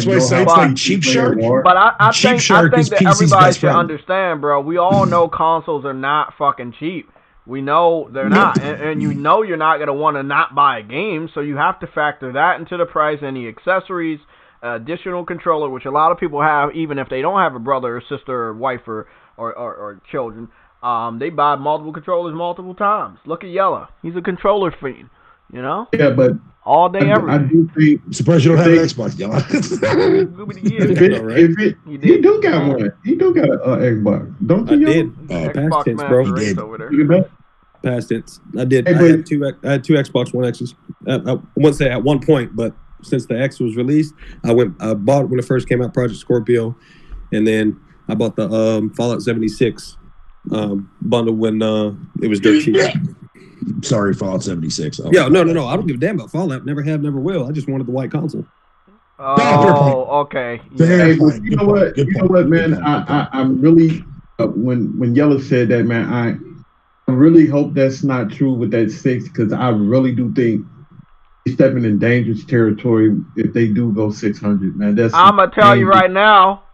why sites like Cheap Shark. But I think that everybody should understand, bro. We all know consoles are not fucking cheap. We know they're not, and you know you're not gonna want to not buy a game, so you have to factor that into the price. Any accessories, additional controller, which a lot of people have, even if they don't have a brother or sister or wife or children. They buy multiple controllers multiple times. Look at Yella. He's a controller fiend, you know? Yeah, but all day, every day. I do think... Surprised you don't have an Xbox, Yella. He do got one. He do got an Xbox. Don't you? I did. Past tense, bro. You did. Past tense. I did. I had two Xbox One X's. I wouldn't say at one point, but since the X was released, I bought it when it first came out, Project Scorpio, and then I bought the Fallout 76 bundle when it was dirt cheap. Sorry, Fallout 76. No. I don't give a damn about Fallout. Never have, never will. I just wanted the white console. Oh, okay. Yeah. You know what, man? I'm really when Yellow said that, man, I really hope that's not true with that 6, because I really do think he's stepping in dangerous territory if they do go 600, man. I'm gonna tell you right now.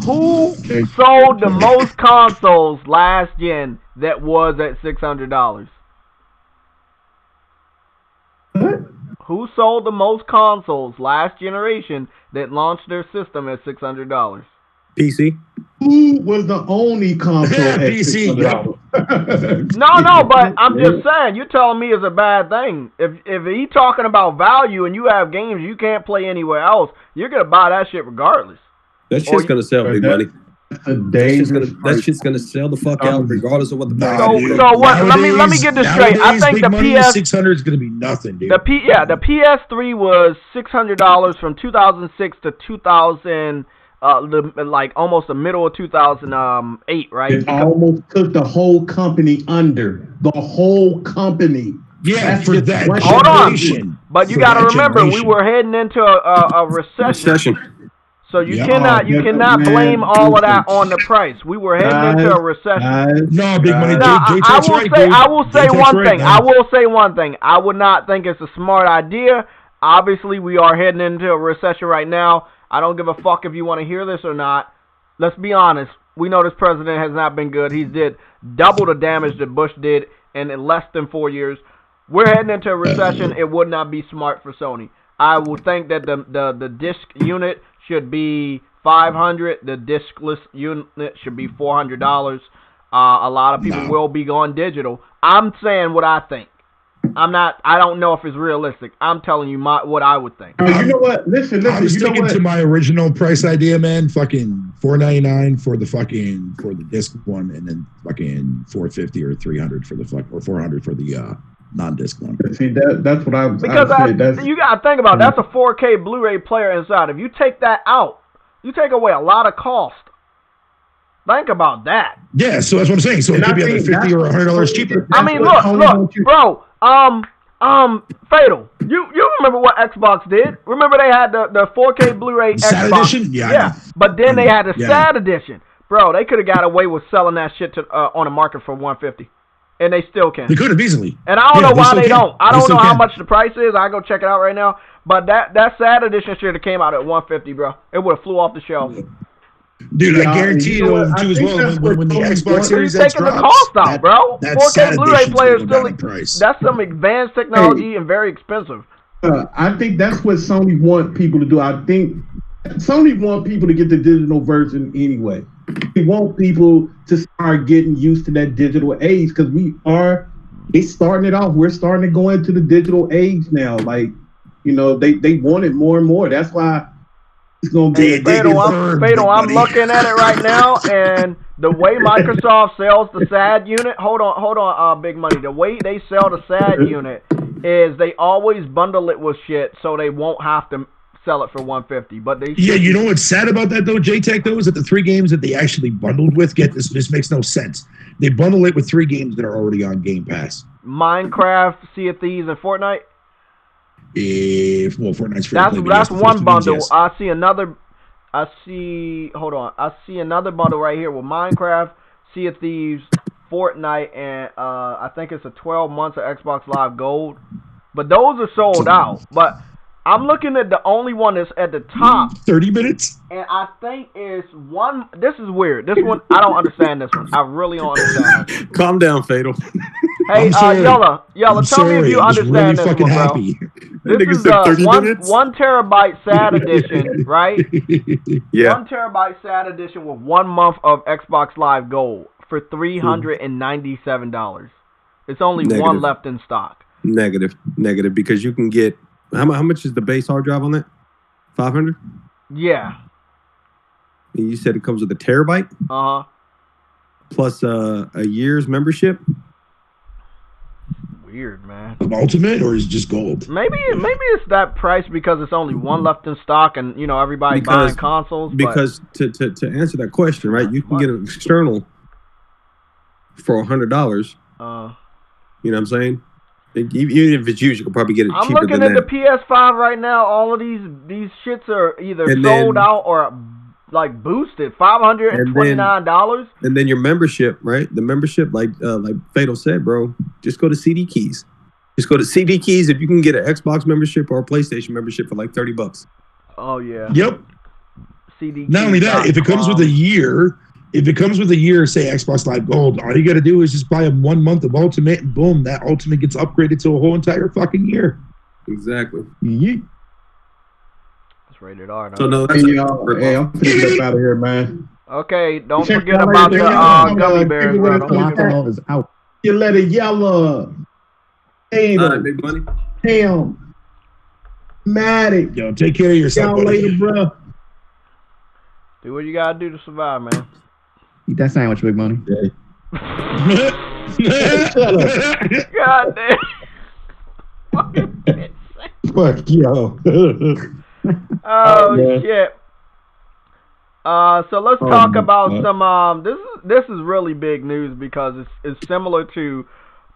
Who sold the most consoles last gen that was at $600? What? Who sold the most consoles last generation that launched their system at $600? PC. Who was the only console at PC? No, but I'm just saying, you're telling me it's a bad thing. If he's talking about value and you have games you can't play anywhere else, you're gonna buy that shit regardless. That shit's gonna sell, big money. That shit's gonna sell the fuck out, regardless of what the price is. So what? Let me get this straight. I think the PS 600 is gonna be nothing, dude. The PS3 was $600 from 2006 to 2000, like almost the middle of 2008, right? It almost took the whole company under. The whole company. Yeah, for that hold on. But you got to remember, we were heading into a recession. So you cannot blame all of that on the price. We were heading into a recession. No, big money. I will say one thing. I would not think it's a smart idea. Obviously, we are heading into a recession right now. I don't give a fuck if you want to hear this or not. Let's be honest. We know this president has not been good. He did double the damage that Bush did in less than 4 years. We're heading into a recession. It would not be smart for Sony. I would think that the disc unit should be $500. The discless unit should be $400. A lot of people will be going digital. I'm saying what I think. I don't know if it's realistic. I'm telling you what I would think. You know what? Listen. I was sticking to my original price idea, man. Fucking $499 for the disc one, and then fucking $450 or $300 for the or $400 for the non-disc one. See, that's what I was. Because you gotta think about it. That's a 4K Blu-ray player inside. If you take that out, you take away a lot of cost. Think about that. Yeah, so that's what I'm saying. So it could be either $50 or $100 cheaper. I mean, look, bro. Fatal. You remember what Xbox did? Remember they had the 4K Blu-ray SAD Xbox edition? Yeah. But then they had the SAD edition. Bro, they could have got away with selling that shit on the market for $150. And they still can. They could have easily. And I don't know why they don't. I don't know how much the price is. I go check it out right now. But that SAD edition should have came out at $150, bro. It would have flew off the shelf. Dude, I guarantee you too as well. When the Xbox Series X taking drops, the cost out, bro. that 4K Blu-ray player still. Price. That's some advanced technology and very expensive. I think that's what Sony want people to do. I think Sony want people to get the digital version anyway. We want people to start getting used to that digital age because it's starting it off. We're starting to go into the digital age now. Like, you know, they want it more and more. That's why it's gonna be Fatal. I'm looking at it right now, and the way Microsoft sells the SAD unit, hold on, Big Money. The way they sell the SAD unit is they always bundle it with shit, so they won't have to sell it for $150. But they you know what's sad about that though, JayTech, though, is that the 3 games that they actually bundled with, get this makes no sense. They bundle it with 3 games that are already on Game Pass. Minecraft, Sea of Thieves, and Fortnite. Fortnite's free. That's one bundle. Games, yes. I see another bundle right here with Minecraft, Sea of Thieves, Fortnite, and I think it's a 12 months of Xbox Live Gold. But those are sold out. But I'm looking at the only one that's at the top. 30 minutes? And I think it's one. This is weird. This one, I don't understand this one. I really don't understand. Calm down, Fatal. Hey, Yella, tell me if you understand this one, bro. This is 1 terabyte SAD edition, right? Yeah. 1 terabyte SAD edition with 1 month of Xbox Live Gold for $397. It's only one left in stock. Negative, because you can get how much is the base hard drive on that? 500? Yeah. And you said it comes with a terabyte? Plus a year's membership? Weird, man. Ultimate, or is it just gold? Maybe it's that price because it's only one left in stock, and everybody buying consoles. Because to answer that question, right? You can get an external for $100. You know what I'm saying? Even if it's used, you can probably get it cheaper than that. I'm looking at the PS5 right now. All of these shits are either sold out or like boosted. $529. And then your membership, right? The membership, like Fatal said, bro, just go to CD Keys. Just go to CD Keys if you can get an Xbox membership or a PlayStation membership for like $30. Oh yeah. Yep. CD. Not only that, if it comes with a year, say Xbox Live Gold, all you got to do is just buy 1 month of Ultimate, and boom, that Ultimate gets upgraded to a whole entire fucking year. Exactly. Yeah. It's rated R. So I'm finna get out of here, man. Okay, don't forget about the gummy bears, bro. Is out. You let it yellow. Damn. Big money. Damn. Matic. Yo, take care of yourself, y'all later, bro. Do what you gotta do to survive, man. Eat that sandwich, Big Money. Shut up. God damn. Fuck yo. Oh shit. So let's talk about some. This is really big news because it's similar to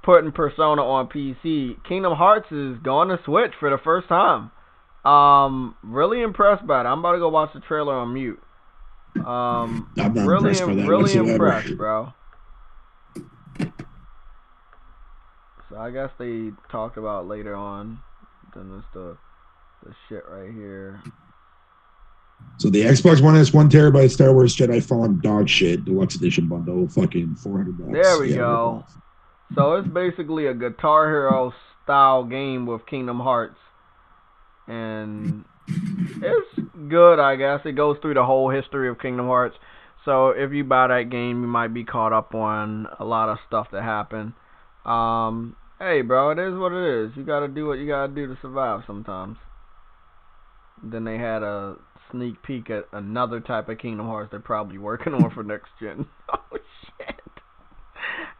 putting Persona on PC. Kingdom Hearts is going to Switch for the first time. Really impressed by it. I'm about to go watch the trailer on mute. I'm not really impressed by that really whatsoever. impressed, bro. So I guess they talked about later on. Then there's the shit right here. So the Xbox One S 1 terabyte Star Wars Jedi Fallen dog shit deluxe edition bundle, fucking $400. There we go. So it's basically a Guitar Hero style game with Kingdom Hearts, and It's good, I guess. It goes through the whole history of Kingdom Hearts. So if you buy that game, you might be caught up on a lot of stuff that happened. Hey, bro, it is what it is. You gotta do what you gotta do to survive sometimes. Then they had a sneak peek at another type of Kingdom Hearts they're probably working on for next gen. Oh, shit.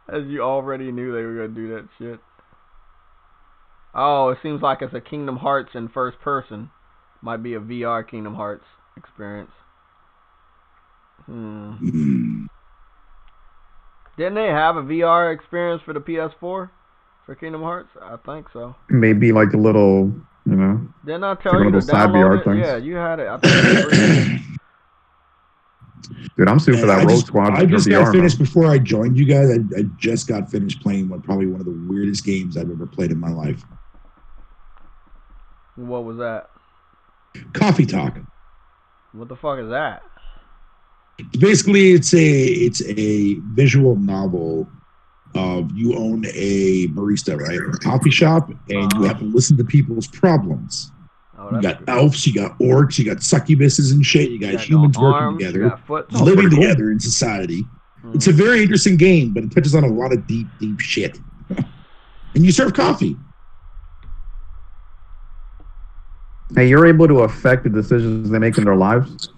As you already knew they were gonna do that shit. Oh, it seems like it's a Kingdom Hearts in first person. Might be a VR Kingdom Hearts experience. Didn't they have a VR experience for the PS4 for Kingdom Hearts? I think so. Maybe like a little, you know. Didn't I tell you to download it? Yeah, you had it. I think it was free. Dude, I'm super for that Rogue Squad. I just got finished before I joined you guys. I just got finished playing probably one of the weirdest games I've ever played in my life. What was that? Coffee Talk. What the fuck is that? Basically, it's a visual novel of you own a barista, right? A coffee shop, and you have to listen to people's problems. You got elves, you got orcs, you got succubuses and shit. You got humans working together, living together in society. It's a very interesting game, but it touches on a lot of deep shit. And you serve coffee. Hey, you're able to affect the decisions they make in their lives?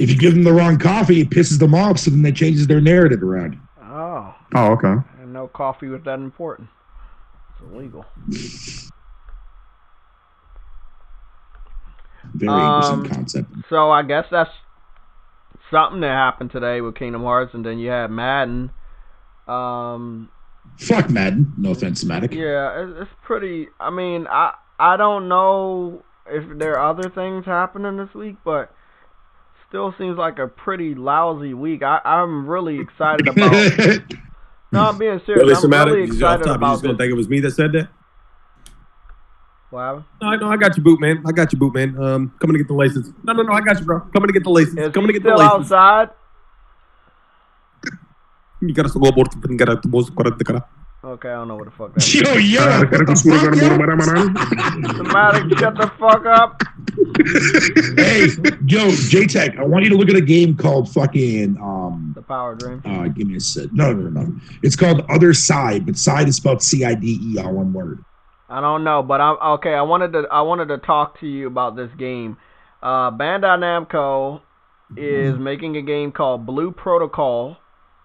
If you give them the wrong coffee, it pisses them off, so then they changes their narrative around. Oh. Oh, okay. And no coffee was that important. It's illegal. Very interesting concept. So I guess that's something that happened today with Kingdom Hearts, and then you had Madden. Fuck Madden. No offense to Madden. Yeah, it's pretty. I mean, I don't know if there are other things happening this week, but still seems like a pretty lousy week. I'm really excited about. No, I'm being serious. I'm really excited about this. You just gonna think it was me that said that? What happened? No, I got you, boot man. Come to get the laces. No, I got you, bro. Coming to get the laces. Is coming to get still the laces. Outside? You gotta go aboard and get out the most. Okay, I don't know what the fuck that is. Yo, Somebody shut the fuck up. Hey, yo, JayTech, I want you to look at a game called fucking The Power Dream. Give me a sec. No. It's called Other Side, but side is spelled CIDE, all one word. I don't know, but okay. I wanted to talk to you about this game. Bandai Namco is making a game called Blue Protocol.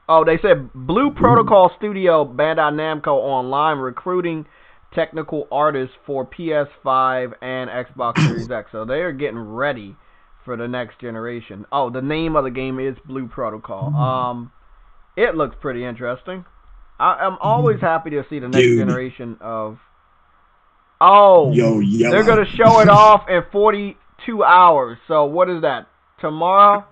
Oh, they said Blue Protocol Studio Bandai Namco Online recruiting technical artists for PS5 and Xbox Series X. So they are getting ready for the next generation. Oh, the name of the game is Blue Protocol. It looks pretty interesting. I'm always happy to see the next generation of. Oh, they're gonna show it off in 42 hours. So what is that? Tomorrow?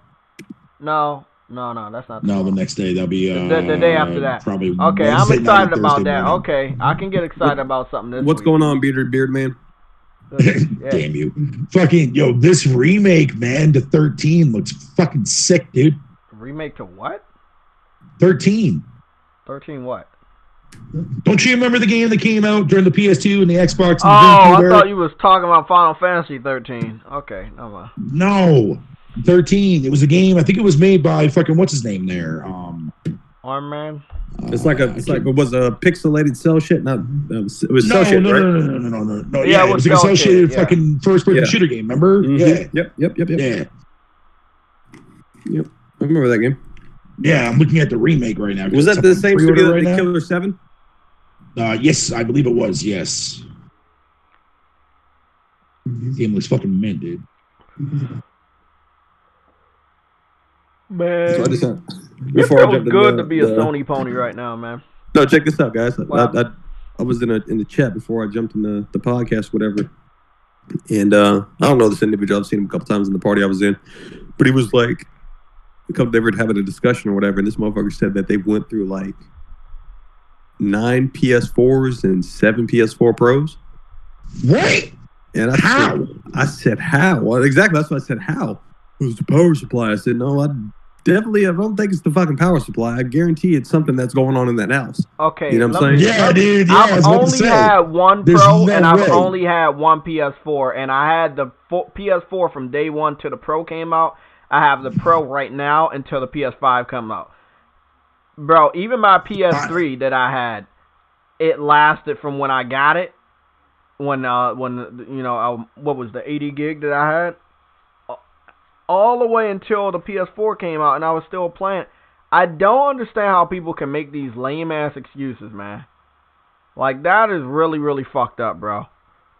No, that's not. No, the next day. That'll be the day after that. Probably. Okay, I'm excited about that. Morning. Okay, I can get excited about something this What's week. going on, Beard Man? Yeah. Damn you. Fucking, this remake, man, to 13 looks fucking sick, dude. Remake to what? 13. 13 what? Don't you remember the game that came out during the PS2 and the Xbox? And I thought you was talking about Final Fantasy 13. Okay, no mind. No, 13. It was a game. I think it was made by fucking what's his name there. Arm Man. It's like it was a pixelated cell shit. Not it was cell shit, right? No. Yeah, it was like a cell shaded fucking first person shooter game. Remember? Mm-hmm. Yeah. Yep. I remember that game. Yeah, I'm looking at the remake right now. Was that the same studio that did Killer 7? Yes, I believe it was. Yes. Game looks fucking mint, dude. Man, so it feels good to be a Sony pony right now, man. No, check this out, guys. I was in the chat before I jumped in the podcast, whatever. And I don't know this individual. I've seen him a couple times in the party I was in, but he was like, they were having a discussion or whatever, and this motherfucker said that they went through like 9 PS4s and 7 PS4 Pros. What? And I said how? Well, exactly. That's what I said. How? It was the power supply. I said no. I Definitely, I don't think it's the fucking power supply. I guarantee it's something that's going on in that house. Okay, you know what I'm saying? Yeah, dude. Yeah, I've only had one There's Pro, no and I've way. only had one PS4, and I had the PS4 from day one till the Pro came out. I have the Pro right now until the PS5 comes out. Bro, even my PS3 that I had, it lasted from when I got it, when you know, what was the 80 gig that I had, all the way until the PS4 came out, and I was still playing. I don't understand how people can make these lame-ass excuses, man. Like, that is really, really fucked up, bro.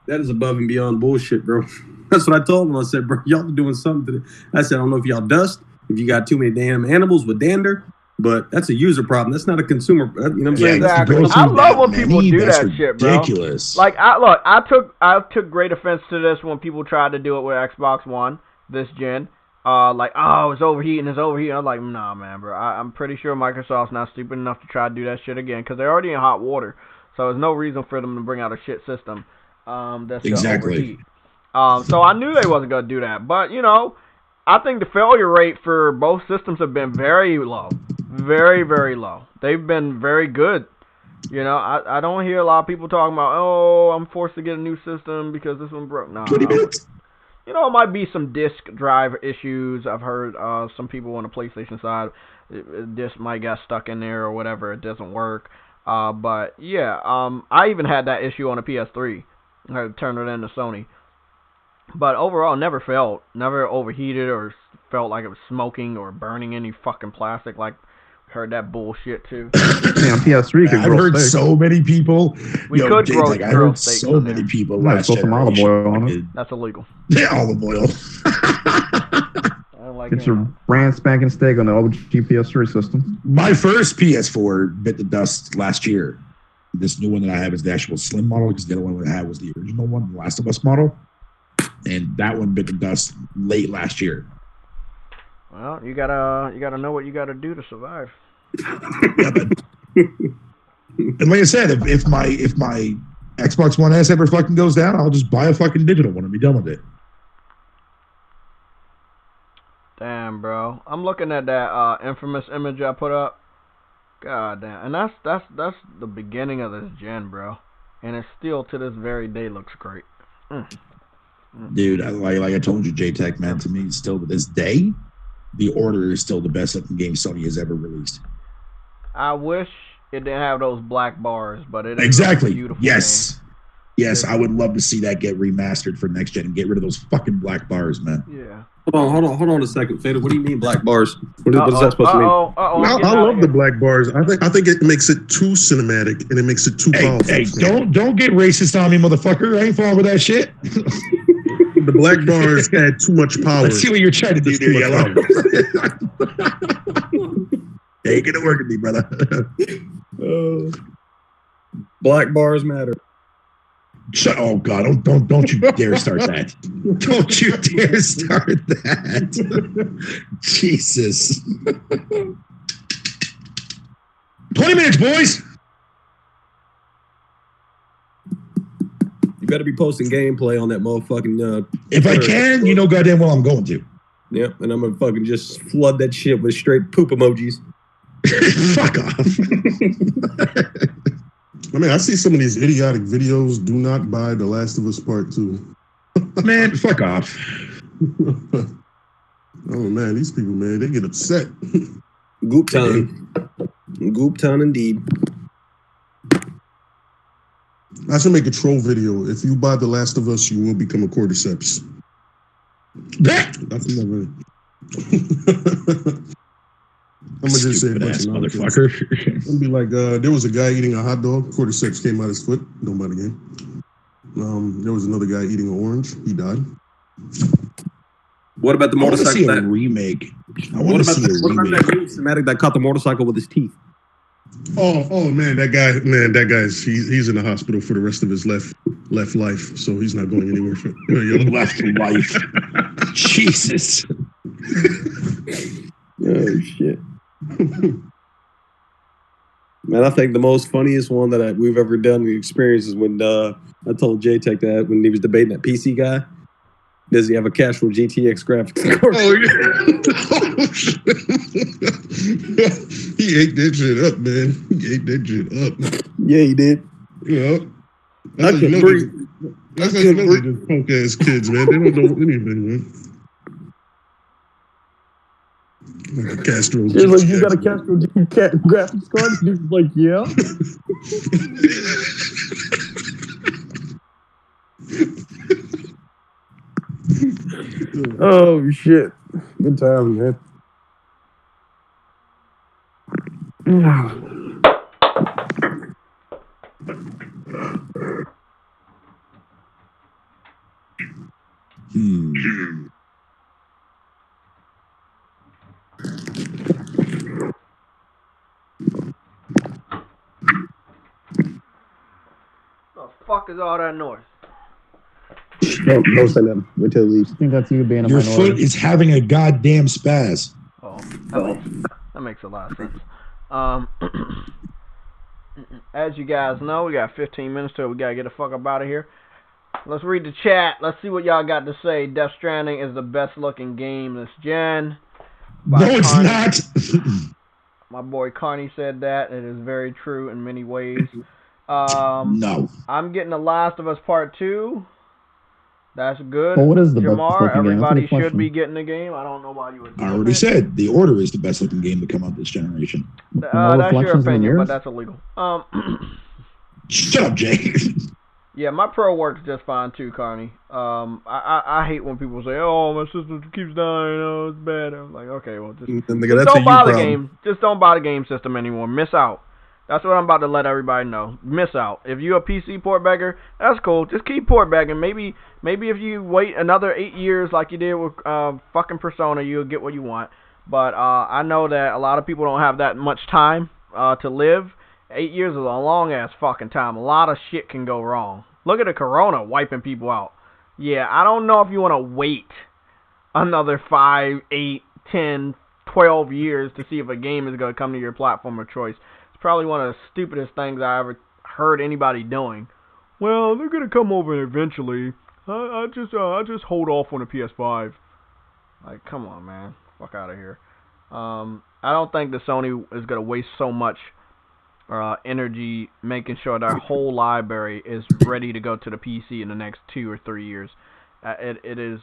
That is above and beyond bullshit, bro. That's what I told them. I said, bro, y'all doing something today. I said, I don't know if y'all dust, if you got too many damn animals with dander, but that's a user problem. That's not a consumer. You know what I'm saying? Exactly. I love when people do that shit, bro. Ridiculous. Like, I took great offense to this when people tried to do it with Xbox One this gen. Like, oh, it's overheating. I was like, nah, man, bro. I'm pretty sure Microsoft's not stupid enough to try to do that shit again, because they're already in hot water. So there's no reason for them to bring out a shit system that's going to overheat. So I knew they wasn't going to do that. But, you know, I think the failure rate for both systems have been very low. Very, very low. They've been very good. You know, I don't hear a lot of people talking about, oh, I'm forced to get a new system because this one broke. Nah. 20 minutes. You know, it might be some disk drive issues. I've heard some people on the PlayStation side, disk might get stuck in there or whatever. It doesn't work. But, yeah, I even had that issue on the PS3. I had to turn it into Sony. But overall, never overheated or felt like it was smoking or burning any fucking plastic. Like, heard that bullshit too. Yeah, on PS3 you could I've grill heard steak. so many people. We could grill I heard steak so on many there. people. Might Last throw some olive generation. oil on it. That's illegal. Yeah, olive oil. I don't like Get your brand spanking steak on the OG PS3 system. My first PS4 bit the dust last year. This new one that I have is the actual slim model, because the other one I had was the original one, the Last of Us model. And that one bit the dust late last year. Well, you gotta know what you gotta do to survive. Yeah, and like I said, if my Xbox One S ever fucking goes down, I'll just buy a fucking digital one and be done with it. Damn, bro. I'm looking at that infamous image I put up. God damn. And that's the beginning of this gen, bro. And it still to this very day looks great. Dude, like I told you, JayTech, man, to me, still to this day, The Order is still the best looking game Sony has ever released. I wish it didn't have those black bars, but it is Exactly. a beautiful Yes. game. Yes, I would love to see that get remastered for next gen and get rid of those fucking black bars, man. Yeah. Hold on a second, Fader. What do you mean black bars? What is that supposed to mean? I love the black bars. I think it makes it too cinematic and it makes it too powerful. Hey, don't get racist on me, mother,fucker. I ain't falling with that shit. The black bars had too much power. Let's see what you're trying to do there, Yellow. Ain't gonna work with me, brother. Black bars matter. Oh God! Don't you dare start that! Don't you dare start that! Jesus! 20 minutes, boys. You better be posting gameplay on that motherfucking. If I can, you know, goddamn well I'm going to. Yep, and I'm gonna fucking just flood that shit with straight poop emojis. Fuck off. I mean, I see some of these idiotic videos. Do not buy The Last of Us Part 2. Man, fuck off. Oh man, these people, man, they get upset. Goop time. Goop time indeed. I should make a troll video. If you buy The Last of Us, you will become a cordyceps. That's another. I'm gonna just say a bunch of motherfucker. I'm gonna be like, there was a guy eating a hot dog. Cordyceps came out his foot. Don't buy the game. There was another guy eating an orange. He died. What about the motorcycle? I want to see a remake. What about that cinematic that caught the motorcycle with his teeth? Oh man, that guy's he's in the hospital for the rest of his left life, so he's not going anywhere for left life. Jesus. Oh shit. Man, I think the most funniest one that we've ever done, the experience, is when I told JayTech that when he was debating that PC guy. Does he have a Castro GTX graphics card? Oh, yeah. He ate that shit up, man. He ate that shit up. Yeah, he did. Yeah. I couldn't breathe. That's how you know they just punk ass kids, man. They don't know anything, man. Like a Castro. She was like, you got a Castro graphics card? He was like, yeah. Oh shit! Good time, man. The fuck is all that noise? Don't say nothing. Wait till it leaves. I think that's you being a Your minority. foot is having a goddamn spaz. Oh, that makes a lot of sense. As you guys know, we got 15 minutes till we gotta get the fuck up out of here. Let's read the chat. Let's see what y'all got to say. Death Stranding is the best looking game this gen. No, it's not. My boy Carney said that. It is very true in many ways. No. I'm getting The Last of Us Part 2. That's good. Well, what is the best Jamar, looking game? everybody That's a good should be question. getting the game. I don't know why you would. I already said The Order is the best looking game to come out this generation. No That's your reflections in opinion, yours? but that's illegal. Shut up, Jay. Yeah, my Pro works just fine too, Carney. I hate when people say, "Oh, my system keeps dying. Oh, it's bad." I'm like, okay, well, just don't buy the game. Just don't buy the game system anymore. Miss out. That's what I'm about to let everybody know. Miss out. If you're a PC port bagger, that's cool. Just keep port bagging. Maybe if you wait another 8 years like you did with fucking Persona, you'll get what you want. But I know that a lot of people don't have that much time to live. 8 years is a long-ass fucking time. A lot of shit can go wrong. Look at the Corona wiping people out. Yeah, I don't know if you want to wait another 5, 8, 10, 12 years to see if a game is going to come to your platform of choice. It's probably one of the stupidest things I ever heard anybody doing. Well, they're going to come over eventually. I just hold off on the PS5. Like, come on, man. Fuck out of here. I don't think that Sony is going to waste so much energy making sure their whole library is ready to go to the PC in the next 2 or 3 years. It is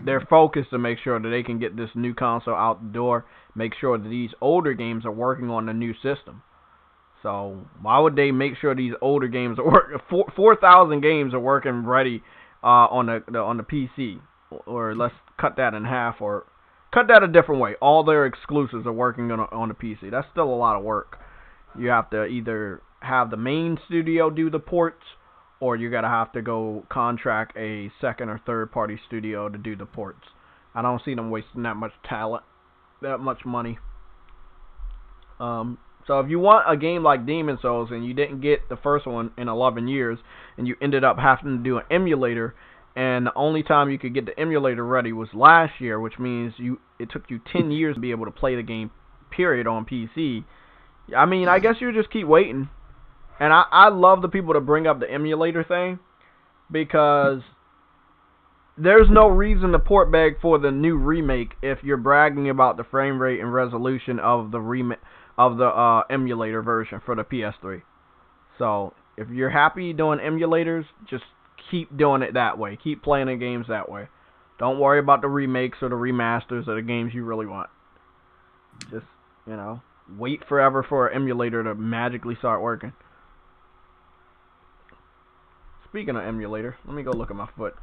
their focus to make sure that they can get this new console out the door, make sure that these older games are working on the new system. So why would they make sure these older games are working? 4,000 games are working ready on the PC, or let's cut that in half, or cut that a different way. All their exclusives are working on the PC. That's still a lot of work. You have to either have the main studio do the ports, or you're going to have to go contract a second or third party studio to do the ports. I don't see them wasting that much talent, that much money. So if you want a game like Demon Souls and you didn't get the first one in 11 years, and you ended up having to do an emulator, and the only time you could get the emulator ready was last year, which means it took you 10 years to be able to play the game, period, on PC. I mean, I guess you just keep waiting. And I love the people that bring up the emulator thing, because there's no reason to port bag for the new remake if you're bragging about the frame rate and resolution of the emulator version for the PS3. So if you're happy doing emulators, just keep doing it that way. Keep playing the games that way. Don't worry about the remakes or the remasters of the games you really want. Just, wait forever for an emulator to magically start working. Speaking of emulator, let me go look at my foot.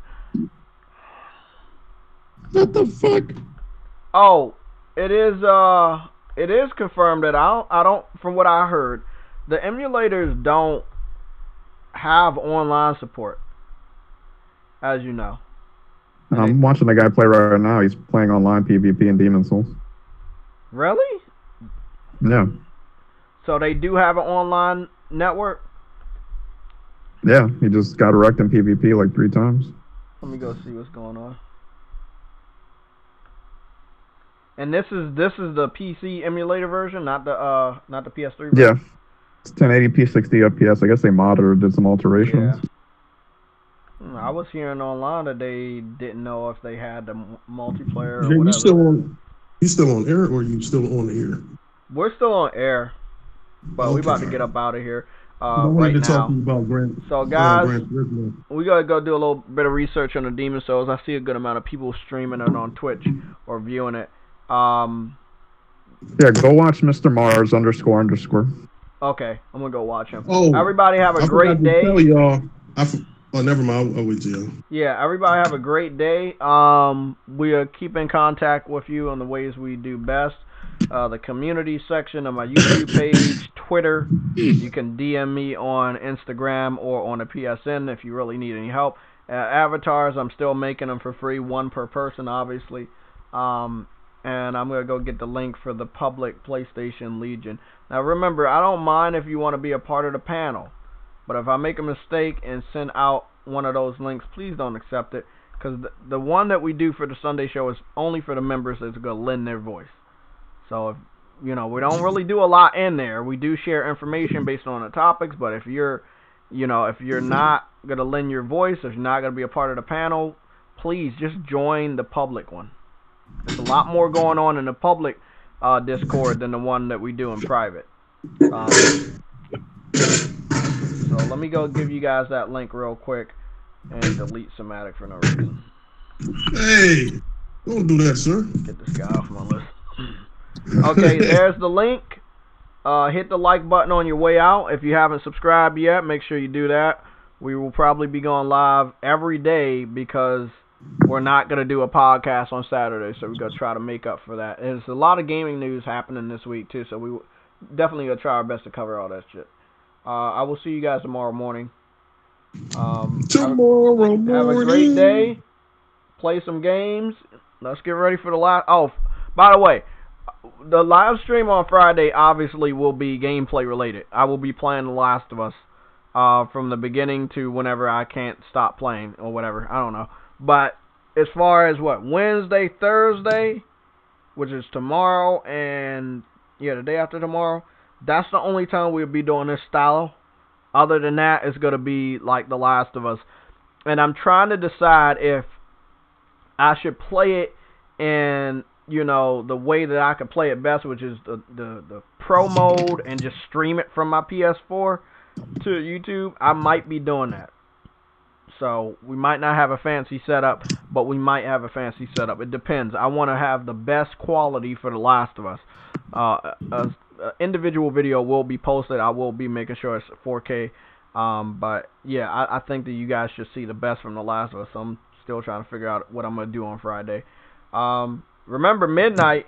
What the fuck? Oh, it is confirmed that I don't from what I heard, the emulators don't have online support, as you know. I'm watching a guy play right now. He's playing online PvP in Demon Souls. Really? Yeah. So they do have an online network? Yeah, he just got wrecked in PvP like 3 times. Let me go see what's going on. And this is the PC emulator version, not the PS3 version? Yeah. It's 1080p 60 FPS. I guess they modded or did some alterations. I was hearing online that they didn't know if they had the multiplayer or Jay, whatever. You still on air, or you still on the air? We're still on air, but we about to get up out of here I wanted right to now. talk to you about Grant. So guys, Grant we gotta go do a little bit of research on the Demon Souls. I see a good amount of people streaming it on Twitch or viewing it. Yeah, go watch Mr. Mars __. Okay, I'm gonna go watch him. Oh, everybody have a great day. Tell y'all. Oh, never mind. I'll wait till y'all. Yeah, everybody have a great day. We'll keep in contact with you on the ways we do best. The community section of my YouTube page, Twitter. You can DM me on Instagram or on a PSN if you really need any help. Avatars, I'm still making them for free, one per person, obviously. And I'm going to go get the link for the public PlayStation Legion. Now remember, I don't mind if you want to be a part of the panel. But if I make a mistake and send out one of those links, please don't accept it. Because the one that we do for the Sunday show is only for the members that's going to lend their voice. So, if, we don't really do a lot in there. We do share information based on the topics. But if you're not going to lend your voice, if you're not going to be a part of the panel, please just join the public one. There's a lot more going on in the public Discord than the one that we do in private. So let me go give you guys that link real quick and delete Somatic for no reason. Hey, don't do that, sir. Get this guy off my list. Okay, there's the link. Hit the like button on your way out. If you haven't subscribed yet, make sure you do that. We will probably be going live every day because we're not going to do a podcast on Saturday, so we're going to try to make up for that. There's a lot of gaming news happening this week, too, so we definitely going to try our best to cover all that shit. I will see you guys tomorrow morning. Tomorrow morning. Have a great day. Play some games. Let's get ready for the live. Oh, by the way, the live stream on Friday obviously will be gameplay related. I will be playing The Last of Us from the beginning to whenever I can't stop playing or whatever. I don't know. But as far as Wednesday, Thursday, which is tomorrow, and the day after tomorrow, that's the only time we'll be doing this style. Other than that, it's going to be like The Last of Us. And I'm trying to decide if I should play it in, the way that I could play it best, which is the pro mode and just stream it from my PS4 to YouTube. I might be doing that. So we might not have a fancy setup, but we might have a fancy setup. It depends. I want to have the best quality for The Last of Us. An individual video will be posted. I will be making sure it's 4K. But yeah, I think that you guys should see the best from The Last of Us. So I'm still trying to figure out what I'm going to do on Friday. Remember, midnight.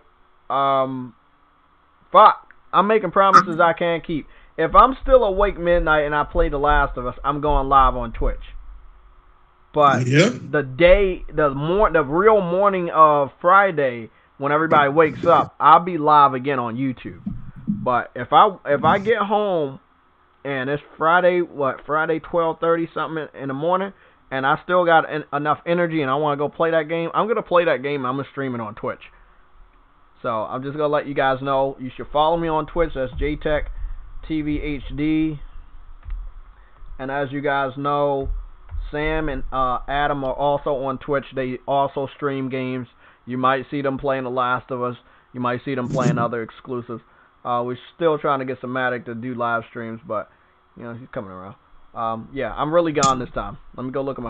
Fuck. I'm making promises I can't keep. If I'm still awake midnight and I play The Last of Us, I'm going live on Twitch. But the real morning of Friday, when everybody wakes up, I'll be live again on YouTube. But if I get home and it's Friday 12:30 something in the morning, and I still got enough energy and I want to go play that game, I'm gonna play that game and I'm gonna stream it on Twitch. So I'm just gonna let you guys know. You should follow me on Twitch. That's JaytechTV HD. And as you guys know, Sam and Adam are also on Twitch. They also stream games. You might see them playing The Last of Us. You might see them playing other exclusives. We're still trying to get Somatic to do live streams, but he's coming around. Yeah, I'm really gone this time. Let me go look at my